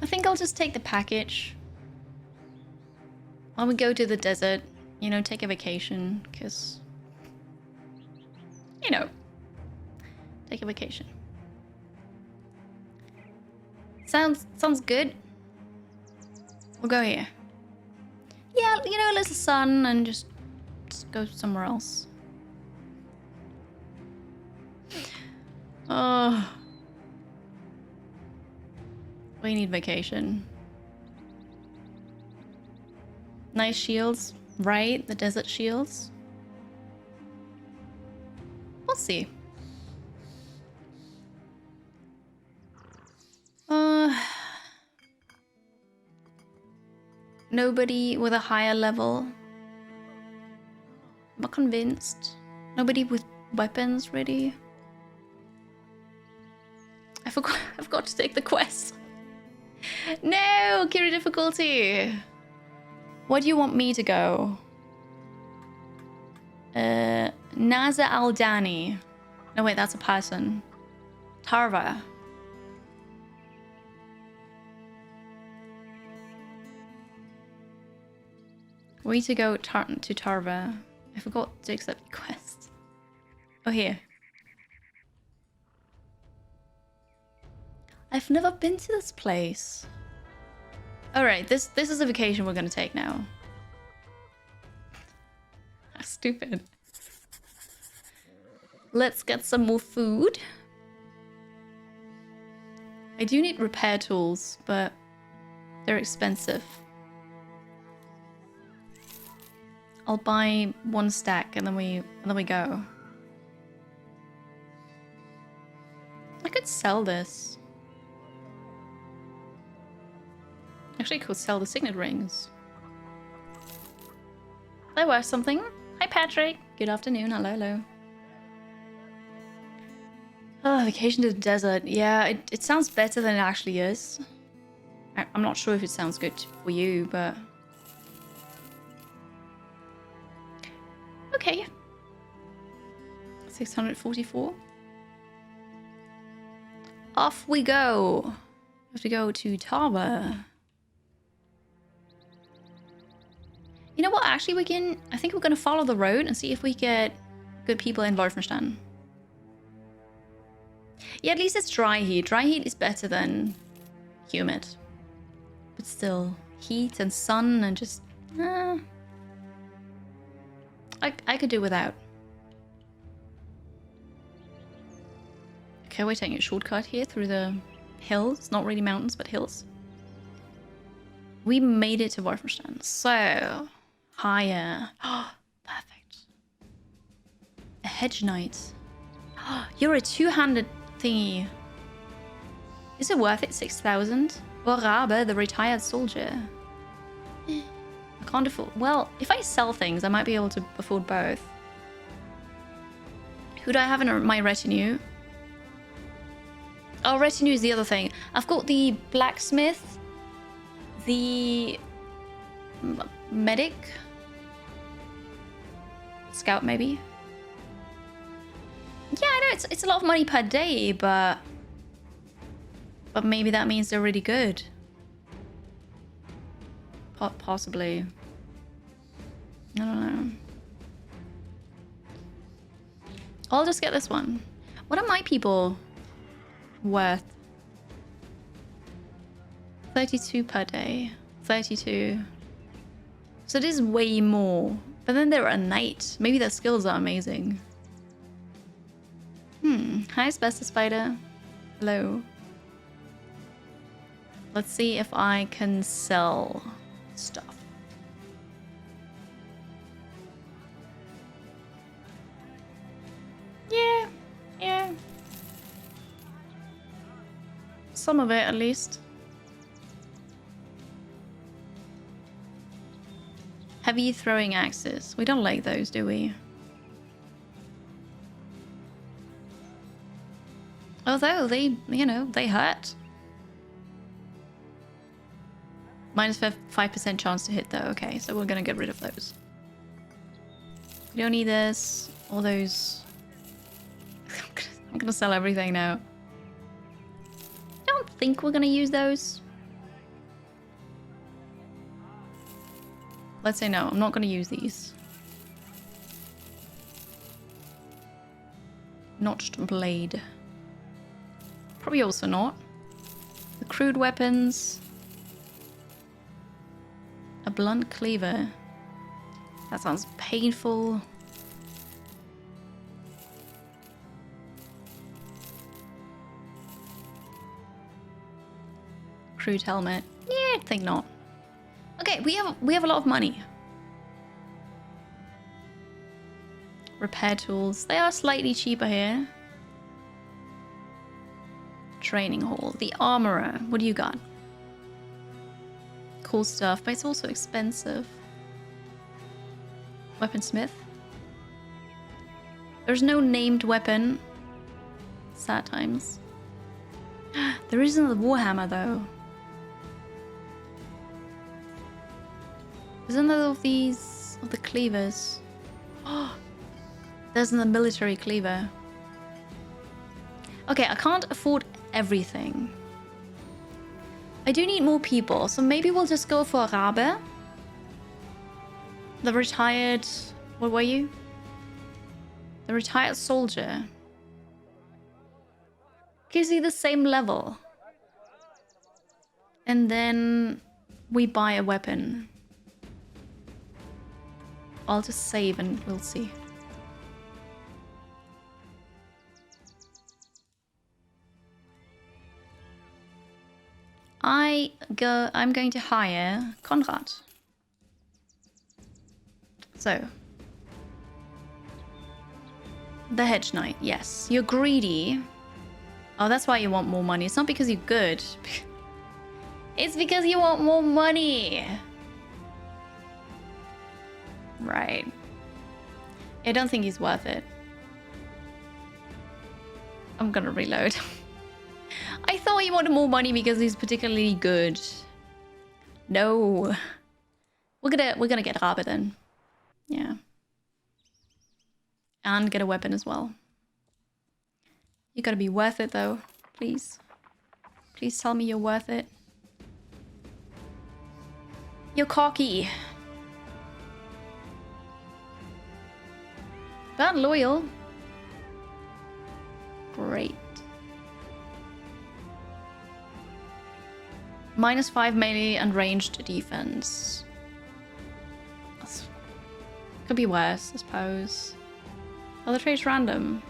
I think I'll just take the package. While we go to the desert, you know, take a vacation, because, you know, take a vacation. Sounds good. We'll go here. Yeah, you know, a little sun and just go somewhere else. Oh. We need vacation. Nice shields, right? The desert shields. We'll see. Nobody with a higher level. Not convinced. Nobody with weapons ready. I forgot to take the quest. No, carry difficulty. Where do you want me to go? Naza Aldani. No, wait, that's a person. Tarva. We need to go to Tarva. I forgot to accept the quest. Oh, here. I've never been to this place. Alright, this is a vacation we're gonna take now. Stupid. Let's get some more food. I do need repair tools, but they're expensive. I'll buy 1 stack and then we go. I could sell this. Actually, I could sell the signet rings. They're worth something. Hi, Patrick. Good afternoon. Hello, hello. Oh, vacation to the desert. Yeah, it sounds better than it actually is. I'm not sure if it sounds good for you, but... Okay. 644. Off we go. We have to go to Tarva. You know what? Actually, I think we're going to follow the road and see if we get good people in Wolfenstein. Yeah, at least it's dry heat. Dry heat is better than humid. But still, heat and sun and just... I could do without. Okay, we're taking a shortcut here through the hills. Not really mountains, but hills. We made it to Wolfenstein. So, higher. Oh, perfect. A hedge knight. You're a two-handed thingy. Is it worth it? 6,000? Or Rabe, the retired soldier. I can't afford... Well, if I sell things, I might be able to afford both. Who do I have in my retinue? Oh, retinue is the other thing. I've got the blacksmith, the medic, scout maybe. Yeah, I know it's a lot of money per day, but maybe that means they're really good. Possibly. I don't know. I'll just get this one. What are my people worth? 32 per day. 32. So it is way more. But then they're a knight. Maybe their skills are amazing. Hi, Asbestos Spider. Hello. Let's see if I can sell stuff. Yeah. Some of it, at least. Heavy throwing axes. We don't like those, do we? Although they, they hurt. Minus 5% chance to hit though. Okay, so we're gonna get rid of those. We don't need this. All those... I'm gonna sell everything now. I don't think we're gonna use those. Let's say no, I'm not gonna use these. Notched blade. Probably also not. The crude weapons. A blunt cleaver. That sounds painful. Crude helmet. Yeah, I think not. Okay, we have a lot of money. Repair tools. They are slightly cheaper here. Training hall. The armorer. What do you got? Cool stuff, but it's also expensive. Weaponsmith. There's no named weapon. Sad times. There isn't the warhammer though. Isn't there of these of the cleavers? Oh, there's the military cleaver. Okay, I can't afford everything. I do need more people, so maybe we'll just go for Rabe. The retired... What were you? The retired soldier. Gives you the same level. And then we buy a weapon. I'll just save and we'll see. I'm going to hire Conrad. So. The Hedge Knight, yes. You're greedy. Oh, that's why you want more money. It's not because you're good. It's because you want more money. Right. I don't think he's worth it. I'm gonna reload. I thought he wanted more money because he's particularly good. No. We're gonna get Rabe then. Yeah. And get a weapon as well. You gotta be worth it though. Please. Please tell me you're worth it. You're cocky. But loyal. Great. -5 melee and ranged defense. Could be worse, I suppose. Other traits random.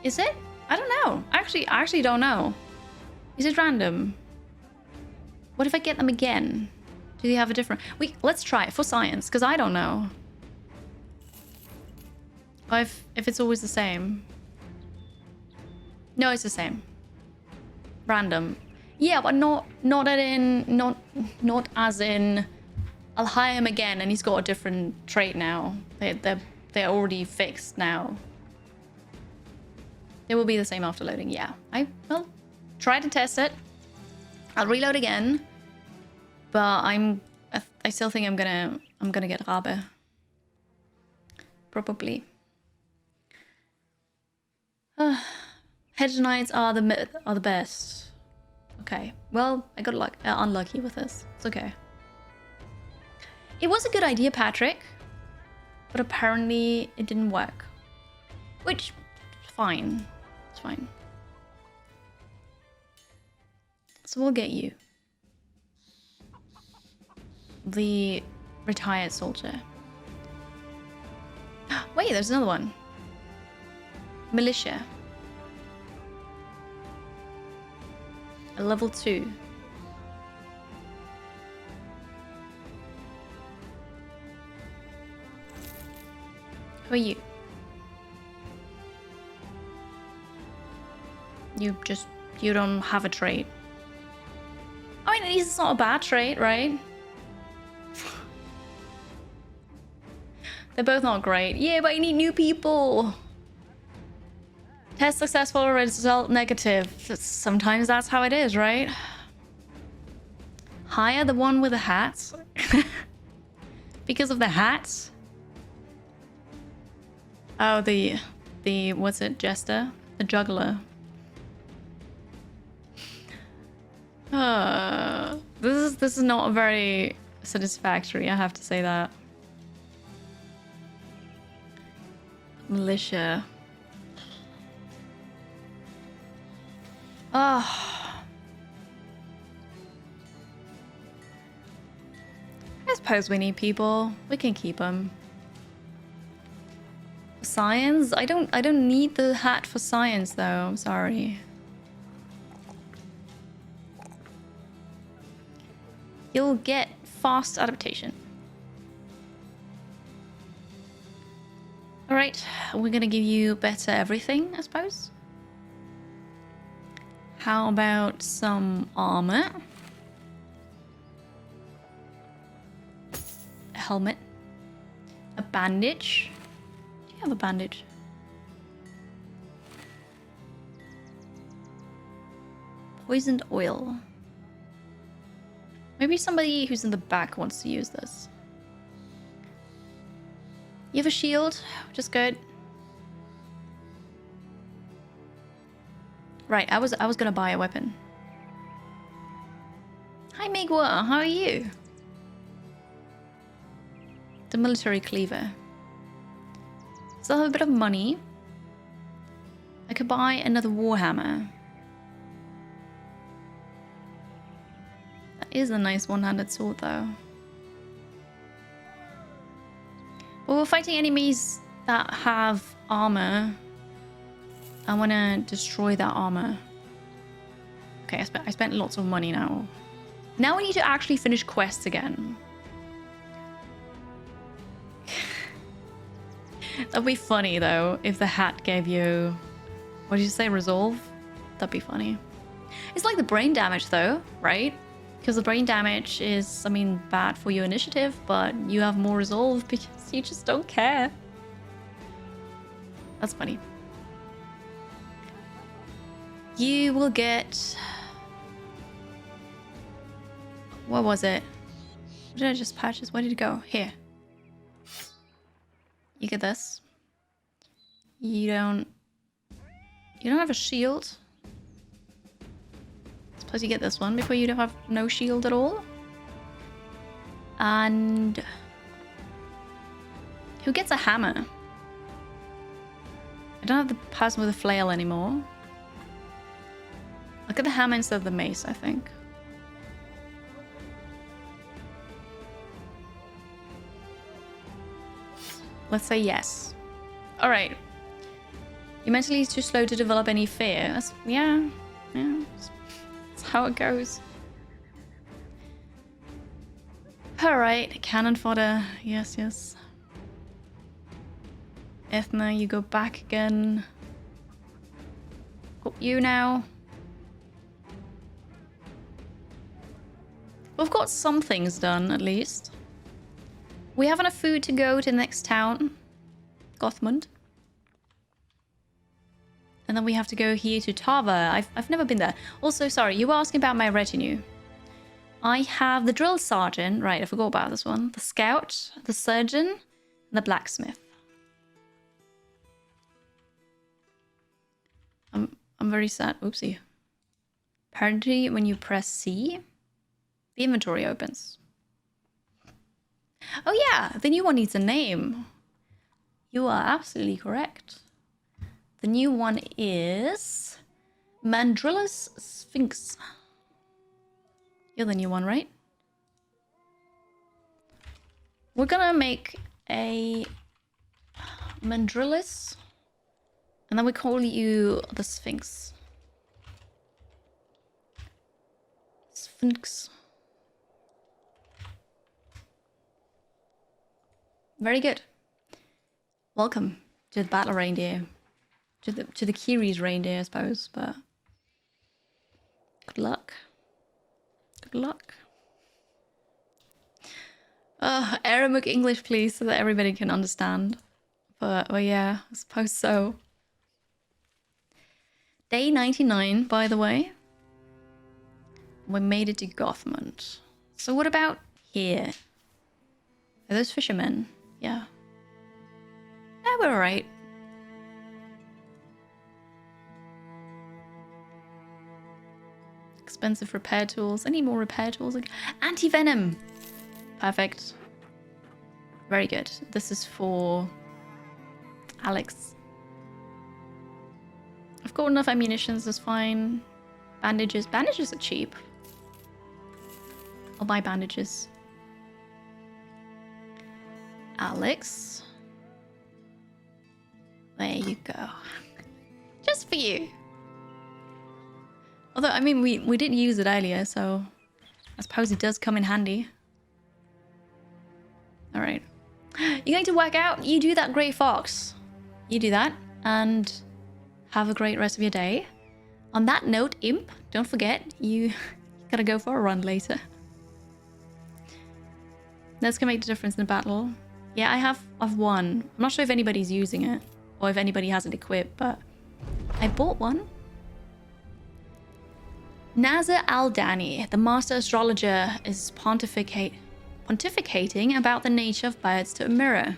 Is it? I don't know. I actually don't know. Is it random? What if I get them again? Do they have a different... Let's try it for science, because I don't know. If it's always the same. No, it's the same. Random. Yeah, but not as in I'll hire him again and he's got a different trait now. They're already fixed now. It will be the same after loading. Yeah. Well, try to test it. I'll reload again. But I still think I'm gonna get Rabe. Probably. Hedge Knights are the best. Okay. Well, I got unlucky with this. It's okay. It was a good idea, Patrick. But apparently it didn't work. Which, fine. It's fine. So we'll get you. The retired soldier. Wait, there's another one. Militia. A level 2. Who are you? You don't have a trait. I mean, at least it's not a bad trait, right? They're both not great. Yeah, but I need new people. Test successful, result negative. Sometimes that's how it is, right? Hire the one with the hats. Because of the hats? Oh, the what's it, jester? The juggler. This is not very satisfactory, I have to say that. Militia. Oh. I suppose we need people. We can keep them. Science? I don't need the hat for science though. I'm sorry. You'll get fast adaptation. Alright, we're gonna give you better everything, I suppose. How about some armor? helmet. A bandage. Do you have a bandage? Poisoned oil. Maybe somebody who's in the back wants to use this. You have a shield, which is good. Right, I was gonna buy a weapon. Hi Migwa, how are you? The military cleaver. Still have a bit of money. I could buy another warhammer. That is a nice one-handed sword though. But we're fighting enemies that have armor. I want to destroy that armor. Okay, I spent lots of money now. Now we need to actually finish quests again. That'd be funny though, if the hat gave you... What did you say, resolve? That'd be funny. It's like the brain damage though, right? Because the brain damage is, I mean, bad for your initiative, but you have more resolve because you just don't care. That's funny. You will get... What was it? What did I just purchase? Where did it go? Here. You get this. You don't have a shield. Suppose you get this one before you don't have no shield at all. And who gets a hammer? I don't have the person with a flail anymore. I'll get the hammer instead of the mace, I think. Let's say yes. Alright. You're mentally too slow to develop any fear. Yeah. That's how it goes. Alright, cannon fodder. Yes. Ethna, you go back again. Got you now. We've got some things done, at least. We have enough food to go to the next town. Gothmund. And then we have to go here to Tava. I've never been there. Also, sorry, you were asking about my retinue. I have the drill sergeant. Right, I forgot about this one. The scout, the surgeon, and the blacksmith. I'm very sad. Oopsie. Apparently, when you press C, the inventory opens. Oh yeah, the new one needs a name. You are absolutely correct. The new one is Mandrillus Sphinx. You're the new one, right? We're gonna make a Mandrillus, and then we call you the Sphinx. Sphinx. Very good. Welcome to the battle reindeer. To the Kiri's reindeer, I suppose, but good luck. Good luck. Arabic English, please, so that everybody can understand. But, well, yeah, I suppose so. Day 99, by the way. We made it to Gothmund. So what about here? Are those fishermen? Yeah. Yeah, we're alright. Expensive repair tools. I need more repair tools. Anti-venom. Perfect. Very good. This is for Alex. I've got enough ammunitions, that's fine. Bandages. Bandages are cheap. I'll buy bandages. Alex. There you go. Just for you. Although, I mean, we did use it earlier, so I suppose it does come in handy. Alright. You're going to work out? You do that, Grey Fox. You do that, and have a great rest of your day. On that note, Imp, don't forget, you gotta go for a run later. That's gonna make the difference in the battle. Yeah, I have one. I'm not sure if anybody's using it or if anybody has it equipped, but I bought one. Nazir Al-Dani, the master astrologer, is pontificating about the nature of birds to a mirror.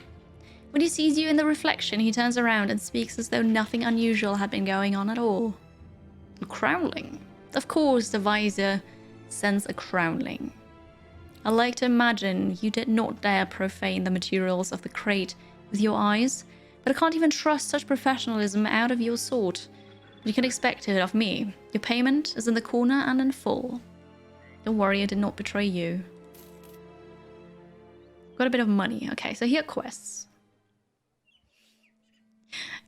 When he sees you in the reflection, he turns around and speaks as though nothing unusual had been going on at all. A crownling. Of course, the visor sends a crownling. I like to imagine you did not dare profane the materials of the crate with your eyes, but I can't even trust such professionalism out of your sort. You can expect it of me. Your payment is in the corner and in full. Don't worry, I did not betray you. Got a bit of money. Okay, so here are quests.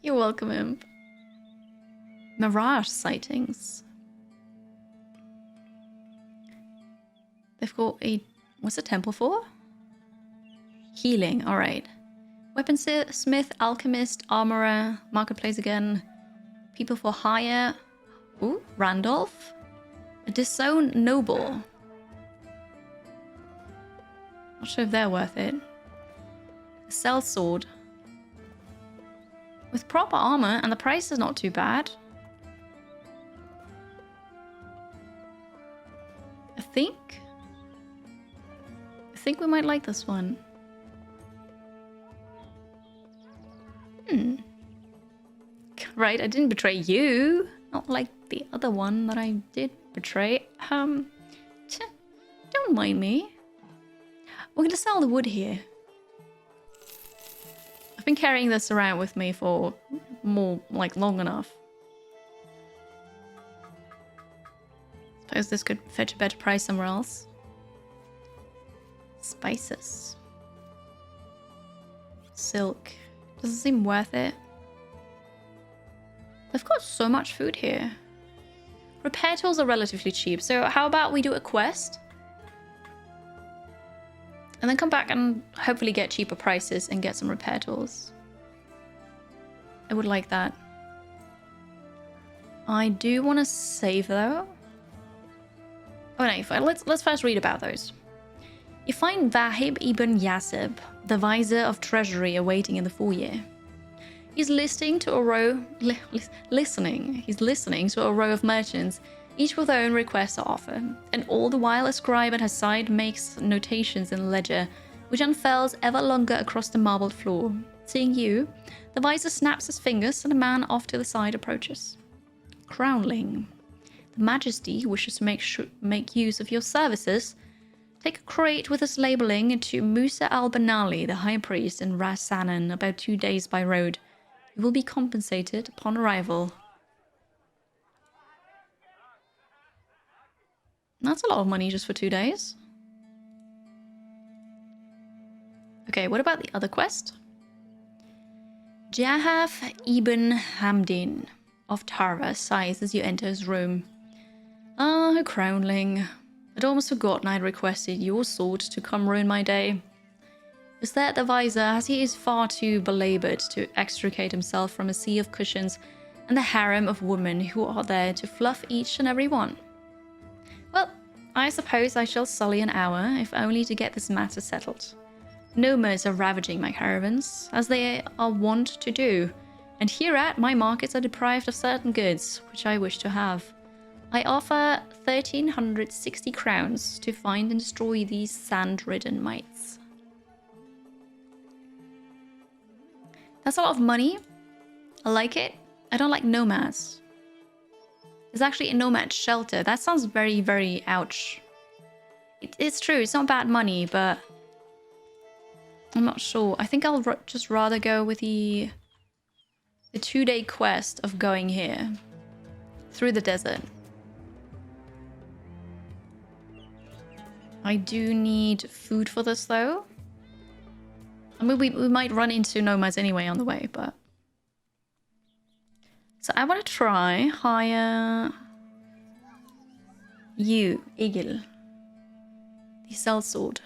You're welcome, Imp. Mirage sightings. They've got a... What's the temple for? Healing, alright. Weaponsmith, alchemist, armorer, marketplace again. People for hire. Ooh, Randolph. A disowned noble. Not sure if they're worth it. A sellsword. With proper armor, and the price is not too bad. I think we might like this one. Right, I didn't betray you. Not like the other one that I did betray. Don't mind me. We're gonna sell the wood here. I've been carrying this around with me for long enough. Suppose this could fetch a better price somewhere else. Spices. Silk. Doesn't seem worth it. They've got so much food here. Repair tools are relatively cheap, so how about we do a quest? And then come back and hopefully get cheaper prices and get some repair tools. I would like that. I do want to save though. Oh no, fine. Let's first read about those. You find Vahib ibn Yasib, the vizier of treasury, awaiting in the foyer. He's listening to a row of merchants, each with their own requests to offer, and all the while a scribe at her side makes notations in a ledger, which unfurls ever longer across the marbled floor. Seeing you, the vizier snaps his fingers, and a man off to the side approaches. Crownling. The Majesty wishes to make use of your services. Take a crate with this labeling to Musa al-Banali, the high priest in Ras Sanan, about 2 days by road. You will be compensated upon arrival. That's a lot of money just for 2 days. Okay, what about the other quest? Jahaf ibn Hamdin of Tarva sighs as you enter his room. Ah, Crownling. I'd almost forgotten I'd requested your sword to come ruin my day. Is that the visor, as he is far too belabored to extricate himself from a sea of cushions and the harem of women who are there to fluff each and every one? Well, I suppose I shall sully an hour, if only to get this matter settled. Nomads are ravaging my caravans, as they are wont to do, and hereat my markets are deprived of certain goods, which I wish to have. I offer 1,360 crowns to find and destroy these sand-ridden mites. That's a lot of money. I like it. I don't like nomads. There's actually a nomad shelter. That sounds very, very ouch. It's true, it's not bad money, but I'm not sure. I think I'll just rather go with the 2-day quest of going here through the desert. I do need food for this though. I mean, we might run into nomads anyway on the way, but... So I want to try hire you, Egil. The sellsword.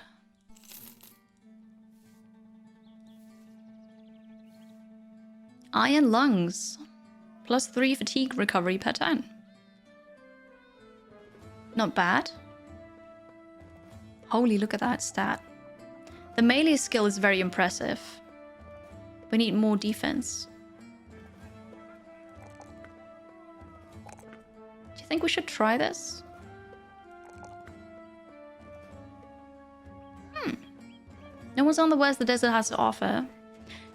Iron lungs. +3 fatigue recovery per turn. Not bad. Holy, look at that stat. The melee skill is very impressive. We need more defense. Do you think we should try this? No one's on the worst the desert has to offer.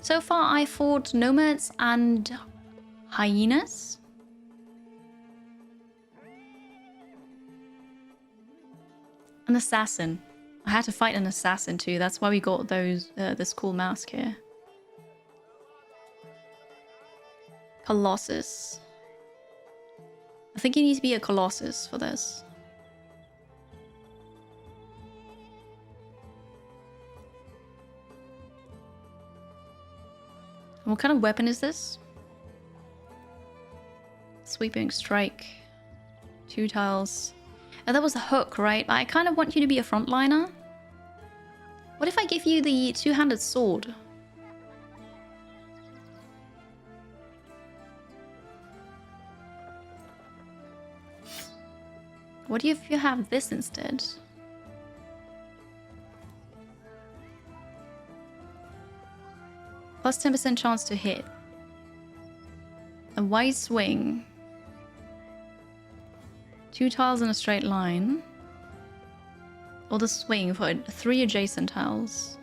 So far, I fought nomads and hyenas. An assassin. I had to fight an assassin too. That's why we got those this cool mask here. Colossus. I think you need to be a Colossus for this. What kind of weapon is this? Sweeping strike. 2 tiles. Oh, that was a hook, right? I kind of want you to be a frontliner. What if I give you the two-handed sword? What if you have this instead? Plus 10% chance to hit. A wide swing. 2 tiles in a straight line. Or the swing for 3 adjacent tiles.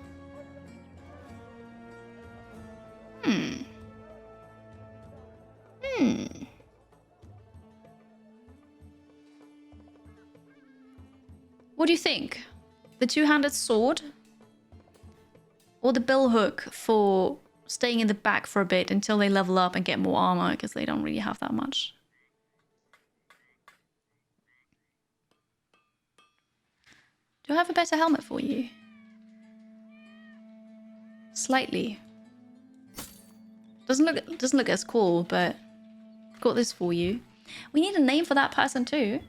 What do you think? The two-handed sword? Or the bill hook for staying in the back for a bit until they level up and get more armor, because they don't really have that much. Do I have a better helmet for you? Slightly. Doesn't look as cool, but I've got this for you. We need a name for that person too.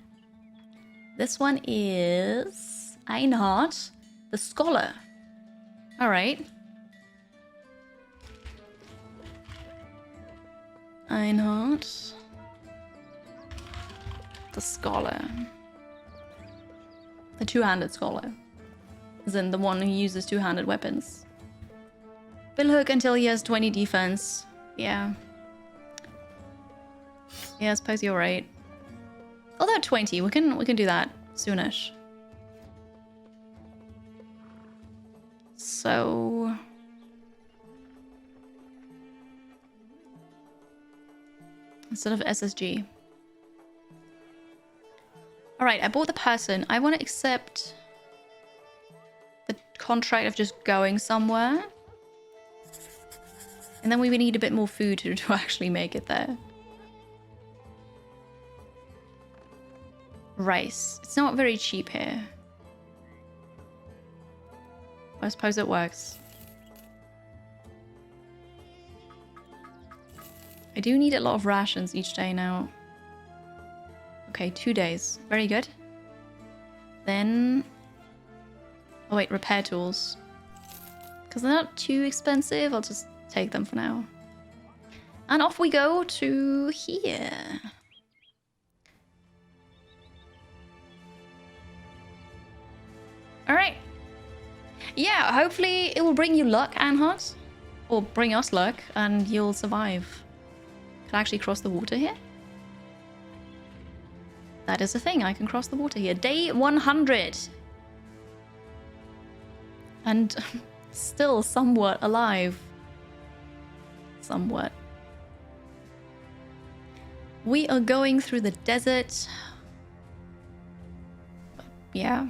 This one is Einhard, the Scholar. All right. Einhard, the Scholar. The two-handed Scholar. As in the one who uses two-handed weapons. Bill hook until he has 20 defense. Yeah. Yeah, I suppose you're right. Although 20, we can do that soonish. So instead of SSG. Alright, I bought the person. I want to accept the contract of just going somewhere. And then we would need a bit more food to actually make it there. Rice. It's not very cheap here. I suppose it works. I do need a lot of rations each day now. Okay, 2 days. Very good. Then... oh wait, repair tools. Because they're not too expensive, I'll just take them for now. And off we go to here. Alright. Yeah, hopefully it will bring you luck, Anhart. Or bring us luck, and you'll survive. Can I actually cross the water here? That is a thing, I can cross the water here. Day 100. And still somewhat alive. Somewhat. We are going through the desert. Yeah.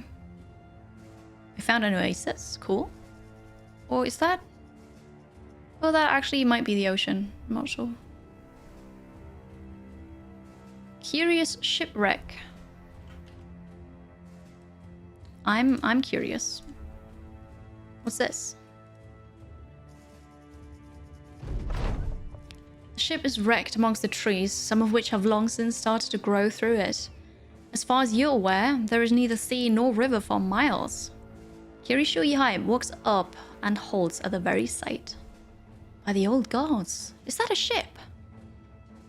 We found an oasis. Cool. Or is that... well, that actually might be the ocean. I'm not sure. Curious shipwreck. I'm curious. What's this? The ship is wrecked amongst the trees, some of which have long since started to grow through it. As far as you're aware, there is neither sea nor river for miles. Kirishu Yihai walks up and halts at the very sight. By the old gods, is that a ship?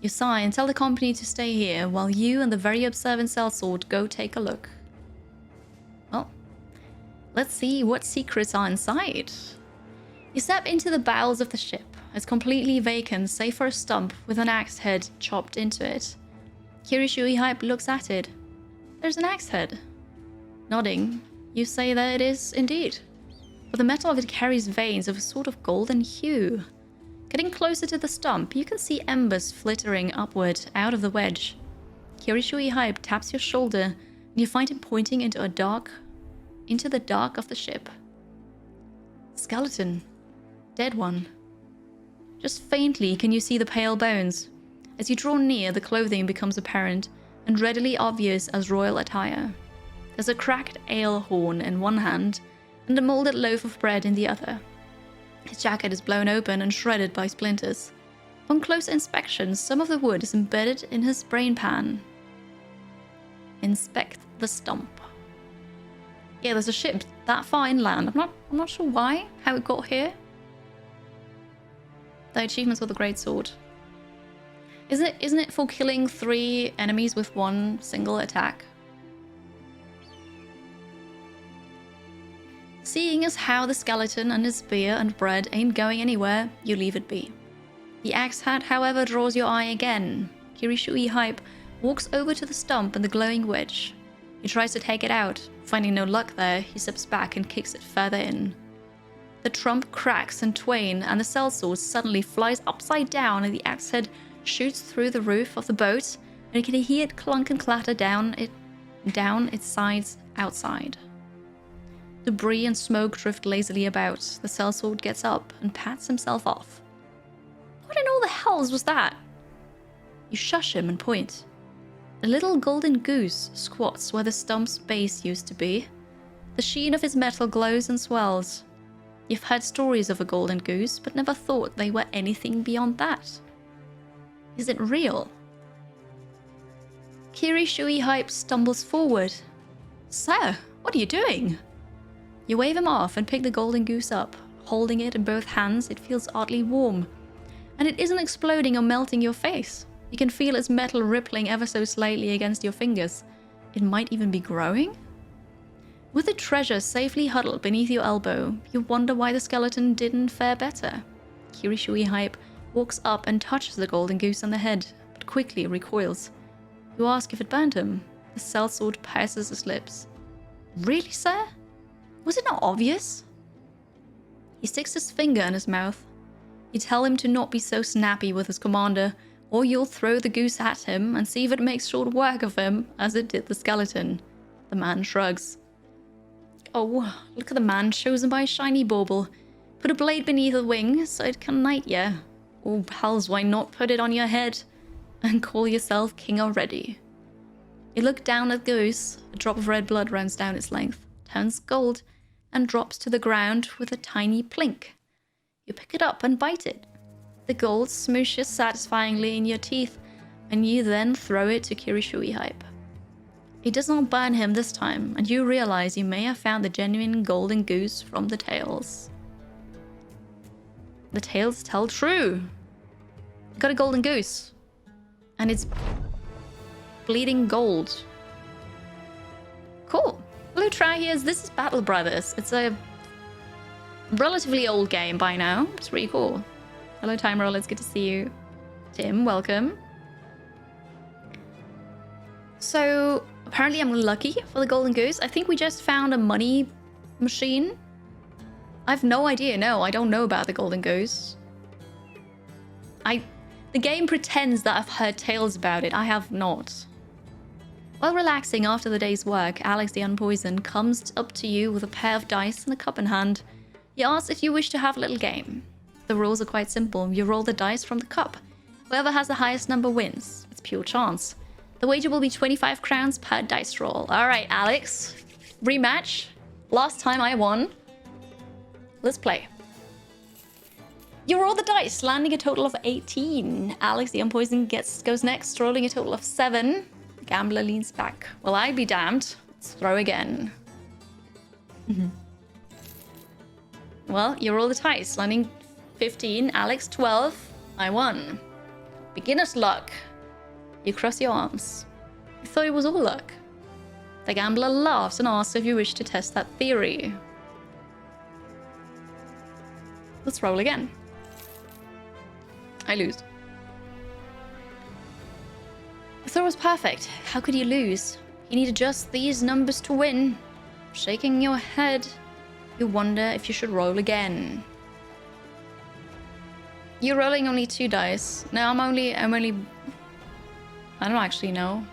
You sigh and tell the company to stay here while you and the very observant sellsword go take a look. Well, Let's see what secrets are inside. You step into the bowels of the ship. It's completely vacant, save for a stump with an axe head chopped into it. Kirishui Hype looks at it. There's an axe head. Nodding, you say that it is indeed. But the metal of it carries veins of a sort of golden hue. Getting closer to the stump, you can see embers flittering upward out of the wedge. Kirishui Hype taps your shoulder, and you find him pointing into the dark of the ship. Skeleton. Dead one. Just faintly can you see the pale bones. As you draw near, the clothing becomes apparent and readily obvious as royal attire. There's a cracked ale horn in one hand and a molded loaf of bread in the other. His jacket is blown open and shredded by splinters. On close inspection, some of the wood is embedded in his brain pan. Inspect the stump. Yeah, there's a ship that far inland. I'm not sure why, how it got here. The achievements with the great sword. Isn't it for killing 3 enemies with 1 single attack? Seeing as how the skeleton and his spear and bread ain't going anywhere, you leave it be. The axe head, however, draws your eye again. Kirishui Hype walks over to the stump and the glowing wedge. He tries to take it out. Finding no luck there, he steps back and kicks it further in. The trump cracks in twain, and the sellsword suddenly flies upside down, and the axe head shoots through the roof of the boat, and you can hear it clunk and clatter down its sides outside. Debris and smoke drift lazily about. The sellsword gets up and pats himself off. What in all the hells was that? You shush him and point. A little golden goose squats where the stump's base used to be. The sheen of his metal glows and swells. You've heard stories of a golden goose, but never thought they were anything beyond that. Is it real? Kirishui Hype stumbles forward. Sir, what are you doing? You wave him off and pick the golden goose up. Holding it in both hands, it feels oddly warm. And it isn't exploding or melting your face. You can feel its metal rippling ever so slightly against your fingers. It might even be growing? With the treasure safely huddled beneath your elbow, you wonder why the skeleton didn't fare better. Kirishui Hype walks up and touches the golden goose on the head, but quickly recoils. You ask if it burned him. The sellsword passes his lips. Really, sir? Was it not obvious? He sticks his finger in his mouth. You tell him to not be so snappy with his commander, or you'll throw the goose at him and see if it makes short work of him, as it did the skeleton. The man shrugs. Oh, look at the man chosen by a shiny bauble. Put a blade beneath the wing so it can knight ya. Or pals, why not put it on your head and call yourself king already? You look down at the goose. A drop of red blood runs down its length, turns gold, and drops to the ground with a tiny plink. You pick it up and bite it. The gold smooshes satisfyingly in your teeth, and you then throw it to Kirishui Hype. It does not burn him this time, and you realize you may have found the genuine golden goose from the tales. The tales tell true. You got a golden goose, and it's bleeding gold. Cool. Hello, Trahiers. This is Battle Brothers. It's a relatively old game by now. It's really cool. Hello, Time Roller. It's good to see you. Tim, welcome. So, apparently I'm lucky for the golden goose. I think we just found a money machine. I've no idea. No, I don't know about the golden goose. The game pretends that I've heard tales about it. I have not. While relaxing after the day's work, Alex the Unpoisoned comes up to you with a pair of dice and a cup in hand. He asks if you wish to have a little game. The rules are quite simple. You roll the dice from the cup. Whoever has the highest number wins. It's pure chance. The wager will be 25 crowns per dice roll. Alright, Alex. Rematch. Last time I won. Let's play. You roll the dice, landing a total of 18. Alex the Unpoisoned goes next, rolling a total of 7. The gambler leans back. Well, I'd be damned. Let's throw again. Well, you roll the dice, landing 15. Alex, 12. I won. Beginner's luck. You cross your arms. You thought it was all luck. The gambler laughs and asks if you wish to test that theory. Let's roll again. I lose. The throw was perfect. How could you lose? You need just these numbers to win. Shaking your head, you wonder if you should roll again. You're rolling only 2 dice. No, I'm only... I don't actually know.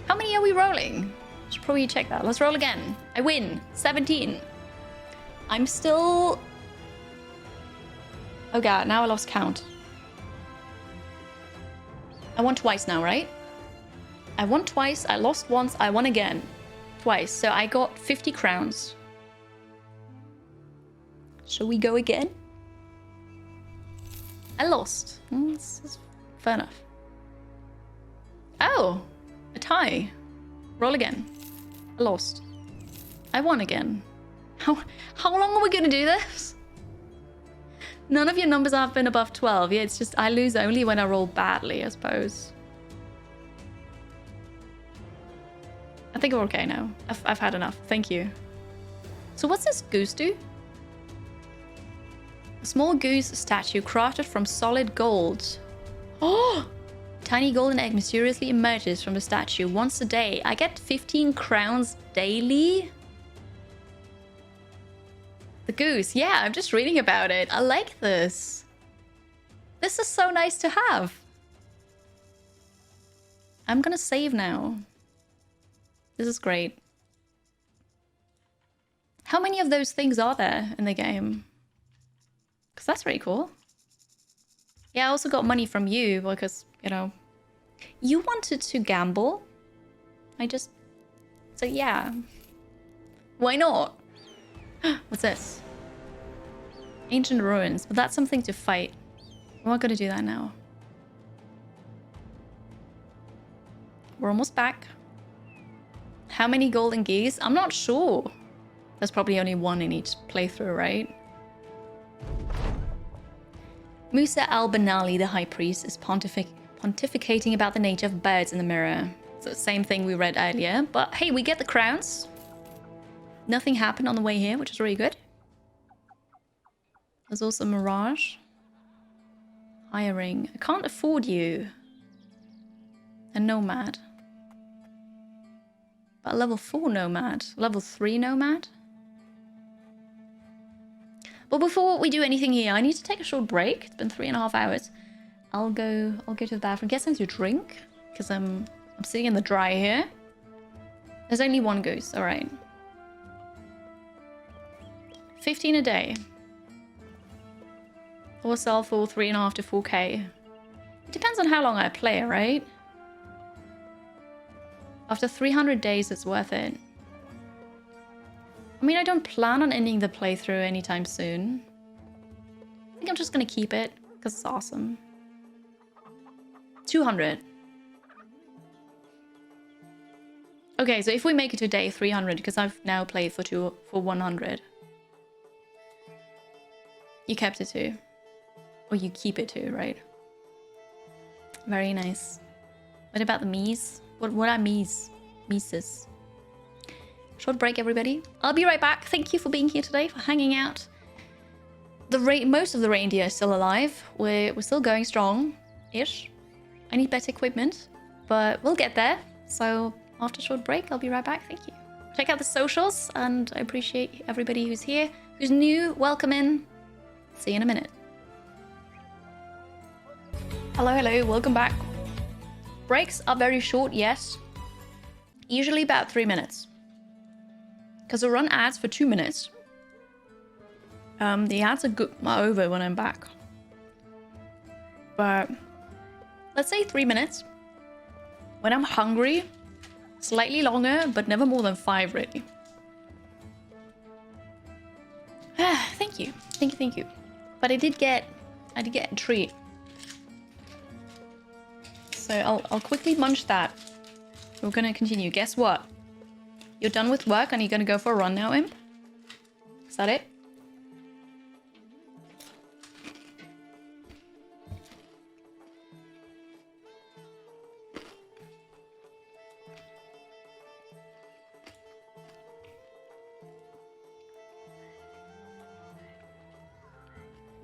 How many are we rolling? Should probably check that. Let's roll again. I win. 17. I'm still... Oh god, now I lost count. I won twice now, right? I won twice, I lost once, I won again. Twice, so I got 50 crowns. Shall we go again? I lost. This is fair enough. Oh, a tie. Roll again. I lost. I won again. How long are we gonna do this? None of your numbers have been above 12. Yeah, it's just I lose only when I roll badly, I suppose. I think we're okay now. I've had enough. Thank you. So what's this goose do? A small goose statue crafted from solid gold. Oh! Tiny golden egg mysteriously emerges from the statue once a day. I get 15 crowns daily? The goose. Yeah, I'm just reading about it. I like this. This is so nice to have. I'm gonna save now. This is great. How many of those things are there in the game? Because that's pretty cool. Yeah, I also got money from you because, you know, you wanted to gamble. So yeah. Why not? What's this? Ancient ruins, but that's something to fight. We're not gonna do that now. We're almost back. How many golden geese? I'm not sure. There's probably only one in each playthrough, right? Musa al-Banali, the high priest, is pontificating about the nature of birds in the mirror. So same thing we read earlier, but hey, we get the crowns. Nothing happened on the way here, which is really good. There's also Mirage. Hiring. I can't afford you. A nomad. But a level 4 nomad. Level 3 nomad. But before we do anything here, I need to take a short break. It's been 3.5 hours. I'll go to the bathroom, get something to drink, because I'm sitting in the dry here. There's only one goose, alright. 15 a day. Or sell for 3.5 to 4k. It depends on how long I play, right? After 300 days, it's worth it. I mean, I don't plan on ending the playthrough anytime soon. I think I'm just gonna keep it, because it's awesome. 200. Okay, so if we make it to day 300, because I've now played for 100. You kept it too. Or you keep it too, right? Very nice. What about the Mies? What are Mies? Mises. Short break, everybody. I'll be right back. Thank you for being here today, for hanging out. Most of the reindeer is still alive. We're still going strong-ish. I need better equipment, but we'll get there. So after a short break, I'll be right back. Thank you. Check out the socials, and I appreciate everybody who's here. Who's new, welcome in. See you in a minute. Hello, welcome back. Breaks are very short, yes. Usually about 3 minutes. Because I run ads for 2 minutes. The ads are over when I'm back. But let's say 3 minutes. When I'm hungry, slightly longer, but never more than 5 really. Thank you. Thank you. But I did get a treat. So I'll quickly munch that. We're gonna continue. Guess what? You're done with work and you're gonna go for a run now, Imp? Is that it?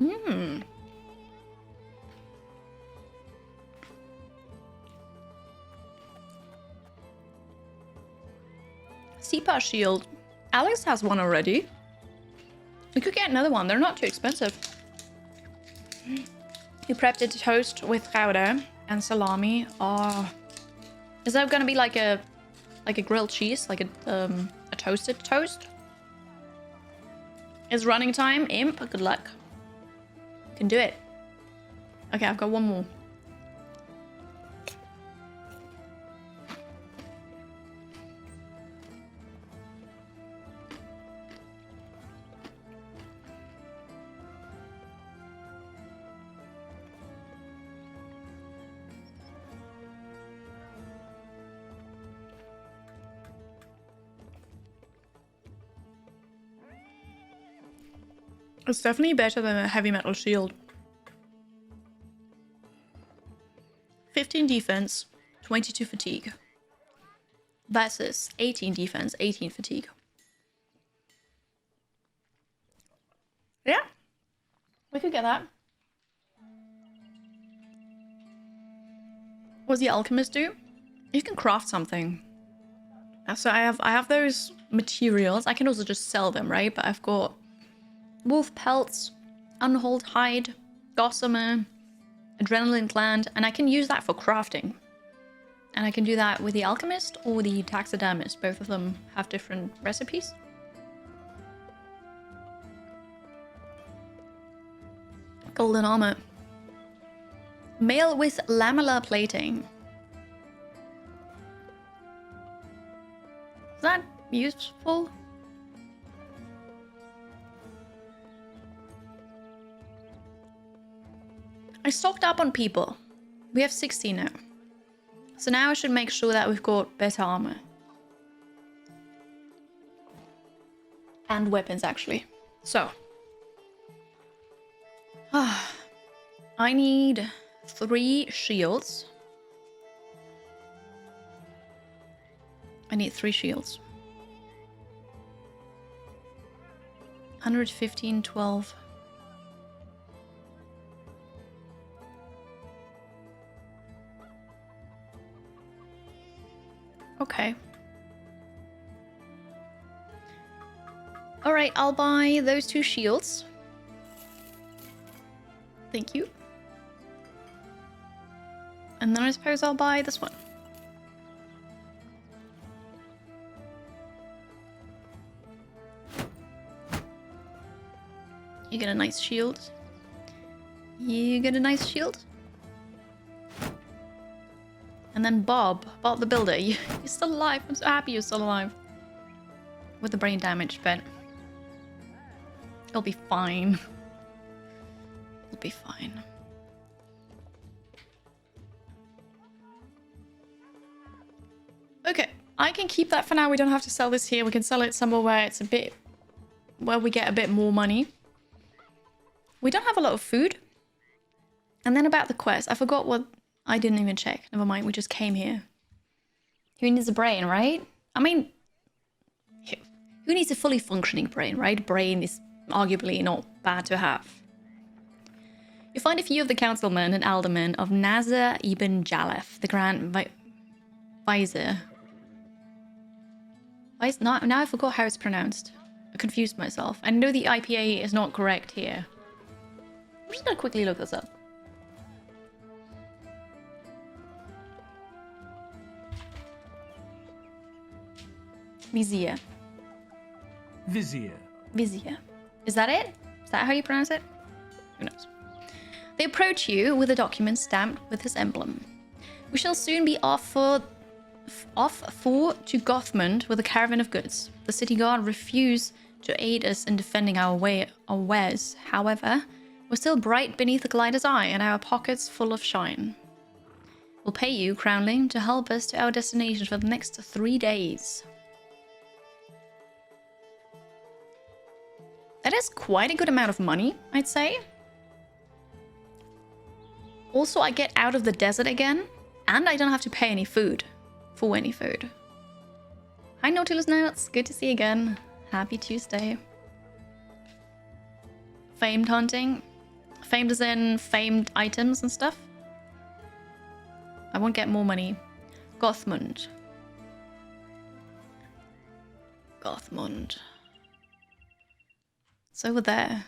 Hmm. Seapaw shield. Alex has one already. We could get another one. They're not too expensive. You prepped it to toast with chowder and salami. Oh, is that gonna be like a grilled cheese, like a toasted toast? Is running time imp? Good luck. You can do it. Okay, I've got one more. It's definitely better than a heavy metal shield. 15 defense, 22 fatigue. Versus 18 defense, 18 fatigue. Yeah. We could get that. What does the alchemist do? You can craft something. So I have those materials. I can also just sell them, right? But I've got wolf pelts, unhulled hide, gossamer, adrenaline gland, and I can use that for crafting. And I can do that with the alchemist or the taxidermist. Both of them have different recipes. Golden armor. Mail with lamellar plating. Is that useful? I stocked up on people. We have 60 now. So now I should make sure that we've got better armor. And weapons, actually. So. I need 3 shields. I need 3 shields. 115, 12. Okay. Alright, I'll buy those 2 shields. Thank you. And then I suppose I'll buy this one. You get a nice shield. You get a nice shield. And then Bob the builder. You're still alive. I'm so happy you're still alive. With the brain damage, but it'll be fine. It'll be fine. Okay, I can keep that for now. We don't have to sell this here. We can sell it somewhere where it's a bit... where we get a bit more money. We don't have a lot of food. And then about the quest. I forgot what... I didn't even check. Never mind, we just came here. Who needs a brain, right? I mean... who needs a fully functioning brain, right? Brain is arguably not bad to have. You find a few of the councilmen and aldermen of Nazar ibn Jalef, the Grand Vizier. Now I forgot how it's pronounced. I confused myself. I know the IPA is not correct here. I'm just gonna quickly look this up. Vizier. Vizier. Vizier. Is that it? Is that how you pronounce it? Who knows? They approach you with a document stamped with his emblem. We shall soon be off for to Gothmund with a caravan of goods. The city guard refused to aid us in defending our wares. However, we're still bright beneath the glider's eye and our pockets full of shine. We'll pay you, Crownling, to help us to our destination for the next 3 days. That is quite a good amount of money, I'd say. Also, I get out of the desert again, and I don't have to pay any food. For any food. Hi, Nautilus Nuts. Good to see you again. Happy Tuesday. Famed hunting. Famed as in famed items and stuff. I won't get more money. Gothmund. Gothmund. It's over there.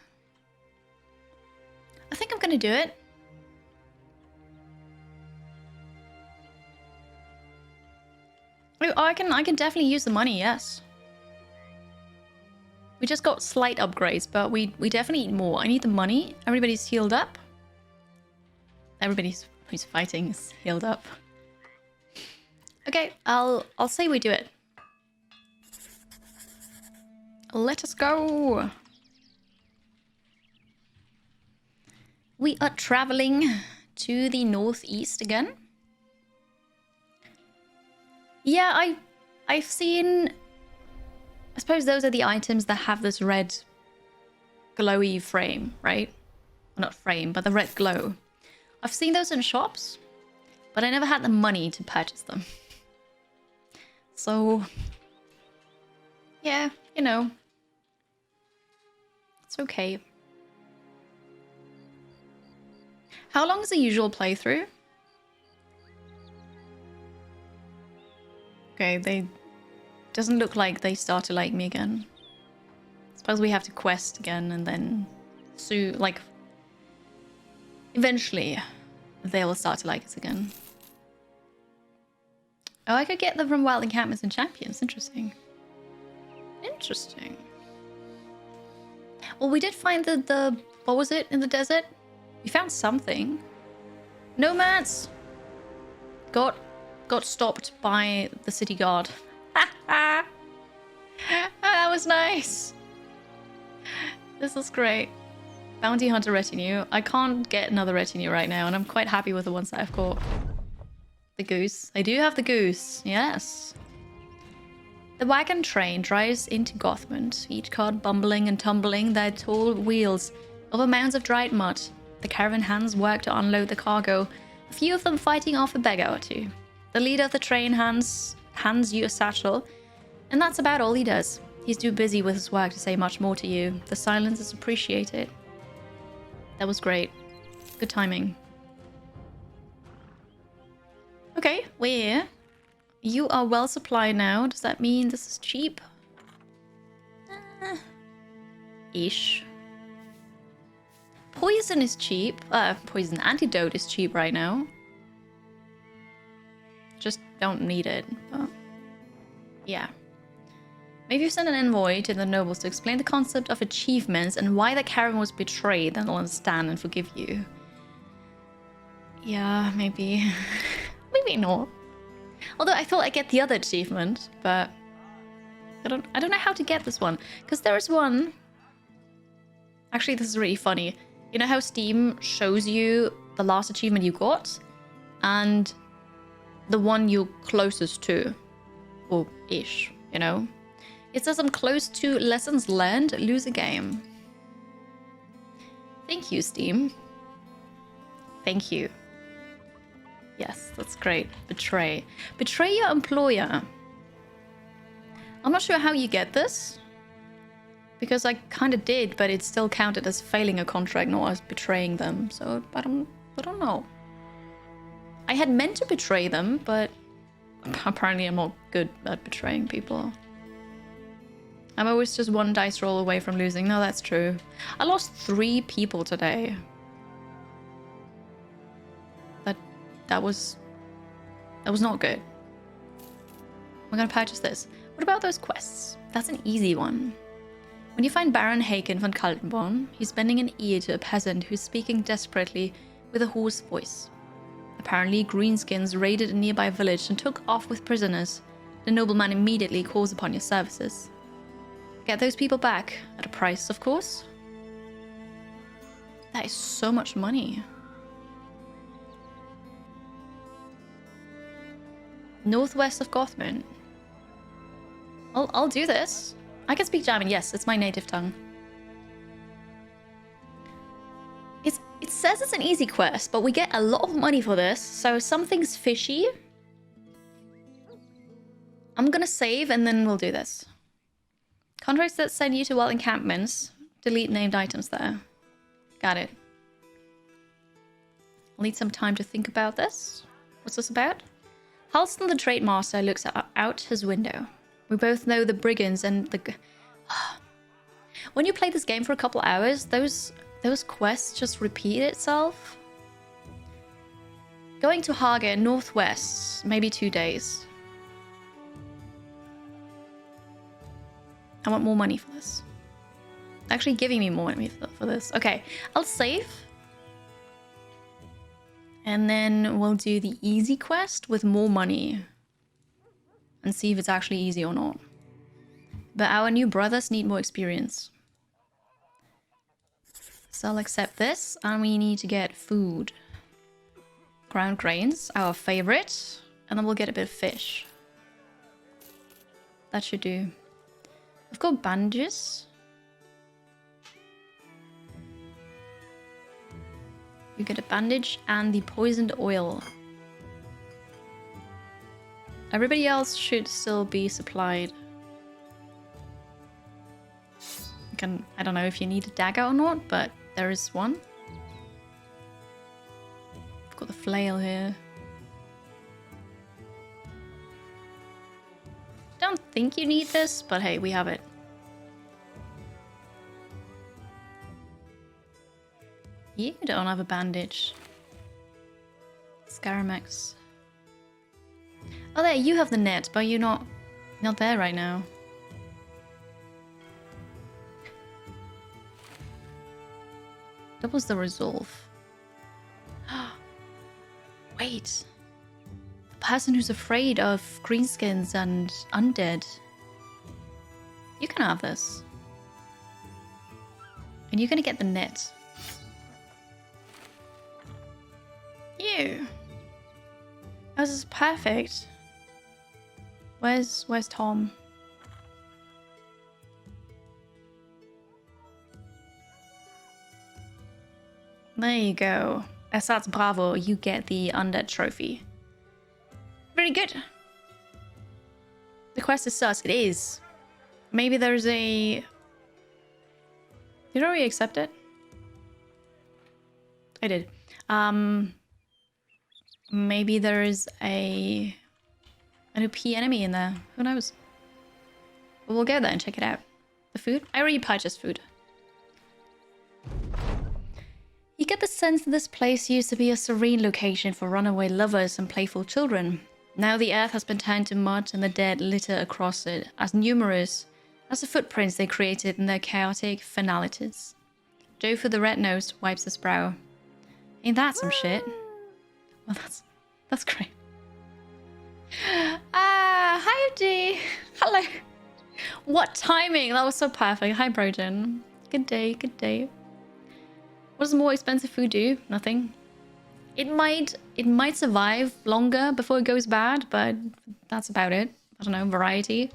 I think I'm gonna do it. Oh, I can definitely use the money, yes. We just got slight upgrades, but we definitely need more. I need the money. Everybody's healed up. Everybody's who's fighting is healed up. Okay, I'll say we do it. Let us go. We are traveling to the northeast again. Yeah, I've seen... I suppose those are the items that have this red glowy frame, right? Well, not frame, but the red glow. I've seen those in shops, but I never had the money to purchase them. So, yeah, you know, it's okay. How long is the usual playthrough? Okay, they... Doesn't look like they start to like me again. Suppose we have to quest again and then... like... Eventually, they will start to like us again. Oh, I could get them from Wild Encampments and Champions. Interesting. Interesting. Well, we did find the... What was it in the desert? We found something. Nomads! Got stopped by the city guard. That was nice. This is great. Bounty hunter retinue. I can't get another retinue right now, and I'm quite happy with the ones that I've caught. The goose. I do have the goose. Yes. The wagon train drives into Gothmund, each cart bumbling and tumbling their tall wheels over mounds of dried mud. The caravan hands work to unload the cargo, a few of them fighting off a beggar or two. The leader of the train hands you a satchel, and that's about all he does. He's too busy with his work to say much more to you. The silence is appreciated. That was great. Good timing. Okay, we're here. You are well supplied now. Does that mean this is cheap? Ish. Poison is cheap. Poison antidote is cheap right now. Just don't need it, but yeah. Maybe you send an envoy to the nobles to explain the concept of achievements and why the caravan was betrayed, then they'll understand and forgive you. Yeah, maybe. Maybe not. Although I thought I'd get the other achievement, but I don't know how to get this one. Because there is one... Actually, this is really funny. You know how Steam shows you the last achievement you got? And the one you're closest to. Or ish, you know? It says I'm close to lessons learned, lose a game. Thank you, Steam. Thank you. Yes, that's great. Betray. Betray your employer. I'm not sure how you get this. Because I kind of did, but it still counted as failing a contract, not as betraying them. So, I don't know. I had meant to betray them, but apparently I'm not good at betraying people. I'm always just one dice roll away from losing. No, that's true. I lost 3 people today. That was not good. We're gonna purchase this. What about those quests? That's an easy one. When you find Baron Haken von Kaltenborn, he's bending an ear to a peasant who's speaking desperately with a hoarse voice. Apparently, greenskins raided a nearby village and took off with prisoners. The nobleman immediately calls upon your services. Get those people back, at a price, of course. That is so much money. Northwest of Gothmund. I'll do this. I can speak German, yes, it's my native tongue. It says it's an easy quest, but we get a lot of money for this, so something's fishy. I'm gonna save and then we'll do this. Contracts that send you to wild encampments. Delete named items there. Got it. I'll need some time to think about this. What's this about? Halston the Trade Master looks out his window. We both know the brigands and the... When you play this game for a couple hours, those quests just repeat itself. Going to Hagen, northwest, maybe 2 days. I want more money for this. Actually giving me more money for this. Okay, I'll save. And then we'll do the easy quest with more money. And see if it's actually easy or not. But our new brothers need more experience. So I'll accept this. And we need to get food. Ground grains, our favorite. And then we'll get a bit of fish. That should do. I've got bandages. You get a bandage and the poisoned oil. Everybody else should still be supplied. I don't know if you need a dagger or not, but there is one. I've got the flail here. Don't think you need this, but hey, we have it. You don't have a bandage. Scaramex. Oh, there, you have the net, but you're not there right now. That was the resolve. Wait. The person who's afraid of greenskins and undead. You can have this. And you're gonna get the net. You. Oh, this is perfect. Where's Tom? There you go. Assat's Bravo, you get the undead trophy. Very good. The quest is sus. It is. Maybe there's a... Did I already accept it? I did. Maybe there's an OP enemy in there. Who knows? But we'll go there and check it out. The food? I already purchased food. You get the sense that this place used to be a serene location for runaway lovers and playful children. Now the earth has been turned to mud and the dead litter across it, as numerous as the footprints they created in their chaotic finalities. Joe for the red-nosed wipes his brow. Ain't that some shit? Well, that's great. Hi, FG. Hello. What timing? That was so perfect. Hi, Broden. Good day, good day. What does more expensive food do? Nothing. It might survive longer before it goes bad, but that's about it. I don't know, variety.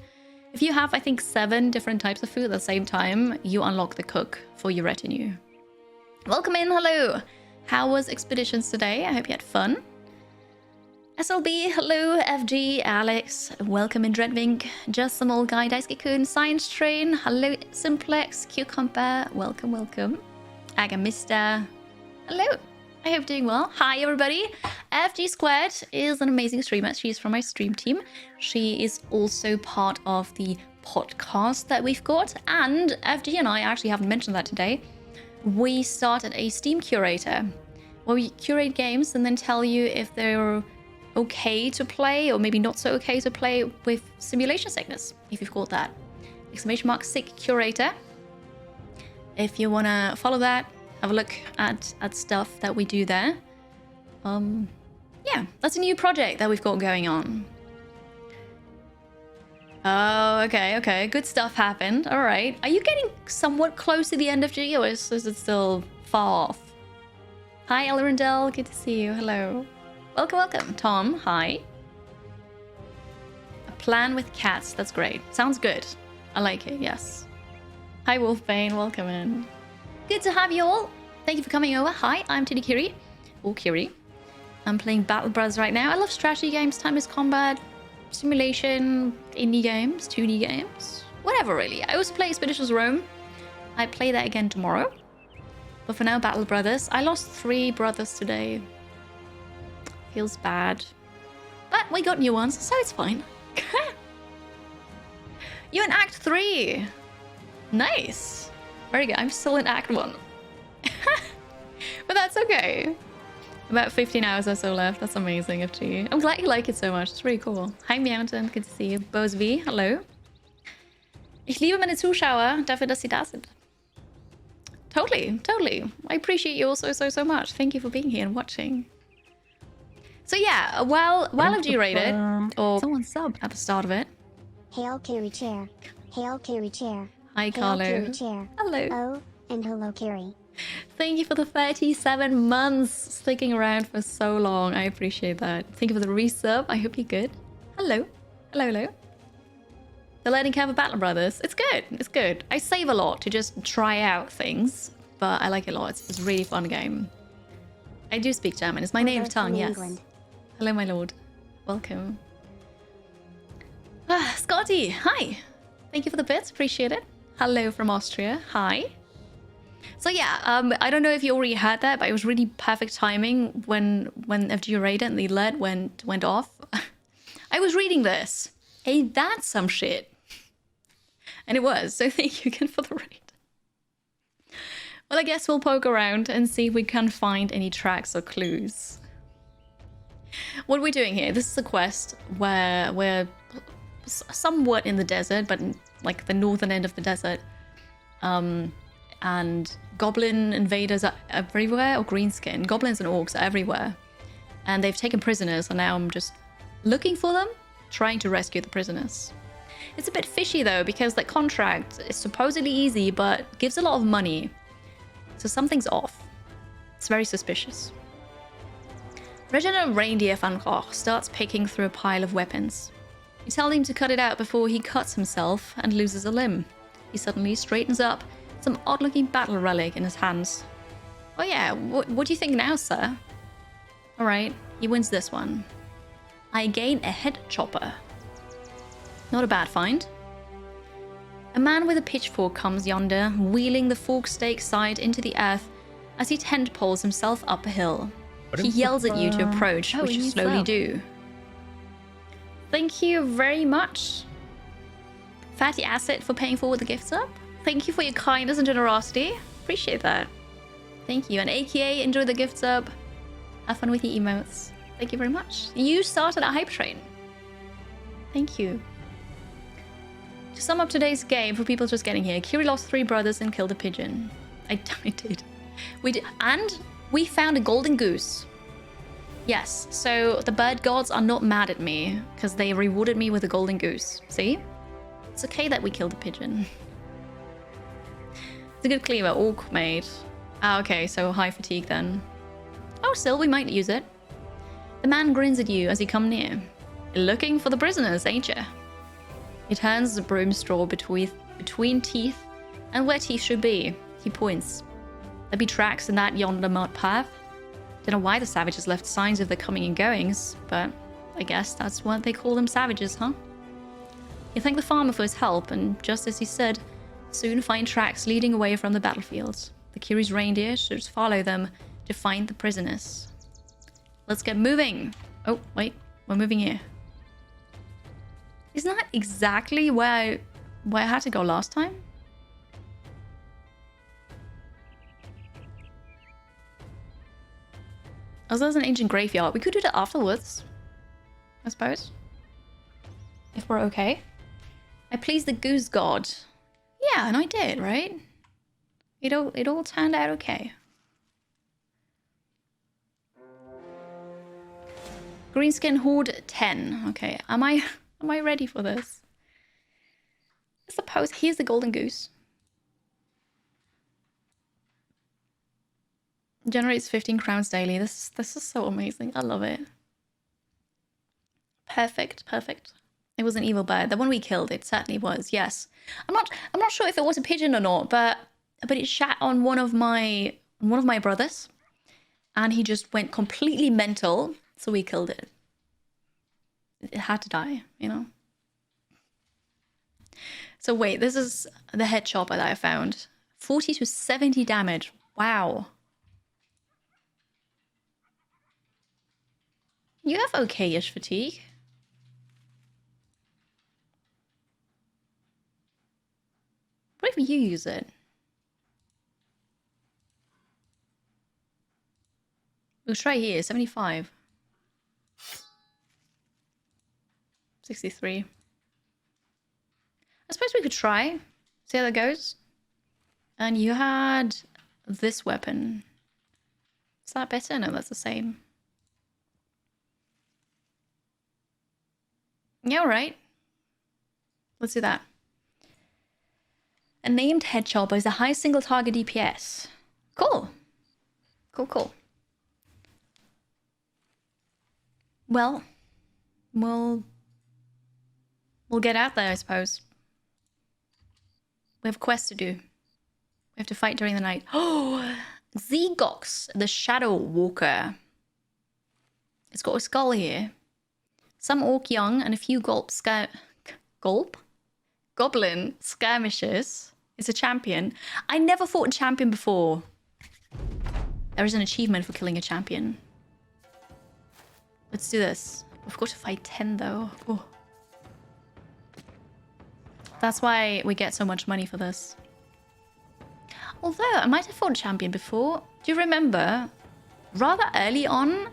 If you have, I think, 7 different types of food at the same time, you unlock the cook for your retinue. Welcome in, hello. How was expeditions today? I hope you had fun. SLB, hello, FG, Alex, welcome in Dreadwink, Just Some Old Guy, Daisuke-kun, Science Train, hello, Simplex, Cucumber, welcome, welcome. Agamista, hello, I hope doing well. Hi, everybody. FG Squared is an amazing streamer. She's from my stream team. She is also part of the podcast that we've got, and FG and I actually haven't mentioned that today. We started a Steam curator where we curate games and then tell you if they're okay to play or maybe not so okay to play with simulation sickness, if you've got that. ! Sick curator. If you want to follow that, have a look at stuff that we do there. Yeah, that's a new project that we've got going on. Oh, okay. Good stuff happened. All right. Are you getting somewhat close to the end of G, or is it still far off? Hi, Elrondell. Good to see you. Hello. Welcome. Tom, hi. A plan with cats. That's great. Sounds good. I like it, yes. Hi, Wolfbane. Welcome in. Good to have you all. Thank you for coming over. Hi, I'm Tidikiri. Or Kiri. I'm playing Battle Brothers right now. I love strategy games, time-based combat, simulation, indie games, 2D games. Whatever, really. I also play Expeditions Rome. I play that again tomorrow. But for now, Battle Brothers. I lost 3 brothers today. Feels bad. But we got new ones, so it's fine. You're in Act 3. Nice. Very good. I'm still in Act 1. But that's okay. About 15 hours or so left. That's amazing, FG. I'm glad you like it so much. It's really cool. Hi, Mountain. Good to see you. Bose V, hello. Ich liebe meine Zuschauer dafür, dass sie da sind. Totally, totally. I appreciate you all so much. Thank you for being here and watching. So yeah, while I've G-rated, or someone subbed at the start of it. Hail Carrie Chair. Hail Carrie Chair. Hi, Hail Carlo. Carrie Chair. Hello. Oh, and hello Carrie. Thank you for the 37 months sticking around for so long. I appreciate that. Thank you for the resub. I hope you're good. Hello. Hello. The learning curve of Battle Brothers. It's good. It's good. I save a lot to just try out things, but I like it a lot. It's a really fun game. I do speak German. It's my native tongue, yes. England. Hello, my lord. Welcome. Scotty, hi. Thank you for the bits. Appreciate it. Hello from Austria. Hi. So yeah, I don't know if you already heard that, but it was really perfect timing when FG raided and the alert went off. I was reading this. Ain't that some shit? And it was, so thank you again for the raid. Well, I guess we'll poke around and see if we can find any tracks or clues. What are we doing here? This is a quest where we're somewhat in the desert, but in, like the northern end of the desert. And goblin invaders are everywhere, or greenskin. Goblins and orcs are everywhere. And they've taken prisoners, and now I'm just looking for them, trying to rescue the prisoners. It's a bit fishy though, because the contract is supposedly easy, but gives a lot of money. So something's off. It's very suspicious. Reginald Reindeer van Gogh starts picking through a pile of weapons. You tell him to cut it out before he cuts himself and loses a limb. He suddenly straightens up, some odd-looking battle relic in his hands. Oh yeah, what do you think now, sir? Alright, he wins this one. I gain a head chopper. Not a bad find. A man with a pitchfork comes yonder, wheeling the fork stake side into the earth as he tent poles himself up a hill. He yells at you to approach, which you slowly do. Thank you very much, Fatty Asset, for paying forward the gifts up. Thank you for your kindness and generosity. Appreciate that. Thank you. And AKA, enjoy the gifts up. Have fun with your emotes. Thank you very much. You started a hype train. Thank you. To sum up today's game, for people just getting here, Kiri lost 3 brothers and killed a pigeon. I did. We did. And we found a golden goose. Yes, so the bird gods are not mad at me because they rewarded me with a golden goose. See? It's okay that we killed a pigeon. It's a good cleaver. Orc made. Ah, okay, so high fatigue then. Oh, still, we might use it. The man grins at you as you come near. Looking for the prisoners, ain't ya? He turns the broom straw between teeth and where teeth should be. He points. There be tracks in that yonder mud path. Don't know why the savages left signs of their coming and goings, but I guess that's what they call them, savages, huh? You thank the farmer for his help, and just as he said, soon find tracks leading away from the battlefield. The Kiri's reindeer should follow them to find the prisoners. Let's get moving. Oh, wait, we're moving here. Isn't that exactly where I had to go last time? Oh, there's an ancient graveyard. We could do that afterwards, I suppose. If we're okay. I pleased the goose god. Yeah, and I did, right? It all turned out okay. Greenskin Horde 10. Okay, am I ready for this? I suppose here's the golden goose. Generates 15 crowns daily. This is so amazing. I love it. Perfect. It was an evil bird. The one we killed, it certainly was. Yes. I'm not sure if it was a pigeon or not, but it shat on one of my brothers, and he just went completely mental. So we killed it. It had to die, you know. So wait, this is the head chopper that I found. 40 to 70 damage. Wow. You have okay-ish fatigue. What if you use it? We'll try here, 75. 63. I suppose we could try. See how that goes. And you had this weapon. Is that better? No, that's the same. Yeah, alright. Let's do that. A named hedgehog is the highest single target DPS. Cool. Cool. Well, we'll get out there, I suppose. We have quests to do. We have to fight during the night. Oh, Zegox, the Shadow Walker. It's got a skull here. Some orc young and a few goblin skirmishes. It's a champion. I never fought a champion before. There is an achievement for killing a champion. Let's do this. We've got to fight 10 though. Oh. That's why we get so much money for this. Although, I might have fought a champion before. Do you remember? Rather early on,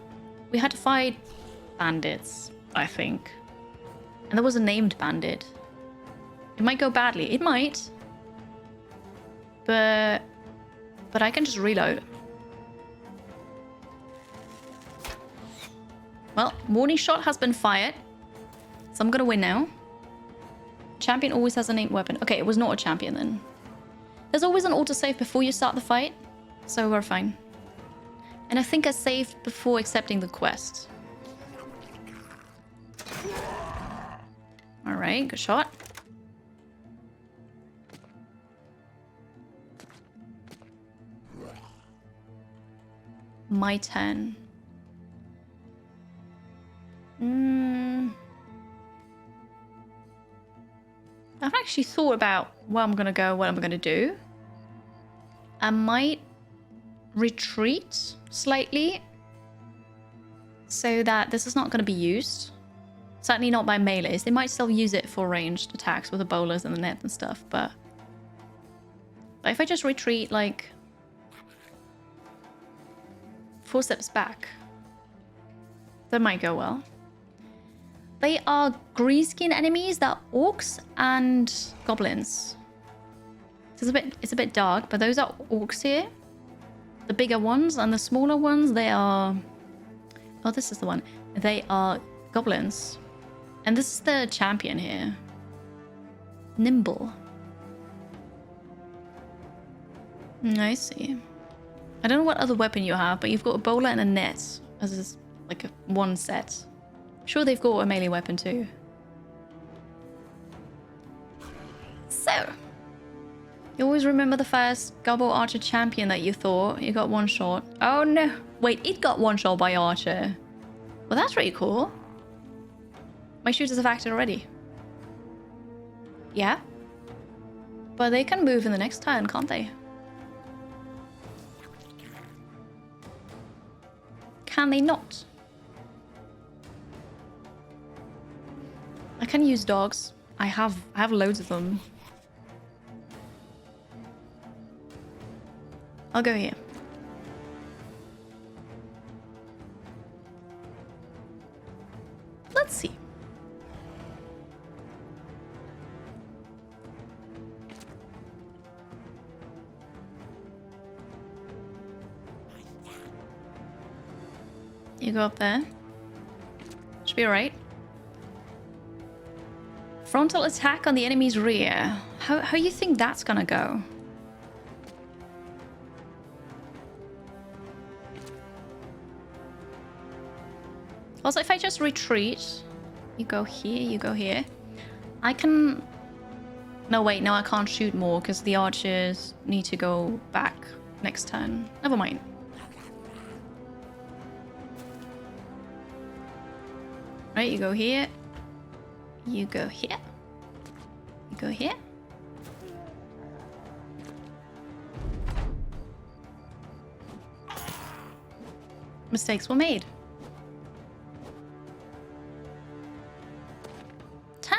we had to fight bandits, I think. And there was a named bandit. It might go badly. It might. But I can just reload. Well, warning shot has been fired. So I'm gonna win now. Champion always has a named weapon. Okay, it was not a champion then. There's always an autosave before you start the fight. So we're fine. And I think I saved before accepting the quest. Alright, good shot. My turn. I've actually thought about where I'm gonna go, what I'm gonna do. I might retreat slightly so that this is not gonna be used. Certainly not by melees. They might still use it for ranged attacks with the bowlers and the net and stuff, but if I just retreat like 4 steps back, that might go well. They are greenskin enemies. They're orcs and goblins. So it's a bit dark, but those are orcs here. The bigger ones, and the smaller ones, they are... Oh, this is the one. They are goblins. And this is the champion here. Nimble. I see. I don't know what other weapon you have, but you've got a bowler and a net as like one set. Sure, they've got a melee weapon too. So, you always remember the first Gobble Archer champion that you thought you got one shot. Oh no, wait, it got one shot by Archer. Well, that's really cool. My shooters have acted already. Yeah. But they can move in the next turn, can't they? Can they not? I can use dogs. I have loads of them. I'll go here. Let's see. You go up there. Should be alright. Frontal attack on the enemy's rear. How you think that's gonna go? Also, if I just retreat, you go here, you go here. I can... No, wait, no, I can't shoot more because the archers need to go back next turn. Never mind. Right, you go here. You go here. You go here. Mistakes were made.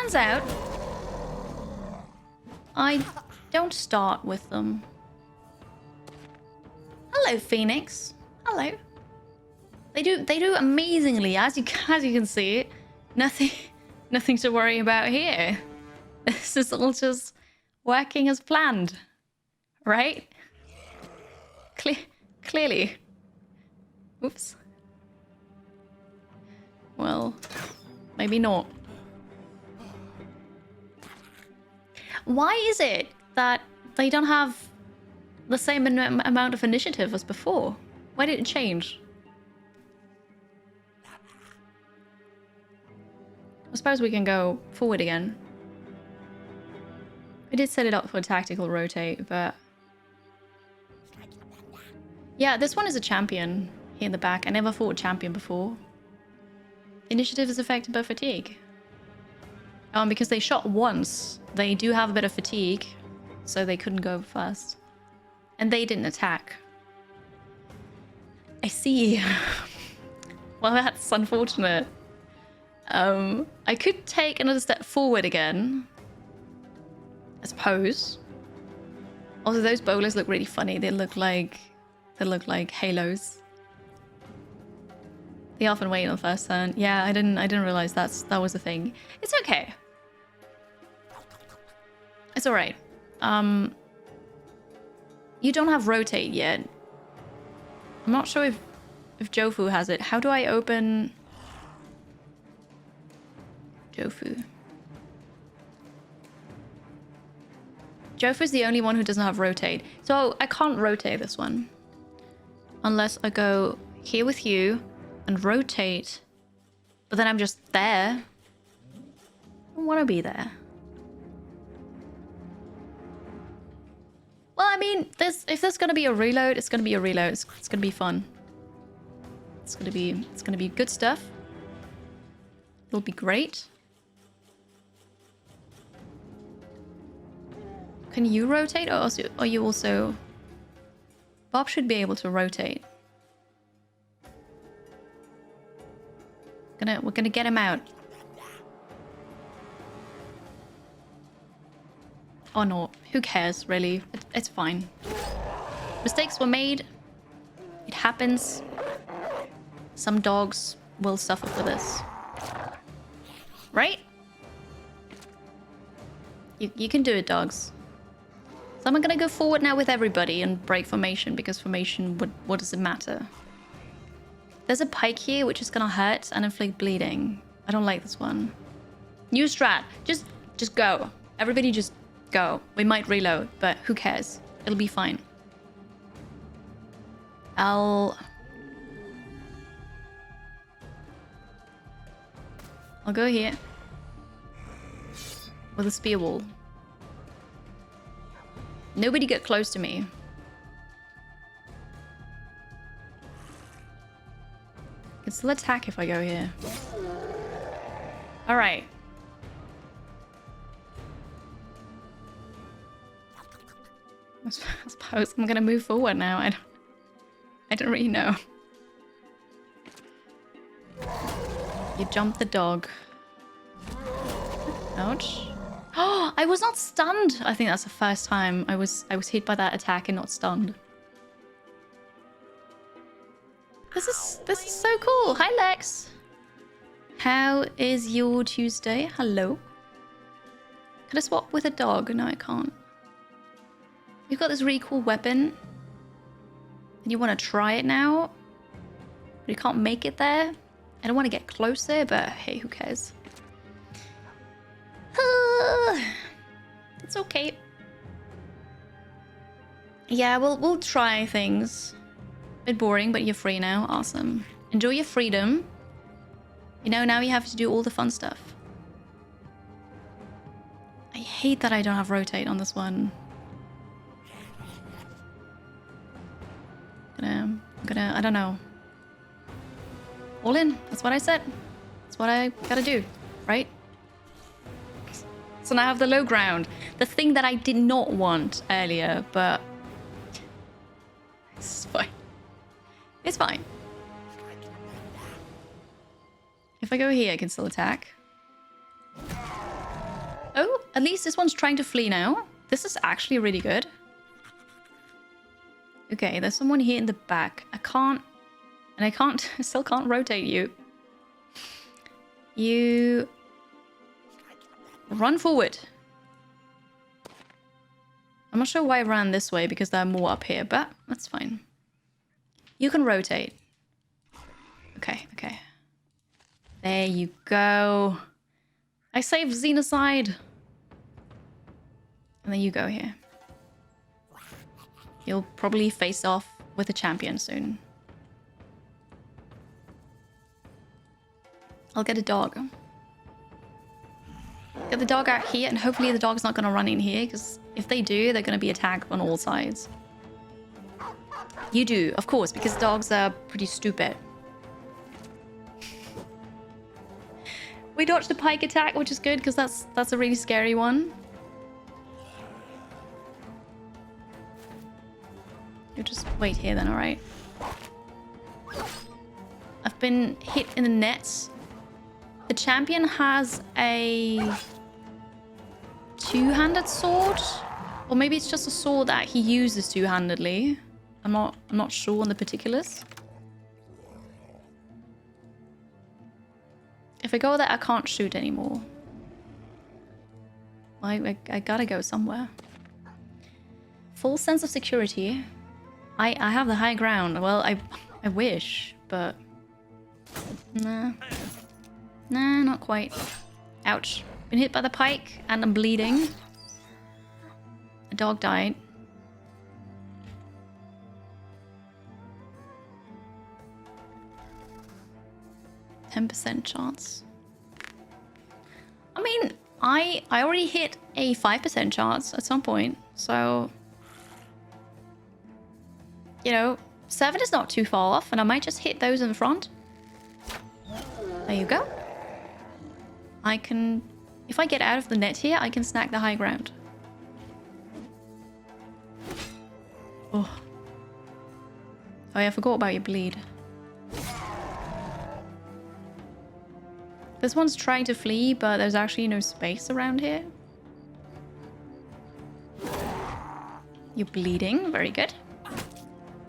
turns out I don't start with them. Hello, Phoenix. Hello. They do amazingly, as you can see. Nothing to worry about here. This is all just working as planned, right? Clearly. Oops. Well, maybe not. Why is it that they don't have the same amount of initiative as before? Why did it change? I suppose we can go forward again. I did set it up for tactical rotate, but... Yeah, this one is a champion here in the back. I never fought a champion before. Initiative is affected by fatigue. Because they shot once, they do have a bit of fatigue, so they couldn't go first. And they didn't attack. I see. Well, that's unfortunate. I could take another step forward again, I suppose. Also, those bowlers look really funny. They look like halos. They often wait on the first turn. Yeah, I didn't realize that was a thing. It's okay. It's all right. You don't have rotate yet. I'm not sure if Jofu has it. How do I open Jofu? Jofu's the only one who doesn't have rotate. So I can't rotate this one. Unless I go here with you and rotate. But then I'm just there. I don't want to be there. Well, I mean, if there's gonna be a reload, it's gonna be a reload. It's gonna be fun. It's gonna be good stuff. It'll be great. Can you rotate, or are you also? Bob should be able to rotate. We're gonna get him out. Or not. Who cares, really? It's fine. Mistakes were made. It happens. Some dogs will suffer for this. Right? You can do it, dogs. So I'm gonna go forward now with everybody and break formation, because formation, what does it matter? There's a pike here which is gonna hurt and inflict bleeding. I don't like this one. New strat. Just go. Everybody just go. We might reload, but who cares? It'll be fine. I'll go here with a spear wall. Nobody get close to me. I can still attack if I go here. All right. I suppose I'm gonna move forward now. I don't really know. You jumped the dog. Ouch. Oh, I was not stunned. I think that's the first time I was hit by that attack and not stunned. This is so cool. Hi, Lex. How is your Tuesday? Hello. Can I swap with a dog? No, I can't. You've got this really cool weapon. And you want to try it now? But you can't make it there? I don't want to get closer, but hey, who cares? It's okay. Yeah, we'll try things. Bit boring, but you're free now. Awesome. Enjoy your freedom. You know, now you have to do all the fun stuff. I hate that I don't have rotate on this one. I don't know. All in. That's what I said. That's what I gotta do, right? So now I have the low ground. The thing that I did not want earlier, but it's fine. It's fine. If I go here, I can still attack. At least this one's trying to flee now. This is actually really good. Okay, there's someone here in the back. I still can't rotate you. You run forward. I'm not sure why I ran this way because there are more up here, but that's fine. You can rotate. Okay, okay. There you go. I saved Xenocide. And then you go here. You'll probably face off with a champion soon. I'll get a dog. Get the dog out here, and hopefully the dog's not going to run in here, because if they do, they're going to be attacked on all sides. You do, of course, because dogs are pretty stupid. We dodged the pike attack, which is good, because that's a really scary one. You just wait here then, alright? I've been hit in the nets. The champion has a two-handed sword, or maybe it's just a sword that he uses two-handedly. I'm not sure on the particulars. If I go there, I can't shoot anymore. I gotta go somewhere. Full sense of security. I have the high ground. Well, I wish, but nah. Nah, not quite. Ouch. Been hit by the pike and I'm bleeding. A dog died. %10 chance. I mean, I already hit a 5% chance at some point, so you know, 7 is not too far off, and I might just hit those in front. There you go. I can, if I get out of the net here, I can snag the high ground. Oh. Oh yeah, I forgot about your bleed. This one's trying to flee, but there's actually no space around here. You're bleeding, very good.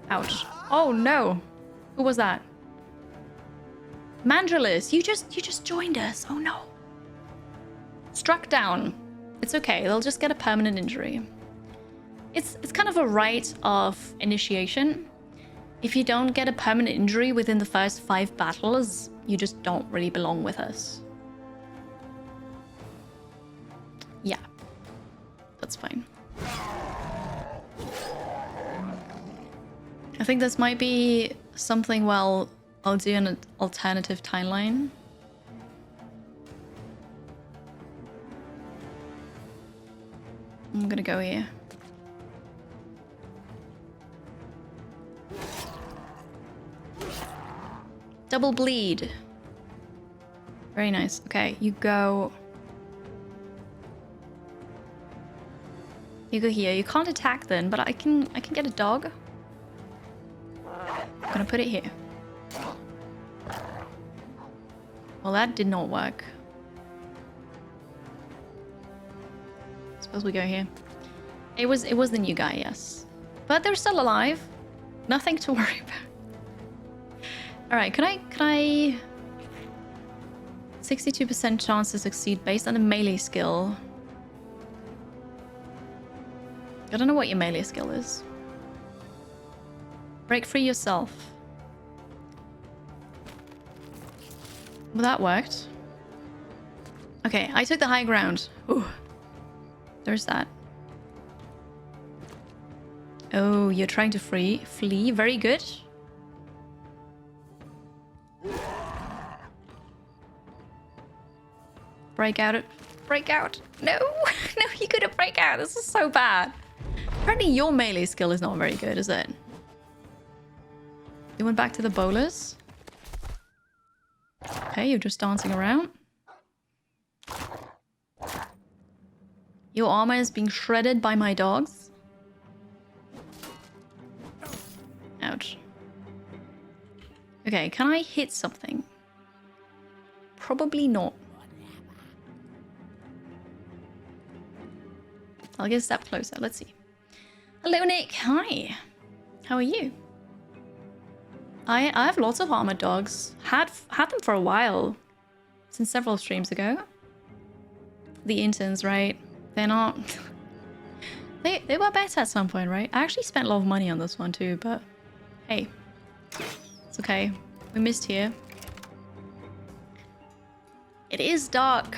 Ouch. Oh no! Who was that? Mandrilis, you just joined us. Oh no. Struck down. It's okay, they'll just get a permanent injury. It's kind of a rite of initiation. If you don't get a permanent injury within the first 5 battles, you just don't really belong with us. Yeah. That's fine. I think this might be something, well, I'll do an alternative timeline. I'm gonna go here. Double bleed. Very nice. Okay, you go... You go here. You can't attack then, but I can get a dog. I'm gonna put it here. Well, that did not work. Suppose we go here. It was the new guy, yes. But they're still alive. Nothing to worry about. Alright, can I 62% chance to succeed based on a melee skill. I don't know what your melee skill is. Break free yourself. Well, that worked. Okay, I took the high ground. Ooh. There's that. Oh, you're trying to flee. Very good. Break out. Break out. No. No, you couldn't break out. This is so bad. Apparently your melee skill is not very good, is it? You went back to the bowlers. Okay, you're just dancing around. Your armor is being shredded by my dogs. Ouch. Okay, can I hit something? Probably not. I'll get a step closer. Let's see. Hello, Nick. Hi. How are you? I have lots of armored dogs. Had them for a while. Since several streams ago. The interns, right? They're not... they were better at some point, right? I actually spent a lot of money on this one too, but... Hey. It's okay. We missed here. It is dark.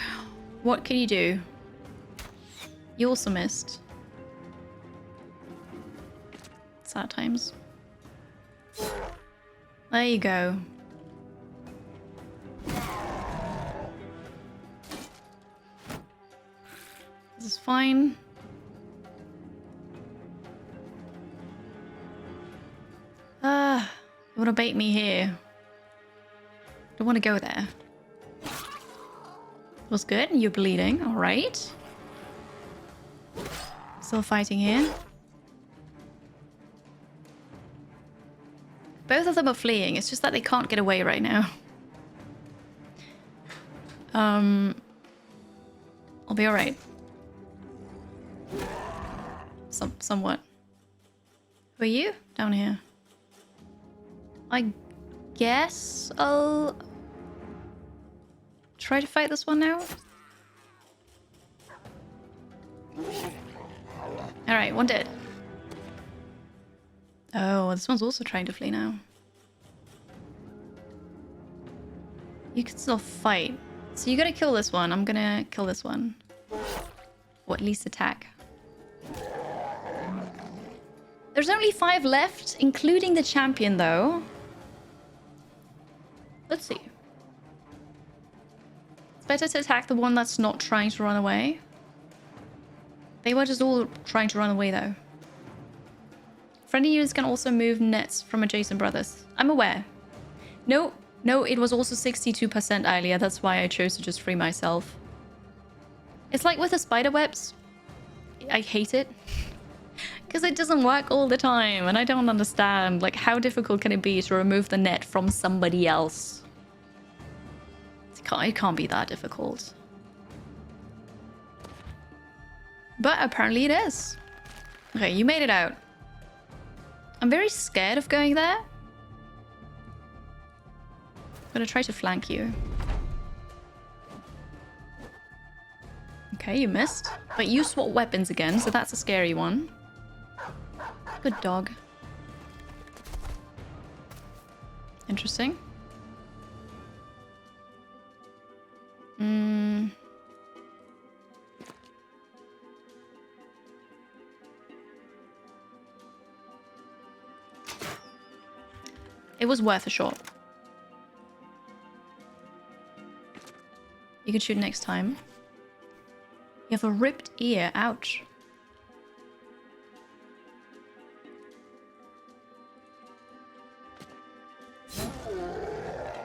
What can you do? You also missed. Sad times. There you go. This is fine. You want to bait me here? Don't want to go there. Was good. You're bleeding. All right. Still fighting here. Both of them are fleeing. It's just that they can't get away right now. I'll be all right. Somewhat. Who are you? Down here. I guess I'll try to fight this one now. Alright, one dead. Oh, this one's also trying to flee now. You can still fight. So you gotta kill this one. I'm gonna kill this one. Or at least attack. There's only 5 left, including the champion, though. Let's see. It's better to attack the one that's not trying to run away. They were just all trying to run away, though. Friendly units can also move nets from adjacent brothers. I'm aware. No, it was also 62% earlier. That's why I chose to just free myself. It's like with the spider webs. I hate it. Because it doesn't work all the time, and I don't understand. Like, how difficult can it be to remove the net from somebody else? It can't be that difficult. But apparently it is. Okay, you made it out. I'm very scared of going there. I'm gonna try to flank you. Okay, you missed. But you swap weapons again, so that's a scary one. Good dog. Interesting. It was worth a shot. You can shoot next time. You have a ripped ear. Ouch.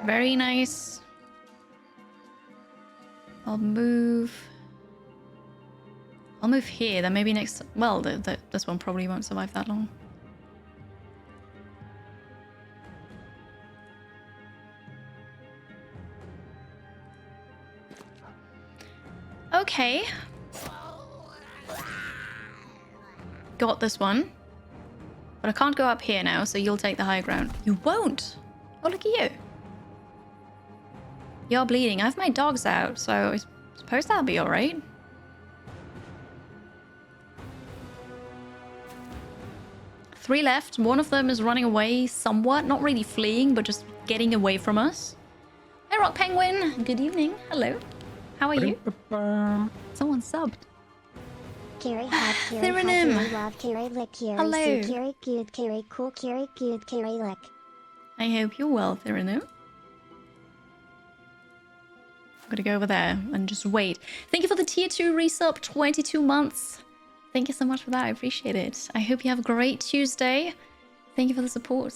Very nice. I'll move here. Then maybe next... Well, this one probably won't survive that long. Okay. Got this one. But I can't go up here now, so you'll take the high ground. You won't! Oh, look at you. You're bleeding. I have my dogs out, so I suppose that'll be alright. Three left. One of them is running away somewhat. Not really fleeing, but just getting away from us. Hey, Rock Penguin. Good evening. Hello. How are you? Someone subbed. Carrie, hot, Carrie, Theronym. Carrie, love, Carrie, lick, Carrie, Hello. see, Carrie, good, Carrie, cool, Carrie, good, Carrie, lick. I hope you're well, Theronym. I'm gonna go over there and just wait. Thank you for the tier 2 resub, 22 months. Thank you so much for that. I appreciate it. I hope you have a great Tuesday. Thank you for the support.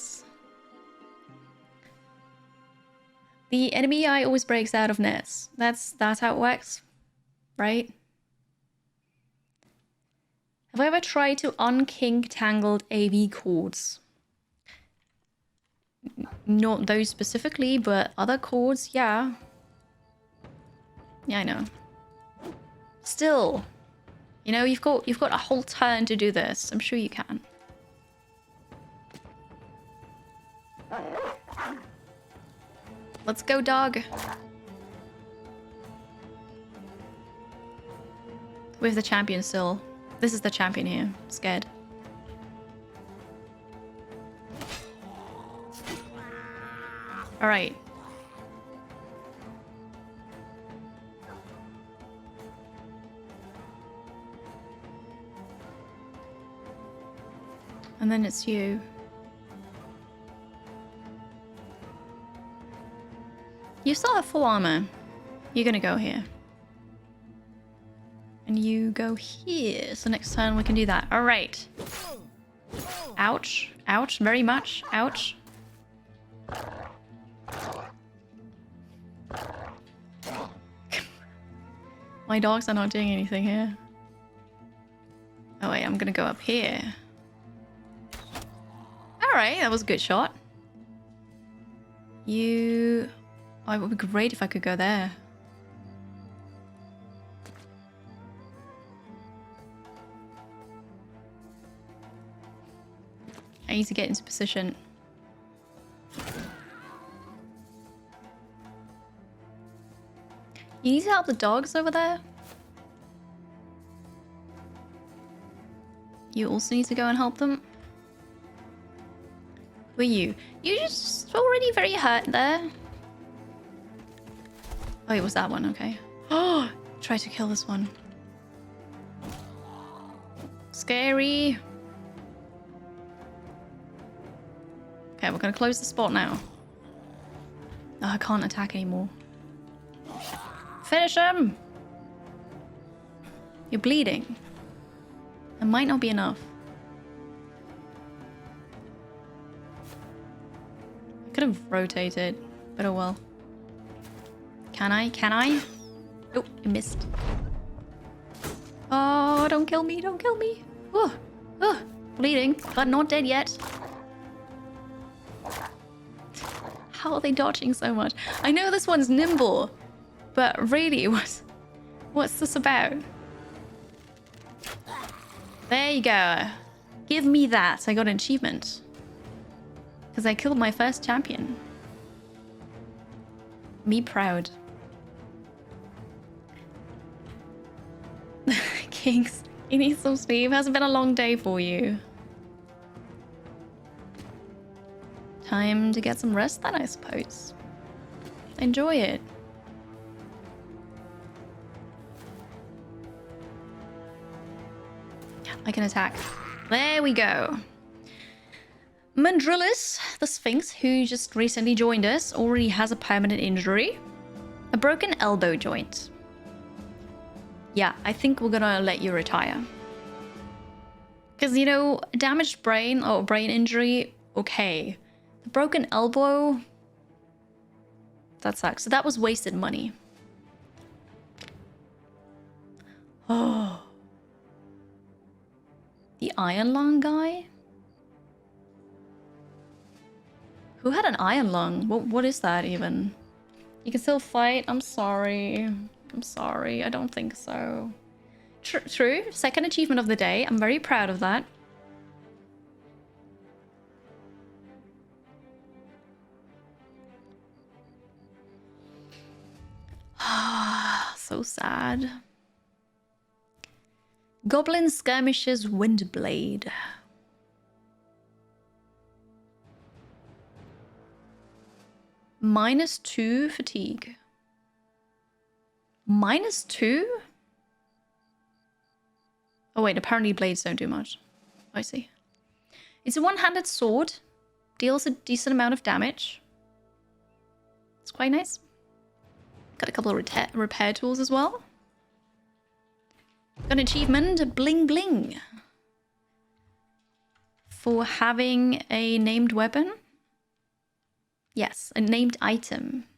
The enemy eye always breaks out of nets. That's how it works, right? Have I ever tried to unkink tangled AV cords? Not those specifically, but other cords, yeah. Yeah, I know. Still, You know, you've got a whole turn to do this. I'm sure you can. Let's go, dog. We have the champion still. This is the champion here. Scared. All right. And then it's you. You still have full armor. You're gonna go here. And you go here. So next turn we can do that. All right. Ouch. Ouch. Very much. Ouch. My dogs are not doing anything here. Oh wait, I'm gonna go up here. Alright, that was a good shot. You... Oh, it would be great if I could go there. I need to get into position. You need to help the dogs over there. You also need to go and help them. Who are you? You're just already very hurt there. Oh, it was that one, okay. Oh, try to kill this one. Scary. Okay, we're gonna close the spot now. Oh, I can't attack anymore. Finish him! You're bleeding. It might not be enough. I could have rotated, but oh well. Can I? Can I? Oh, I missed. Oh, don't kill me, don't kill me. Oh, oh, bleeding, but not dead yet. How are they dodging so much? I know this one's nimble, but really, what's this about? There you go. Give me that. I got an achievement. Because I killed my first champion. Me proud. Kings, you need some sleep. It hasn't been a long day for you. Time to get some rest then, I suppose. Enjoy it. I can attack. There we go. Mandrillis, the Sphinx, who just recently joined us, already has a permanent injury. A broken elbow joint. Yeah, I think we're gonna let you retire. Because, you know, damaged brain or brain injury, okay. The broken elbow, that sucks. So that was wasted money. Oh. The Iron Lung guy? Who had an Iron Lung? What is that even? You can still fight? I'm sorry. I'm sorry. I don't think so. True. Second achievement of the day. I'm very proud of that. So sad. Goblin skirmishes Windblade. -2 fatigue. -2? Oh wait, apparently blades don't do much. I see. It's a one-handed sword. Deals a decent amount of damage. It's quite nice. Got a couple of repair tools as well. Got an achievement, Bling Bling. For having a named weapon. Yes, a named item.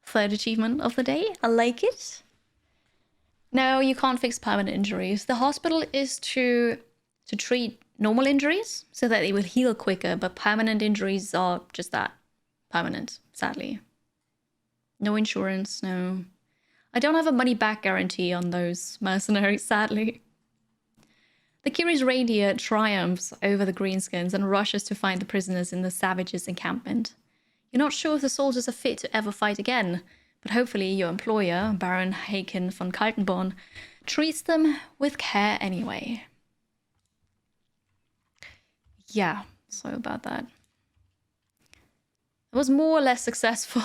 Third achievement of the day. I like it. No, you can't fix permanent injuries. The hospital is to treat normal injuries so that they will heal quicker, but permanent injuries are just that. Permanent, sadly. No insurance, no. I don't have a money back guarantee on those mercenaries, sadly. The Kiri's Reindeer triumphs over the Greenskins and rushes to find the prisoners in the Savages' encampment. You're not sure if the soldiers are fit to ever fight again, but hopefully your employer, Baron Haken von Kaltenborn, treats them with care anyway. Yeah, sorry about that. It was more or less successful.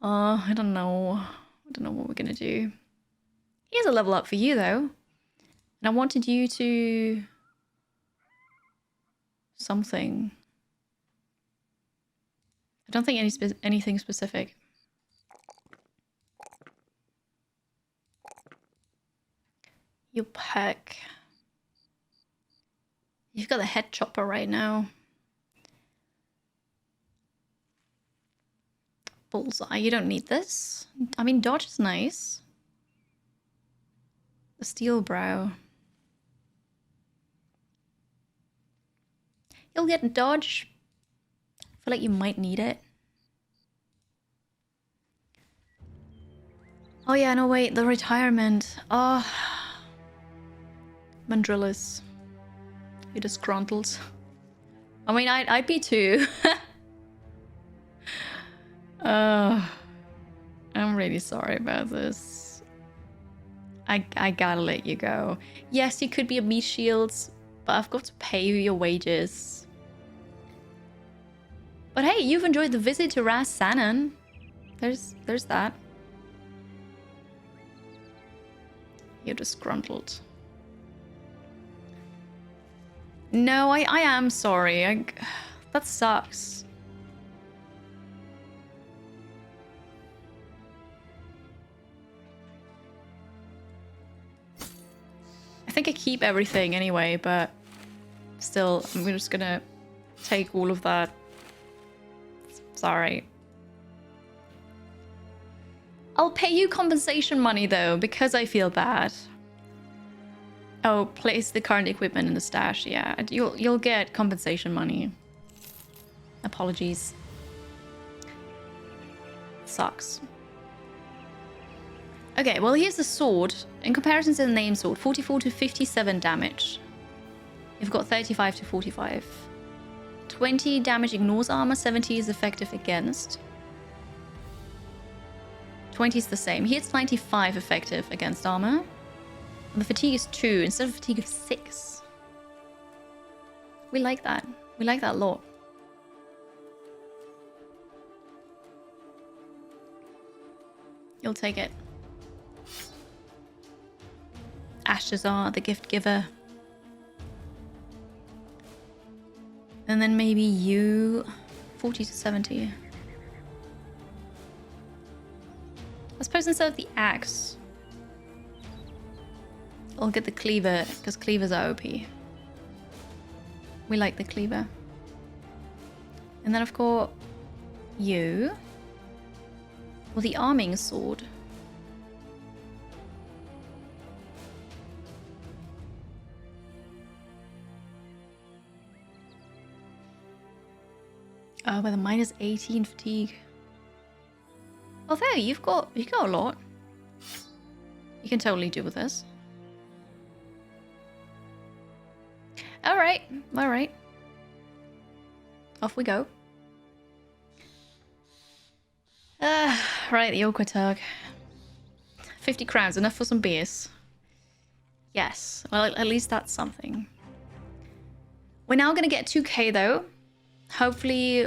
I don't know. I don't know what we're gonna do. Here's a level up for you, though. And I wanted you to... something. I don't think anything specific. You peck. You've got the head chopper right now. Bullseye, you don't need this. I mean, dodge is nice. The steel brow. You'll get a dodge. I feel like you might need it. Oh yeah, no wait, the retirement. Oh. Mandrillis. You're disgruntled. I mean, I'd be too. I'm really sorry about this. I gotta let you go. Yes, you could be a meat shields, but I've got to pay you your wages. But hey, you've enjoyed the visit to Ras Sanan. There's that. You're disgruntled. No, I am sorry. That sucks. I think I keep everything anyway, but still, I'm just gonna take all of that. Sorry. I'll pay you compensation money though, because I feel bad. Oh, place the current equipment in the stash. Yeah, you'll get compensation money. Apologies. Sucks. Okay, well here's the sword. In comparison to the name sword, 44 to 57 damage. You've got 35 to 45. 20 damage ignores armor, 70 is effective against. 20 is the same. Here's 95 effective against armor. And the fatigue is 2 instead of fatigue of 6. We like that. We like that a lot. You'll take it. Ashazar, the gift giver. And then maybe you... 40 to 70. I suppose instead of the axe, I'll get the cleaver, because cleavers are OP. We like the cleaver. And then I've got you. Well, the arming sword. Oh, with a minus 18 fatigue. Oh, there, you've got a lot. You can totally do with this. All right. Off we go. Right, the Oquatug. 50 crowns, enough for some beers. Yes, well, at least that's something. We're now gonna get 2k though. Hopefully,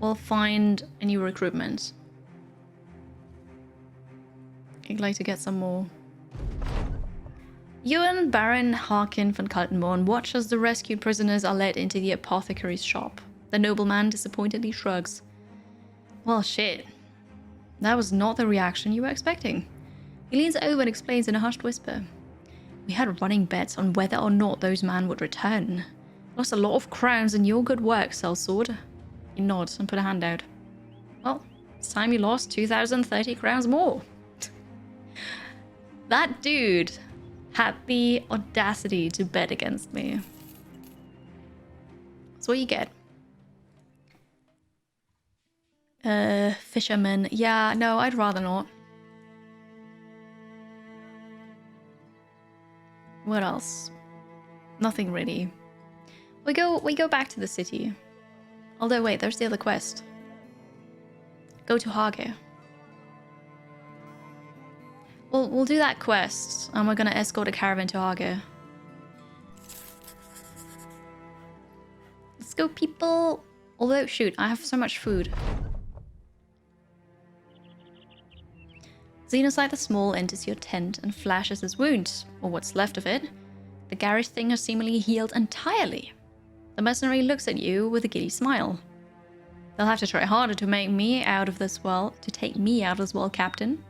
we'll find a new recruitment. I'd like to get some more. You and Baron Harkin von Kaltenborn watch as the rescued prisoners are led into the apothecary's shop. The nobleman disappointedly shrugs. Well, shit. That was not the reaction you were expecting. He leans over and explains in a hushed whisper. We had running bets on whether or not those men would return. Lost a lot of crowns in your good work, sellsword. He nods and put a hand out. Well, it's time you lost 2,030 crowns more. That dude had the audacity to bet against me. That's what you get. Fisherman. Yeah, no, I'd rather not. What else? Nothing really. We go back to the city. Although wait, there's the other quest. Go to Hage. We'll do that quest, and we're gonna escort a caravan to Hage. Let's go, people. Although, shoot, I have so much food. Xenocyte the Small enters your tent and flashes his wound, or what's left of it. The garish thing has seemingly healed entirely. The mercenary looks at you with a giddy smile. They'll have to try harder to make me out of this world, to take me out of this world, Captain.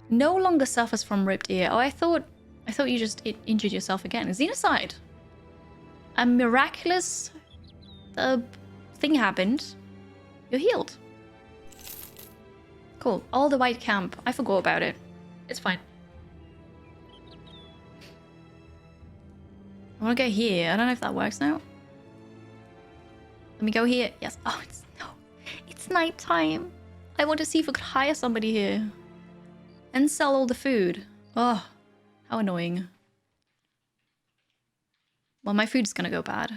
No longer suffers from ripped ear. Oh, I thought you just injured yourself again. Xenocide. A miraculous thing happened. You're healed. Cool. All the white camp. I forgot about it. It's fine. I want to go here. I don't know if that works now. Let me go here. Yes. Oh, it's nighttime. I want to see if we could hire somebody here. And sell all the food. Oh, how annoying. Well, my food's gonna go bad.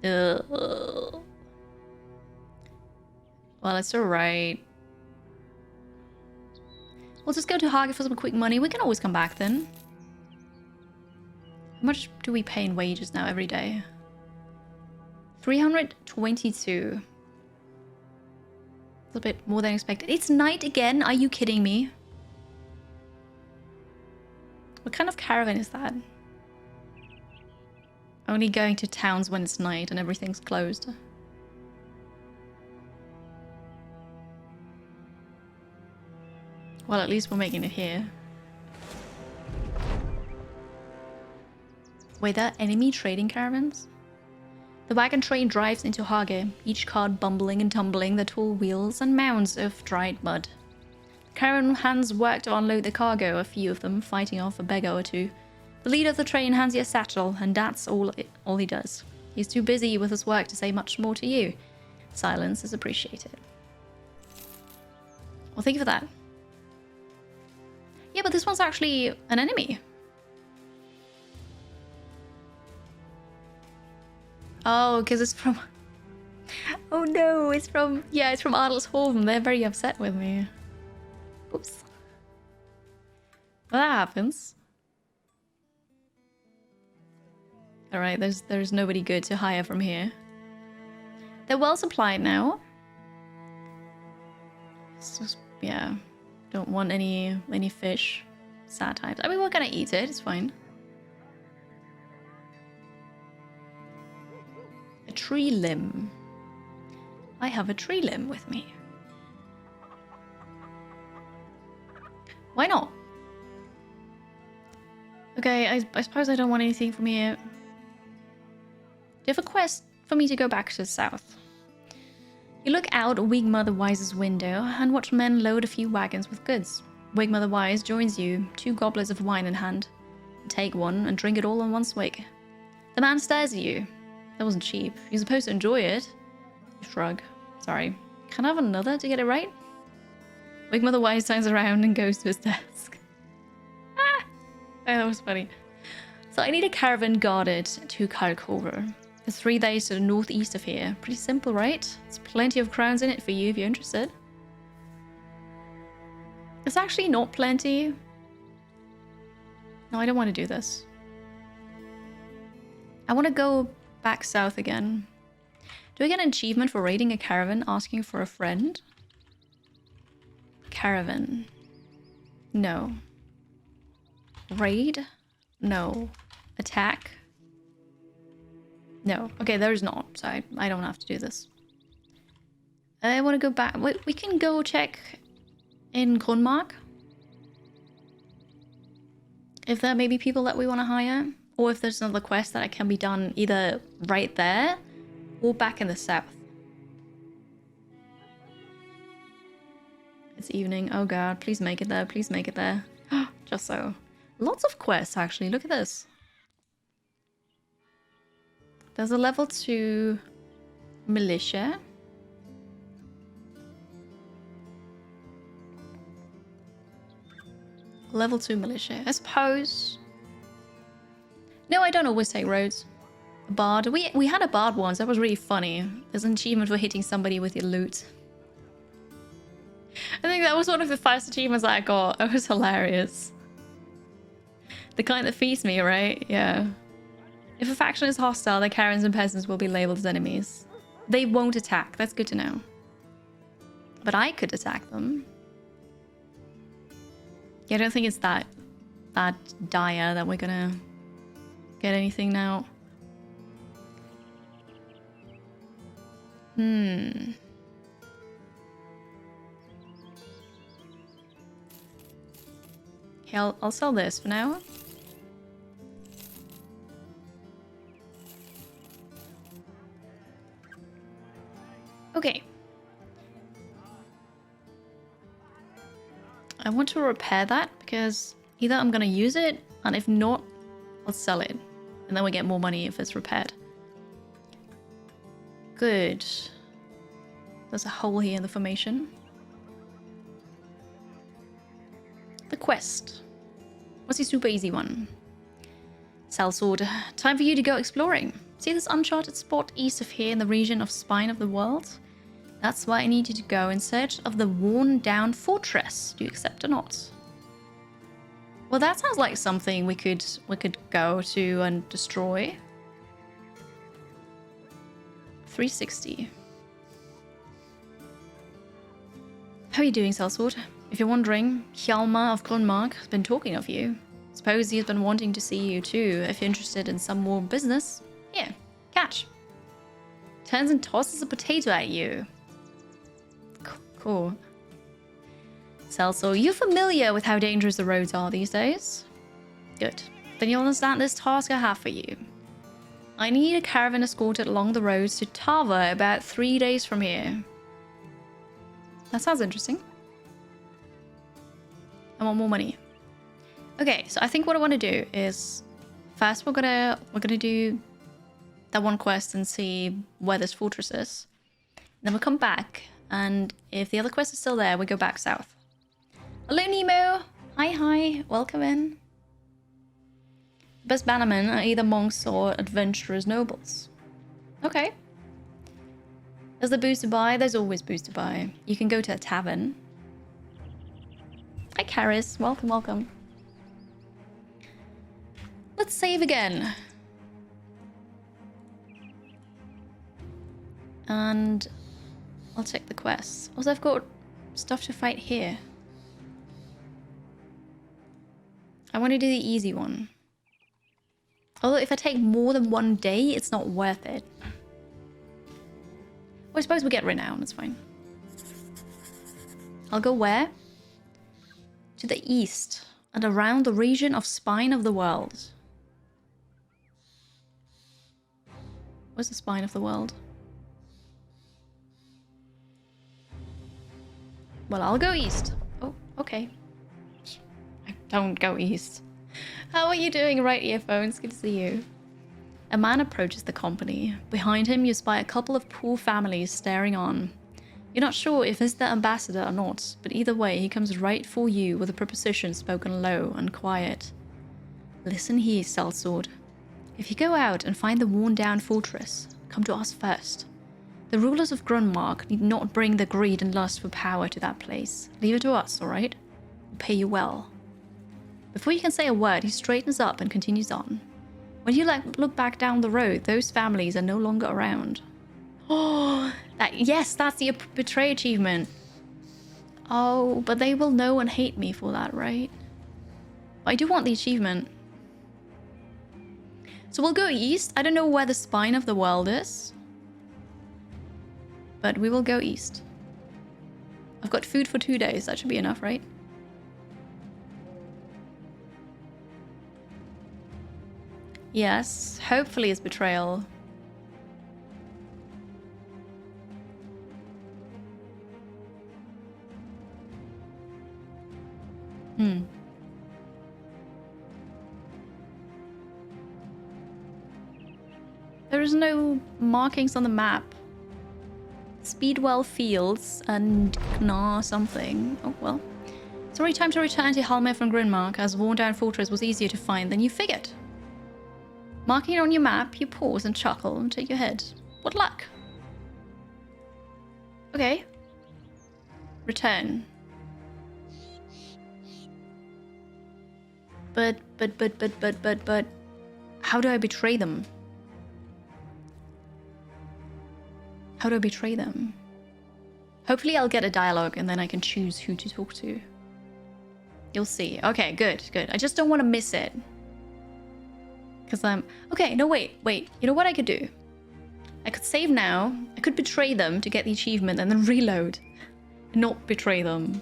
Ugh. Well, it's alright. We'll just go to Hage for some quick money. We can always come back then. How much do we pay in wages now every day? 322. It's a bit more than expected. It's night again. Are you kidding me? What kind of caravan is that? Only going to towns when it's night and everything's closed. Well, at least we're making it here. Wait, there are enemy trading caravans? The wagon train drives into Hage, each cart bumbling and tumbling their tall wheels and mounds of dried mud. The caravan hands work to unload the cargo, a few of them fighting off a beggar or two. The leader of the train hands you a satchel, and that's all he does. He's too busy with his work to say much more to you. Silence is appreciated. Well, thank you for that. Yeah, but this one's actually an enemy. Oh, because it's from... Oh no, it's from... Yeah, it's from Adelsholm. They're very upset with me. Oops. Well, that happens. Alright, there's nobody good to hire from here. They're well supplied now. So, yeah. Don't want any fish. Sad times. I mean, we're gonna eat it. It's fine. A tree limb. I have a tree limb with me. Why not? Okay, I suppose I don't want anything from here. Do you have a quest for me to go back to the south? You look out Wigmother Wise's window and watch men load a few wagons with goods. Wigmother Wise joins you, 2 goblets of wine in hand. You take one and drink it all in one swig. The man stares at you. That wasn't cheap. You're supposed to enjoy it. You shrug. Sorry. Can I have another to get it right? Wigmother Wise turns around and goes to his desk. Ah! Oh, that was funny. So I need a caravan guarded to Kalkover. There's 3 days to the northeast of here. Pretty simple, right? There's plenty of crowns in it for you if you're interested. It's actually not plenty. No, I don't want to do this. I want to go back south again. Do I get an achievement for raiding a caravan asking for a friend? Caravan. No. Raid? No. Attack? No. Okay, there's not, so I don't have to do this. I want to go back. We can go check in Grunmark. If there may be people that we want to hire. Or if there's another quest that can be done either right there or back in the south. It's evening. Oh god, please make it there. Please make it there. Just so. Lots of quests, actually. Look at this. There's a level 2 Militia. Level 2 militia, I suppose. No, I don't always take roads. A bard. We had a bard once. That was really funny. There's an achievement for hitting somebody with your loot. I think that was one of the first achievements I got. It was hilarious. The kind that feeds me, right? Yeah. If a faction is hostile, their Karens and peasants will be labeled as enemies. They won't attack. That's good to know. But I could attack them. Yeah, I don't think it's that dire that we're gonna get anything now. Okay, I'll sell this for now. Okay. I want to repair that because either I'm gonna use it, and if not, I'll sell it. And then we get more money if it's repaired. Good. There's a hole here in the formation. The quest. What's the super easy one? Sellsword. Time for you to go exploring. See this uncharted spot east of here in the region of Spine of the World? That's why I need you to go in search of the worn down fortress. Do you accept or not? Well, that sounds like something we could go to and destroy. 360. How are you doing, Sellsword? If you're wondering, Hjalmar of Grunmark has been talking of you. Suppose he's been wanting to see you too, if you're interested in some more business. Here, catch. Turns and tosses a potato at you. Cool. Sellsword, you're familiar with how dangerous the roads are these days? Good. Then you'll understand this task I have for you. I need a caravan escorted along the roads to Tava, about 3 days from here. That sounds interesting. I want more money. Okay, so I think what I want to do is first we're gonna do that one quest and see where this fortress is. Then we'll come back, and if the other quest is still there, we go back south. Hello, Nemo. Hi. Welcome in. Best bannermen are either monks or adventurers nobles. Okay. Is there booze to buy? There's always booze to buy. You can go to a tavern. Hi, Karis. Welcome. Let's save again. And I'll check the quests. Also, I've got stuff to fight here. I want to do the easy one. Although if I take more than 1 day, it's not worth it. Well, I suppose we get renown, that's fine. I'll go where? To the east and around the region of Spine of the World. Where's the Spine of the World? Well, I'll go east. Oh, okay. I don't go east. How are you doing, right earphones? Good to see you. A man approaches the company. Behind him, you spy a couple of poor families staring on. You're not sure if it's the ambassador or not, but either way, he comes right for you with a proposition spoken low and quiet. Listen here, Sellsword. If you go out and find the worn-down fortress, come to us first. The rulers of Grunmark need not bring their greed and lust for power to that place. Leave it to us, alright? We'll pay you well. Before you can say a word, he straightens up and continues on. When you look back down the road, those families are no longer around. Oh, yes, that's the Betray achievement. Oh, but they will know and hate me for that, right? I do want the achievement. So we'll go east. I don't know where the Spine of the World is. But we will go east. I've got food for 2 days. That should be enough, right? Yes, hopefully it's betrayal. There is no markings on the map Speedwell Fields and Gnar something. Oh, well. Sorry, time to return to Halmer from Grinmark, as Worn Down Fortress was easier to find than you figured. Marking it on your map, you pause and chuckle and take your head. What luck? Okay. Return. But, how do I betray them? How do I betray them? Hopefully I'll get a dialogue and then I can choose who to talk to. You'll see. Okay, good, good. I just don't want to miss it. Because I'm... Okay, no, wait. You know what I could do? I could save now. I could betray them to get the achievement and then reload. And not betray them.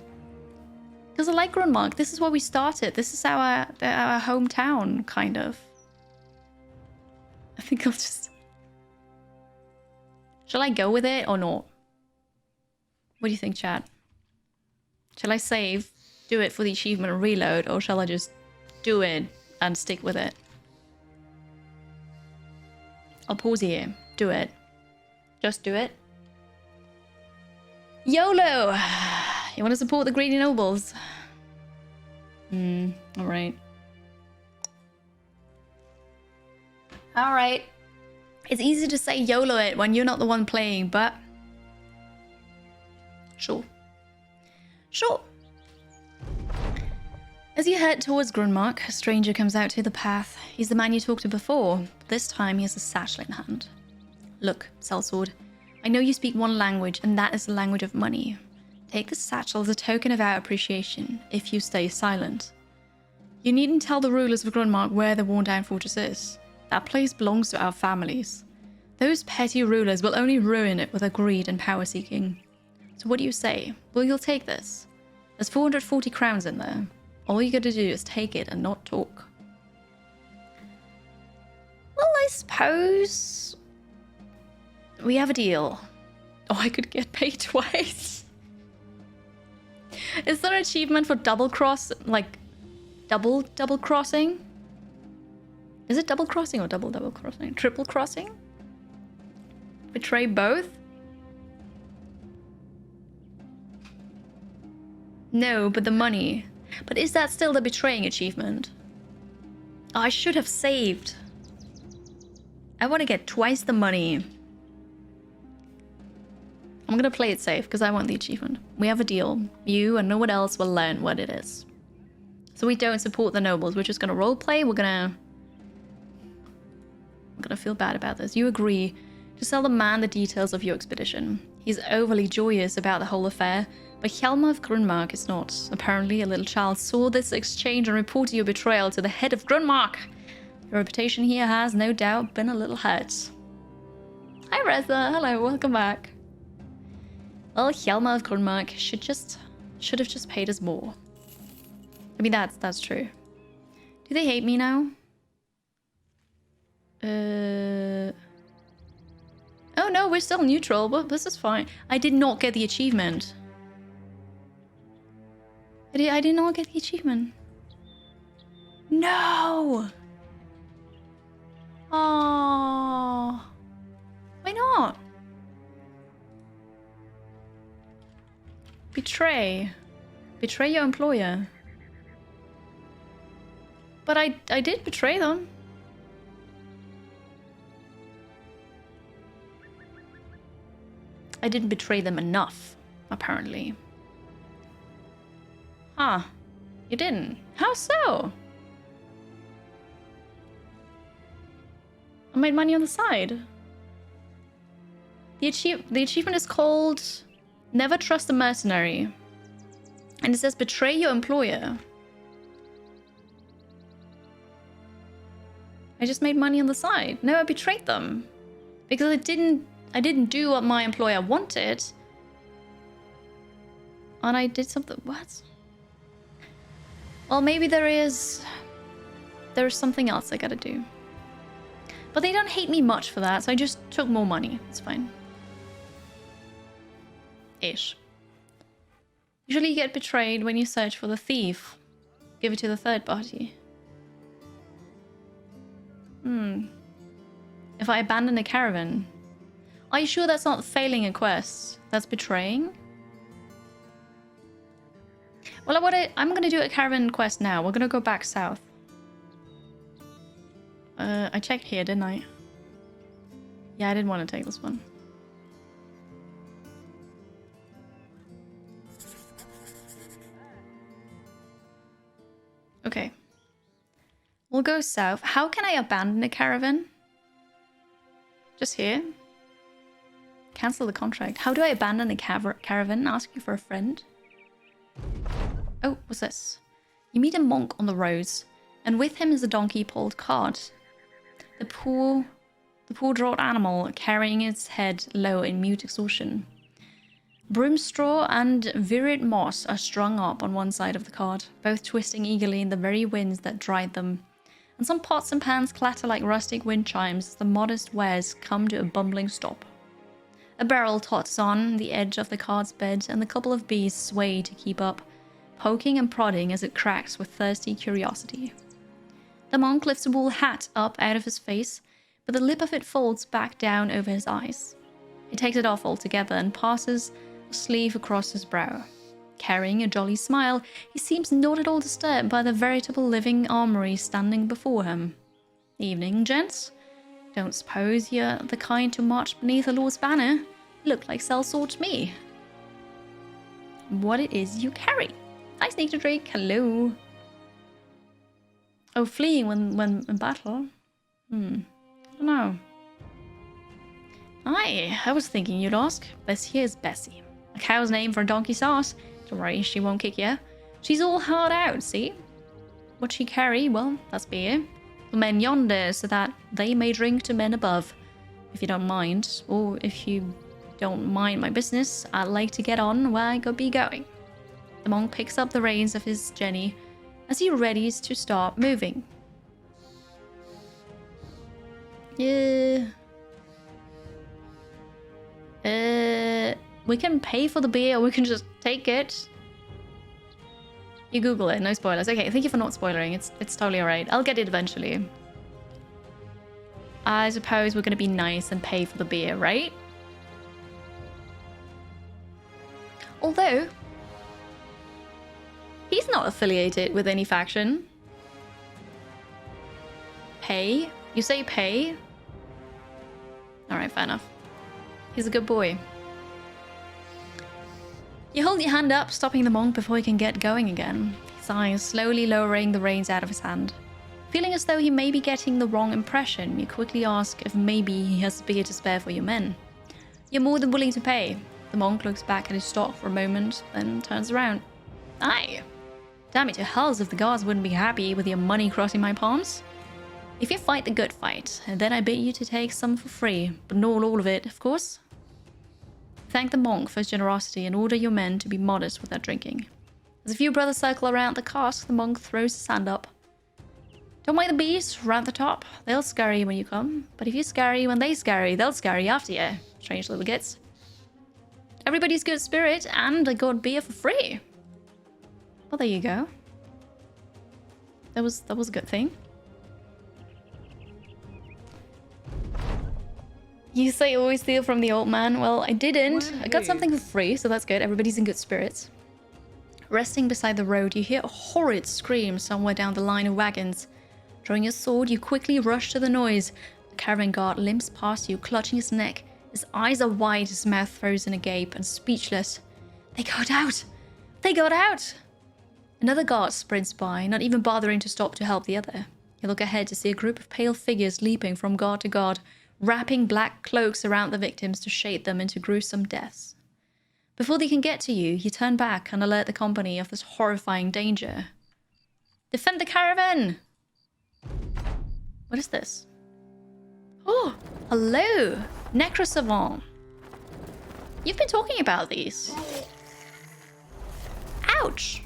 Because I like Grunmark. This is where we started. This is our hometown, kind of. I think I'll just... Shall I go with it or not? What do you think, chat? Shall I save, do it for the achievement and reload, or shall I just do it and stick with it? I'll pause here. Do it. Just do it. YOLO! You want to support the greedy nobles? Alright. Alright. It's easy to say YOLO it when you're not the one playing, but... Sure. Sure. As you head towards Grunmark, a stranger comes out to the path. He's the man you talked to before, but this time he has a satchel in hand. Look, sellsword, I know you speak one language, and that is the language of money. Take the satchel as a token of our appreciation, if you stay silent. You needn't tell the rulers of Grunmark where the Worn Down Fortress is. That place belongs to our families. Those petty rulers will only ruin it with their greed and power-seeking. So what do you say? Will you take this? There's 440 crowns in there. All you gotta do is take it and not talk. Well, I suppose... we have a deal. Oh, I could get paid twice. Is there an achievement for double cross, like double crossing? Is it double crossing or double crossing? Triple crossing? Betray both? No, but the money. But is that still the betraying achievement? Oh, I should have saved. I want to get twice the money. I'm gonna play it safe because I want the achievement. We have a deal. You and no one else will learn what it is. So we don't support the nobles. We're just gonna roleplay. I'm gonna feel bad about this. You agree to tell the man the details of your expedition. He's overly joyous about the whole affair, but Hjalmar of Grunmark is not. Apparently, a little child saw this exchange and reported your betrayal to the head of Grunmark. Your reputation here has, no doubt, been a little hurt. Hi, Reza. Hello, welcome back. Well, Hjalmar of Grunmark should have just paid us more. I mean, that's true. Do they hate me now? Oh no, we're still neutral. Well, this is fine. I did not get the achievement. I did not get the achievement. No! Oh, why not? Betray your employer. But I did betray them. I didn't betray them enough, apparently. Huh. You didn't? How so? I made money on the side. The achievement is called Never Trust a Mercenary. And it says betray your employer. I just made money on the side. No, I betrayed them. Because I didn't do what my employer wanted. And I did something... What? Well, maybe there is something else I gotta do. But they don't hate me much for that, so I just took more money. It's fine. Ish. Usually you get betrayed when you search for the thief. Give it to the third party. If I abandon a caravan. Are you sure that's not failing a quest? That's betraying? Well, I'm gonna do a caravan quest now. We're gonna go back south. I checked here, didn't I? Yeah, I didn't want to take this one. Okay. We'll go south. How can I abandon a caravan? Just here. Cancel the contract. How do I abandon a caravan? Ask you for a friend. Oh, what's this? You meet a monk on the roads, and with him is a donkey pulled cart. The poor draught animal carrying its head low in mute exhaustion. Broom straw and virate moss are strung up on one side of the cart, both twisting eagerly in the very winds that dried them. And some pots and pans clatter like rustic wind chimes as the modest wares come to a bumbling stop. A barrel totters on the edge of the cart's bed, and the couple of bees sway to keep up, poking and prodding as it cracks with thirsty curiosity. The monk lifts a wool hat up out of his face, but the lip of it folds back down over his eyes. He takes it off altogether and passes a sleeve across his brow. Carrying a jolly smile, he seems not at all disturbed by the veritable living armory standing before him. Evening, gents. Don't suppose you're the kind to march beneath a lord's banner? You look like sellsword to me. What it is you carry? Hi, Sneak to Drake. Hello. Oh, fleeing when in battle? I don't know. Hi, I was thinking you'd ask. This here's Bessie. A cow's name for a donkey's ass. Don't worry, she won't kick you. She's all hard out, see? What she carry? Well, that's beer. The men yonder, so that they may drink to men above. If you don't mind, or if you don't mind my business, I'd like to get on where I could be going. The monk picks up the reins of his jenny as he readies to start moving. Yeah. We can pay for the beer, or we can just take it. You Google it, no spoilers. Okay, thank you for not spoiling. It's totally alright. I'll get it eventually. I suppose we're gonna be nice and pay for the beer, right? Although, he's not affiliated with any faction. Pay? You say pay? Alright, fair enough. He's a good boy. You hold your hand up, stopping the monk before he can get going again. He sighs, slowly lowering the reins out of his hand. Feeling as though he may be getting the wrong impression, you quickly ask if maybe he has beer to spare for your men. You're more than willing to pay. The monk looks back at his stock for a moment, then turns around. Aye. Damn it to hells if the guards wouldn't be happy with your money crossing my palms. If you fight the good fight, then I bid you to take some for free, but not all of it, of course. Thank the monk for his generosity and order your men to be modest with their drinking. As a few brothers circle around the cask, the monk throws his hand up. Don't mind the bees, round the top. They'll scurry when you come, but if you scurry when they scurry, they'll scurry after you. Strange little gits. Everybody's good spirit, and I got beer for free. Well, there you go. That was a good thing. You say always steal from the old man. Well, I didn't. I got something for free, so that's good. Everybody's in good spirits. Resting beside the road, you hear a horrid scream somewhere down the line of wagons. Drawing your sword, you quickly rush to the noise. The caravan guard limps past you, clutching his neck. His eyes are wide, his mouth frozen agape, and speechless. They got out! They got out! Another guard sprints by, not even bothering to stop to help the other. You look ahead to see a group of pale figures leaping from guard to guard, wrapping black cloaks around the victims to shade them into gruesome deaths. Before they can get to you, you turn back and alert the company of this horrifying danger. Defend the caravan! What is this? Oh, hello! Necrosavant. You've been talking about these. Ouch!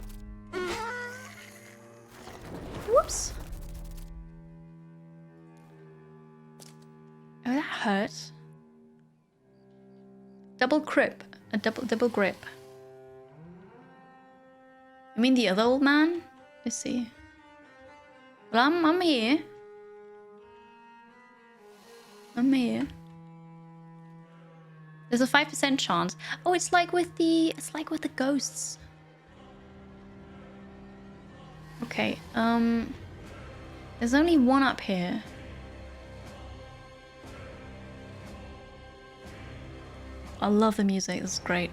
Whoops. Oh, that hurts. Double grip. A double grip. You mean the other old man? Let's see. Well, I'm here. I'm here. There's a 5% chance. Oh, it's like with the ghosts. Okay, there's only one up here. I love the music, this is great.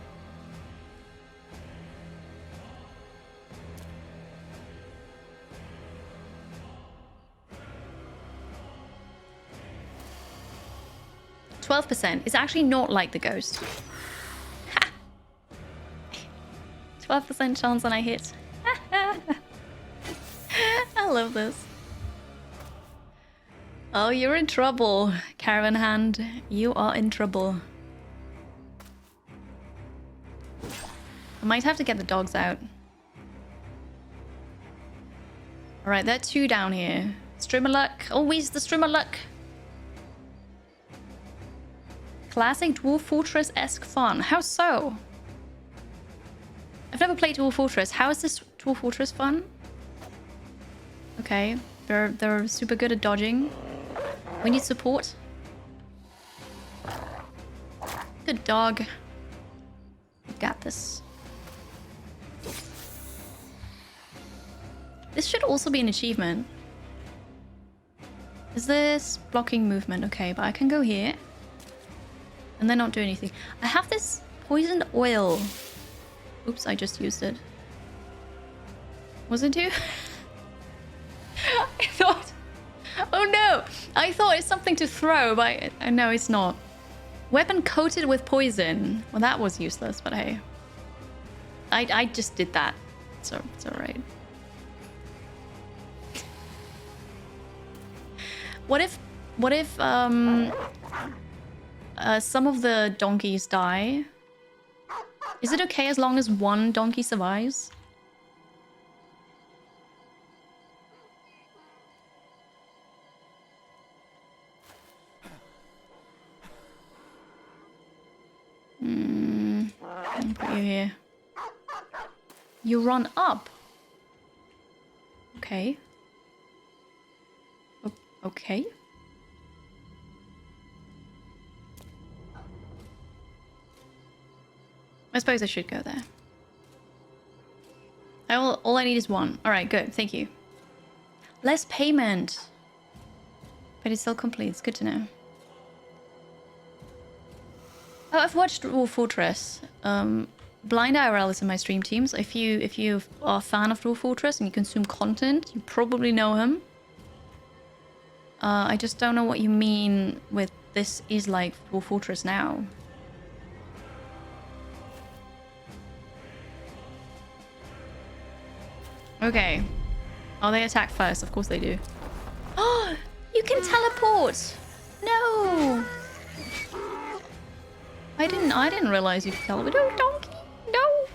%. It's actually not like the ghost. 12% chance and I hit. I love this. Oh, you're in trouble, Caravan Hand. You are in trouble. I might have to get the dogs out. Alright, there are 2 down here. Streamer luck. Always the streamer luck. Classic Dwarf Fortress-esque fun. How so? I've never played Dwarf Fortress. How is this Dwarf Fortress fun? Okay, they're super good at dodging. We need support. Good dog. You got this. This should also be an achievement. Is this blocking movement? Okay, but I can go here. And then not do anything. I have this poisoned oil. Oops, I just used it. Was it you? I thought... Oh no! I thought it's something to throw, but no, it's not. Weapon coated with poison. Well, that was useless, but hey. I just did that. So it's alright. What if some of the donkeys die? Is it okay as long as one donkey survives? I'll put you here. You run up. Okay. Okay. I suppose I should go there. All I need is one. Alright, good. Thank you. Less payment. But it's still complete. It's good to know. Oh, I've watched Dwarf Fortress. Blind IRL is in my stream teams. If you are a fan of Dwarf Fortress and you consume content, you probably know him. I just don't know what you mean with this is like Dwarf Fortress now. Okay. Oh, they attack first. Of course they do. Oh, you can teleport. No. I didn't realize you could teleport. Oh, donkey. No.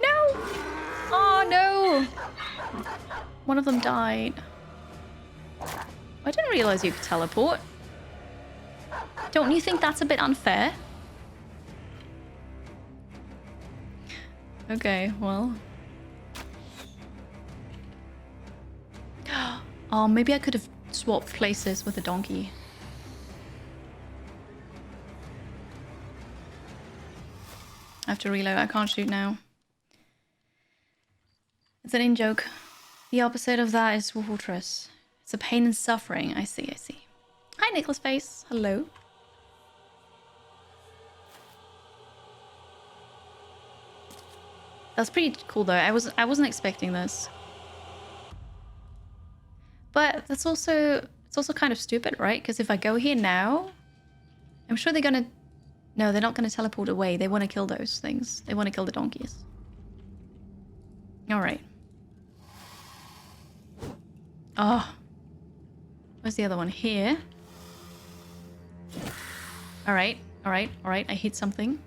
No. Oh, no. One of them died. I didn't realize you could teleport. Don't you think that's a bit unfair? Okay, well. Oh, maybe I could have swapped places with a donkey. I have to reload. I can't shoot now. It's an in-joke. The opposite of that is Dwarf Fortress. It's a pain and suffering. I see, I see. Hi, Nicholas Face. Hello. That's pretty cool, though. I wasn't expecting this. But that's also... It's also kind of stupid, right? Because if I go here now... I'm sure they're gonna... No, they're not gonna teleport away. They want to kill those things. They want to kill the donkeys. Alright. Oh. Where's the other one? Here. Alright, alright, alright. I hit something.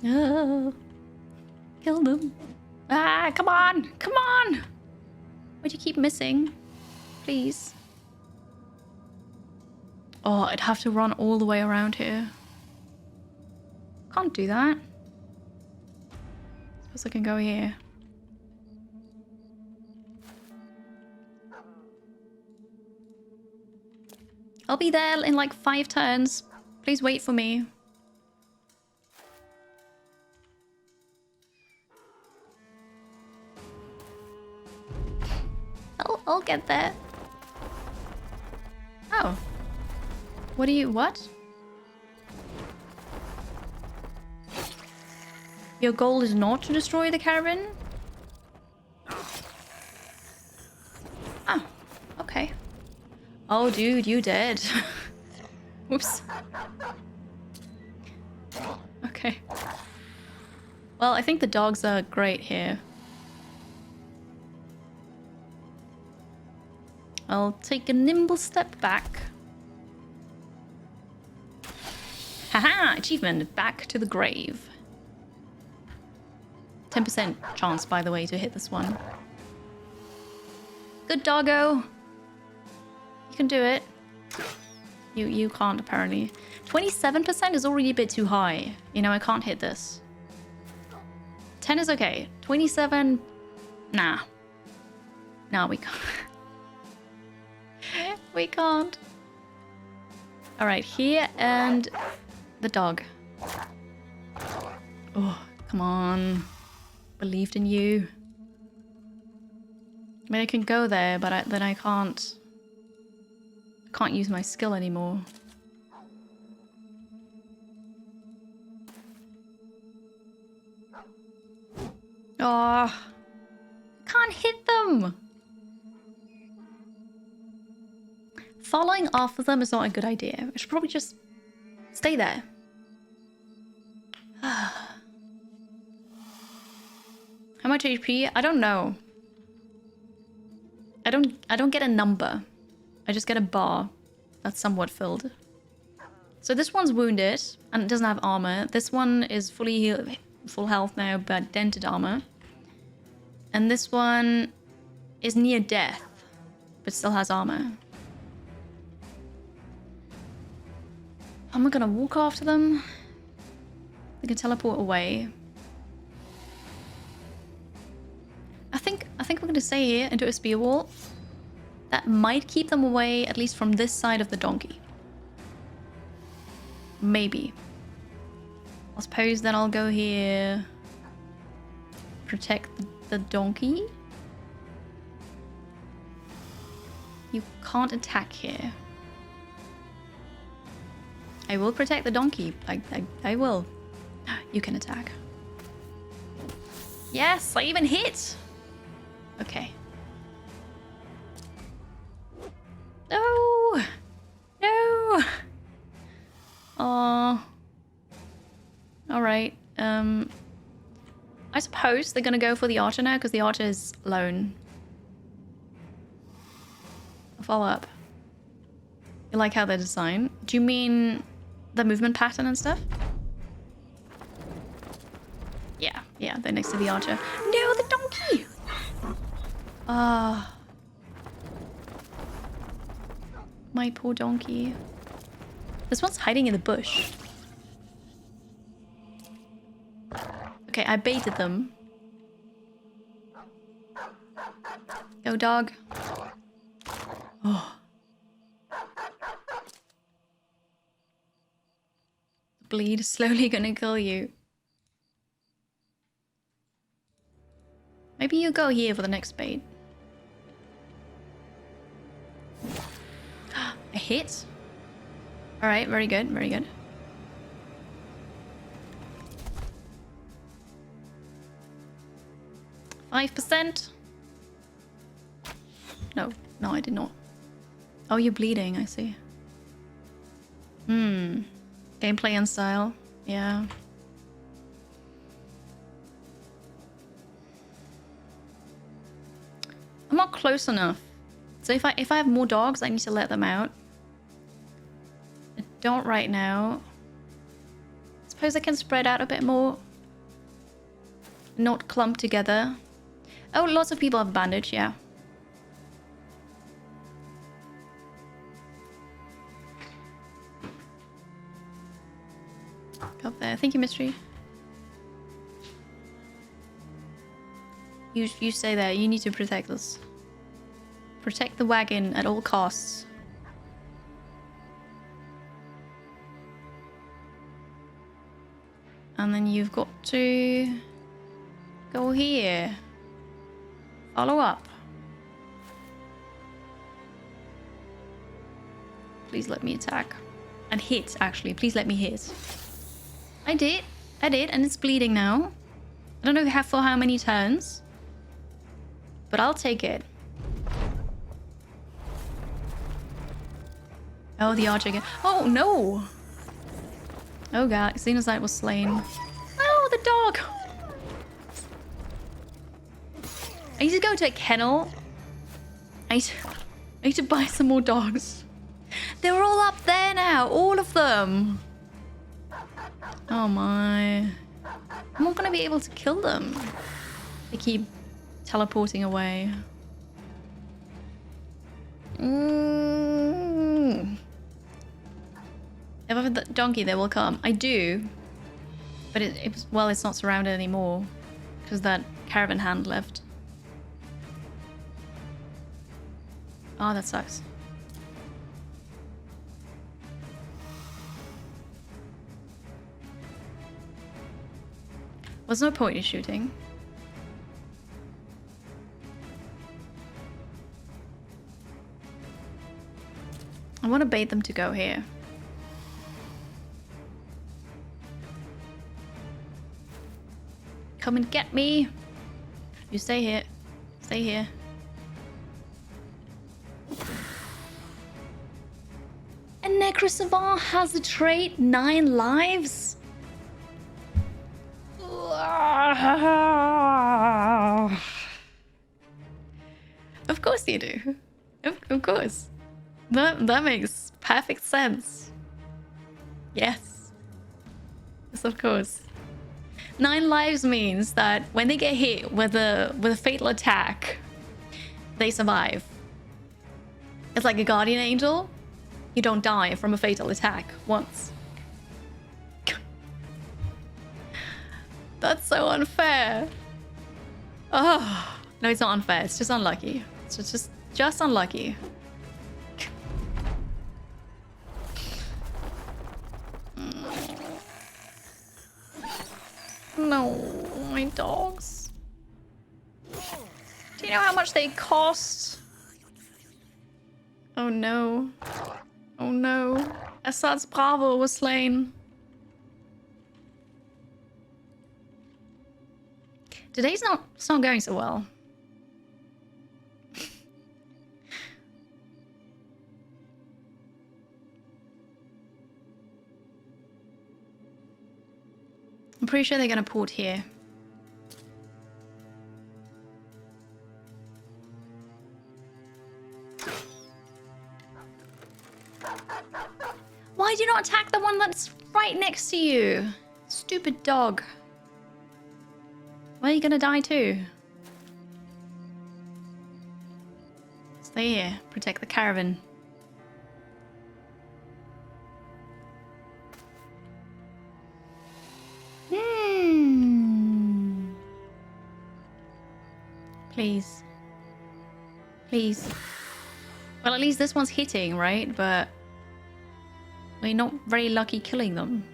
Oh. Kill them. Ah, come on! Come on! Why'd you keep missing? Please. Oh, I'd have to run all the way around here. Can't do that. Suppose I can go here. be there in like 5 turns. Please wait for me. I'll get there. Oh. What? Your goal is not to destroy the caravan? Oh, okay. Oh, dude, you dead. Whoops. Okay. Well, I think the dogs are great here. I'll take a nimble step back. Haha! Achievement! Back to the grave. 10% chance, by the way, to hit this one. Good doggo! You can do it. You can't, apparently. 27% is already a bit too high. You know, I can't hit this. 10 is okay. 27... Nah. Nah, we can't. We can't. Alright, here and the dog. Oh, come on. Believed in you. I mean, I can go there, but then I can't use my skill anymore. Oh, can't hit them. Following after them is not a good idea. I should probably just stay there. How much HP? I don't know. I don't get a number. I just get a bar that's somewhat filled. So this one's wounded and it doesn't have armor. This one is full health now, but dented armor. And this one is near death, but still has armor. Am I gonna walk after them? They can teleport away. I think we're gonna stay here and do a spear wall. That might keep them away, at least from this side of the donkey. Maybe. I suppose then I'll go here. Protect the donkey. You can't attack here. I will protect the donkey. I will. You can attack. Yes, I even hit. Okay. No. No. Oh. All right. I suppose they're gonna go for the archer now because the archer is lone. I'll follow up. You like how they're designed? Do you mean the movement pattern and stuff? Yeah, they're next to the archer. No, the donkey! Ah. My poor donkey. This one's hiding in the bush. Okay, I baited them. Go, dog. Oh. Bleed is slowly gonna kill you. Maybe you go here for the next bait. A hit? Alright, very good, very good. %. No, I did not. Oh, you're bleeding, I see. Gameplay and style. Yeah. I'm not close enough. So if I have more dogs, I need to let them out. I don't right now. Suppose I can spread out a bit more. Not clump together. Oh, lots of people have bandage, yeah. Go up there. Thank you, Mystery. You stay there. You need to protect this. Protect the wagon at all costs. And then you've got to go here. Follow up. Please let me attack. And hit, actually. Please let me hit. I did. I did, and it's bleeding now. I don't know for how many turns. But I'll take it. Oh, the archer again. Oh, no! Oh, God. Xenozite was slain. Oh, the dog! I need to go to a kennel. I need to buy some more dogs. They're all up there now. All of them. Oh, my. I'm not going to be able to kill them. They keep teleporting away. If I have a donkey, they will come. I do. But well, it's not surrounded anymore. Because that caravan hand left. Oh, that sucks. There's no point in shooting. I want to bait them to go here. Come and get me. You stay here. Stay here. A Necrosavant has the trait 9 lives? Of course you do. Of course. That makes perfect sense. Yes. Yes, of course. 9 lives means that when they get hit with a fatal attack, they survive. It's like a guardian angel. You don't die from a fatal attack once. That's so unfair. Oh no, it's not unfair. It's just unlucky. It's just unlucky. No, my dogs. Do you know how much they cost? Oh no. Oh no. Assad's Bravo was slain. Today's it's not going so well. I'm pretty sure they're gonna port here. Why do you not attack the one that's right next to you? Stupid dog. Why are you gonna die too? Stay here. Protect the caravan. Please. Please. Well, at least this one's hitting, right? But we're not very lucky killing them.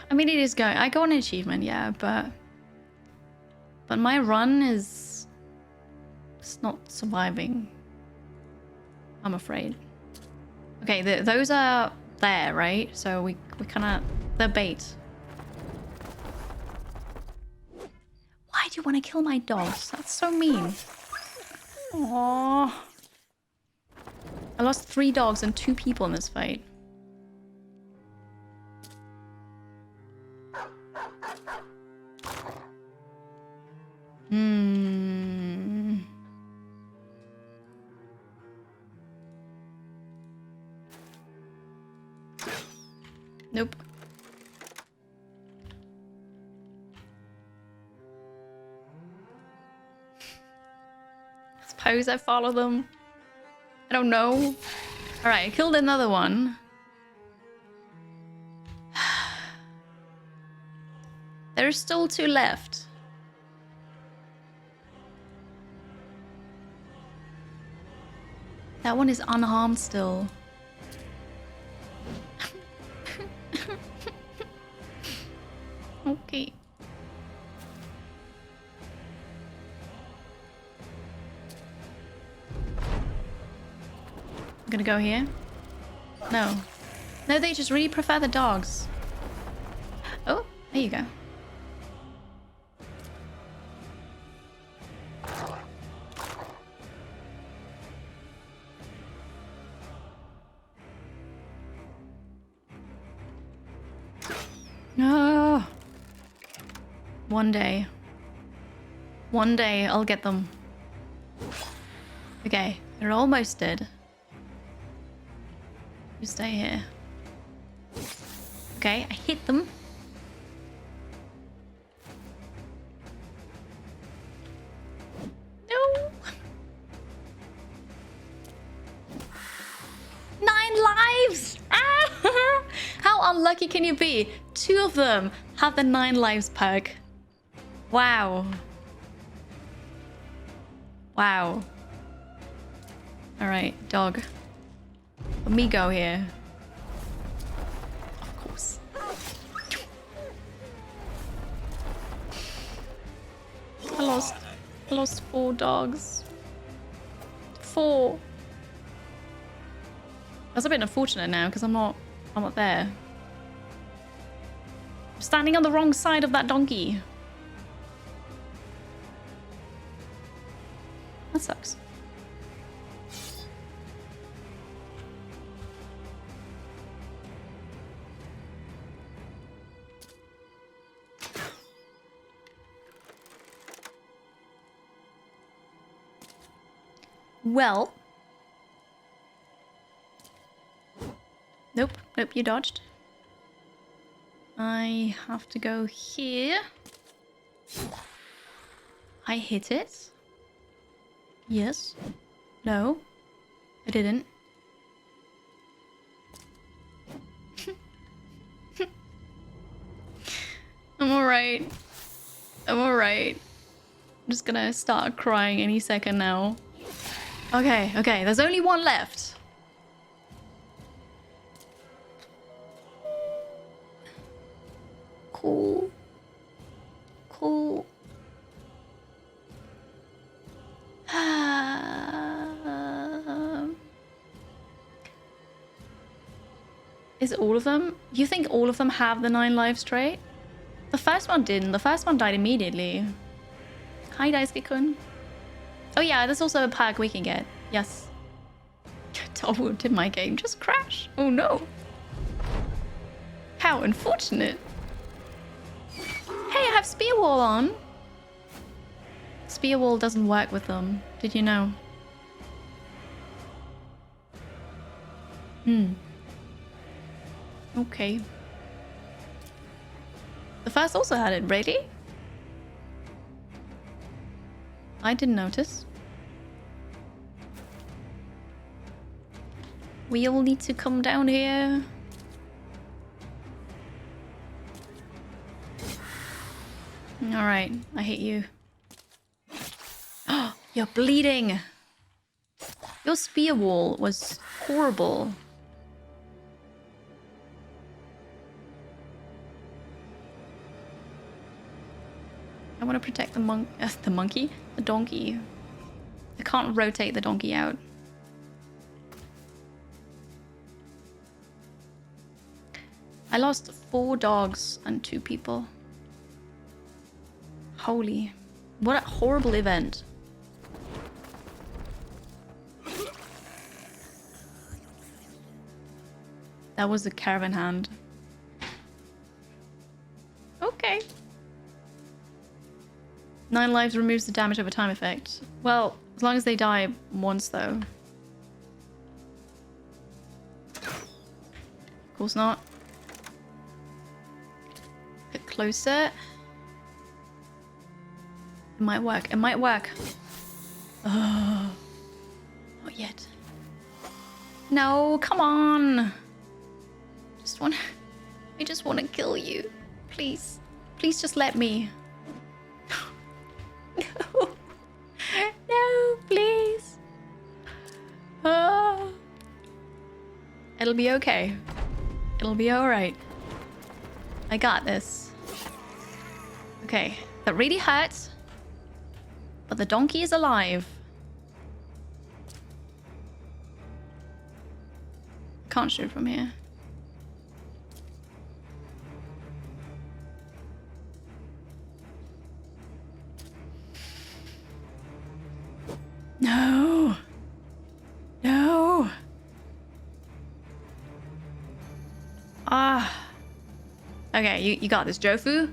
I mean, it is going. I got an achievement, yeah, but my run it's not surviving. I'm afraid. Okay, those are there, right? So we kind of they're bait. Why do you want to kill my dogs? That's so mean. Aww. I lost 3 dogs and 2 people in this fight. Nope. Suppose I follow them. I don't know. Alright, I killed another one. There's still 2 left. That one is unharmed still. Okay. I'm gonna go here. No. No, they just really prefer the dogs. Oh, there you go. No. One day. One day I'll get them. Okay, they're almost dead. You stay here. Okay, I hit them. No. 9 lives! Ah! How unlucky can you be? 2 of them have the 9 lives perk. Wow. Wow. Alright, dog. Let me go here. Of course. I lost 4 dogs. 4. That's a bit unfortunate now because I'm not there. I'm standing on the wrong side of that donkey. That sucks. Well. Nope, you dodged. I have to go here. I hit it. Yes. No. I didn't. I'm alright. I'm alright. I'm just gonna start crying any second now. Okay, there's only 1 left. Cool. Is all of them? You think all of them have the 9 lives trait? The first one didn't. The first one died immediately. Hi, Daisuke-kun. Oh yeah, there's also a perk we can get. Yes. Oh, did my game just crash? Oh no. How unfortunate. Hey, I have Spear Wall on. Spear Wall doesn't work with them. Did you know? Okay. The first also had it, really? I didn't notice. We all need to come down here. Alright, I hit you. Oh, you're bleeding! Your spear wall was horrible. I want to protect the monkey? The donkey. I can't rotate the donkey out. I lost 4 dogs and 2 people. Holy. What a horrible event. That was the caravan hand. Okay. 9 lives removes the damage over time effect. Well, as long as they die once though. Of course not. Get closer. It might work. It might work. Oh, not yet. No, come on. I just want to kill you. Please. Please just let me. No. No, please. Oh. It'll be okay. It'll be alright. I got this. Okay, that really hurts. But the donkey is alive. Can't shoot from here. No. No. Ah. Okay, you got this, Jofu.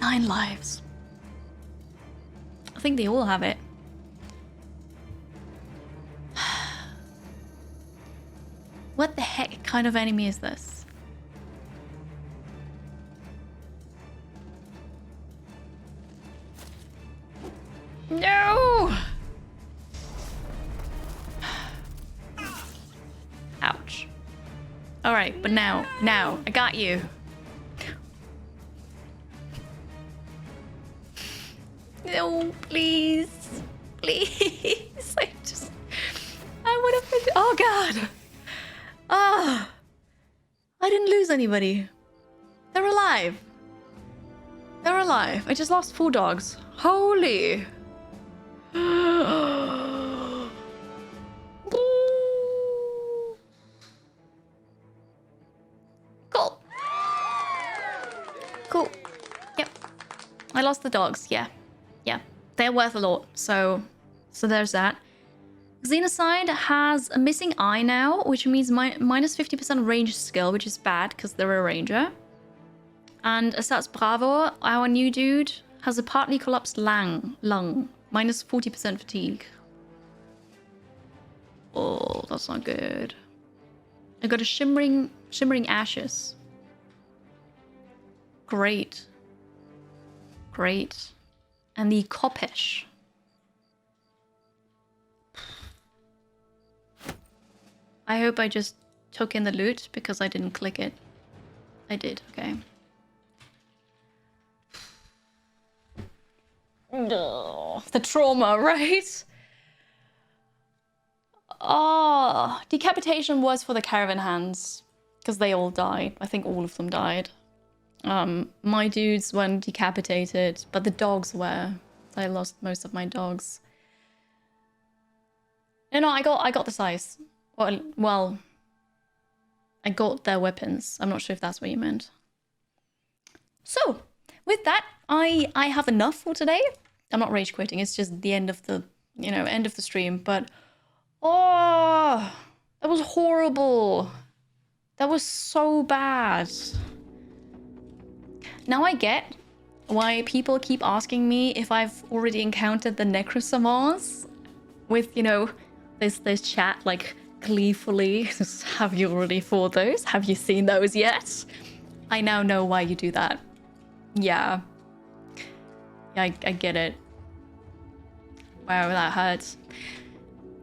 9 lives. I think they all have it. What the heck kind of enemy is this? No! Ouch. Alright, but now, I got you. No, please. Please. I would have been... Oh, God. Ah. I didn't lose anybody. They're alive. They're alive. I just lost 4 dogs. Holy. Cool. Cool. Yep. I lost the dogs. Yeah. Yeah. They're worth a lot. So there's that. Xenocide has a missing eye now, which means minus 50% range skill, which is bad because they're a ranger. And Asats Bravo, our new dude, has a partly collapsed lung, minus 40% fatigue. Oh, that's not good. I got a shimmering ashes. Great. Great. And the Kopesh. I hope I just took in the loot because I didn't click it. I did, okay. Oh, the trauma, right? Oh, decapitation was for the caravan hands because they all died. I think all of them died. My dudes weren't decapitated, but the dogs were. I lost most of my dogs. No, I got the size. Well, I got their weapons. I'm not sure if that's what you meant. So, with that, I have enough for today. I'm not rage quitting. It's just the end of the, end of the stream. But, oh, that was horrible. That was so bad. Now I get why people keep asking me if I've already encountered the Necrosamars with, this chat, like, gleefully. Have you already fought those? Have you seen those yet? I now know why you do that. Yeah. I get it. Wow, that hurts.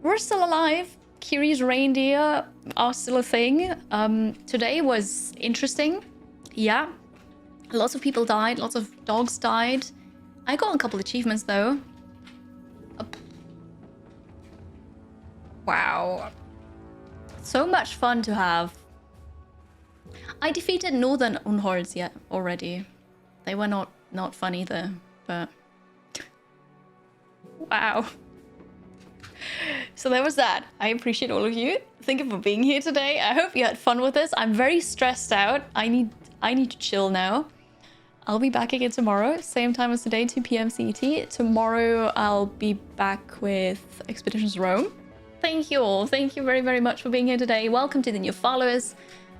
We're still alive. Kiri's reindeer are still a thing. Today was interesting. Yeah. Lots of people died. Lots of dogs died. I got a couple achievements though. Wow. So much fun to have. I defeated Northern Unhords yet already. They were not fun either, but wow. So there was that. I appreciate all of you. Thank you for being here today. I hope you had fun with this. I'm very stressed out. I need to chill now. I'll be back again tomorrow, same time as today, 2 p.m. CET. Tomorrow I'll be back with Expeditions Rome. Thank you all. Thank you very, very much for being here today. Welcome to the new followers.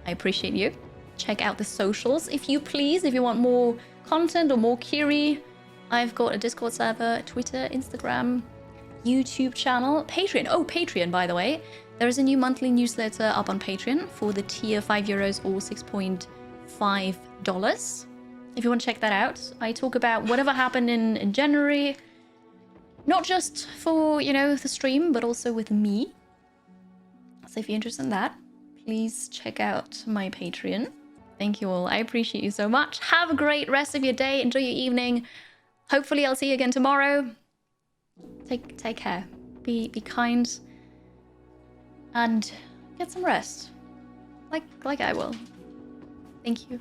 I appreciate you. Check out the socials if you please. If you want more content or more Kiri, I've got a Discord server, Twitter, Instagram, YouTube channel, Patreon. Oh, Patreon, by the way. There is a new monthly newsletter up on Patreon for the tier €5 or $6.5. If you want to check that out, I talk about whatever happened in January. Not just for, the stream, but also with me. So if you're interested in that, please check out my Patreon. Thank you all. I appreciate you so much. Have a great rest of your day. Enjoy your evening. Hopefully I'll see you again tomorrow. Take care. Be kind. And get some rest. Like I will. Thank you.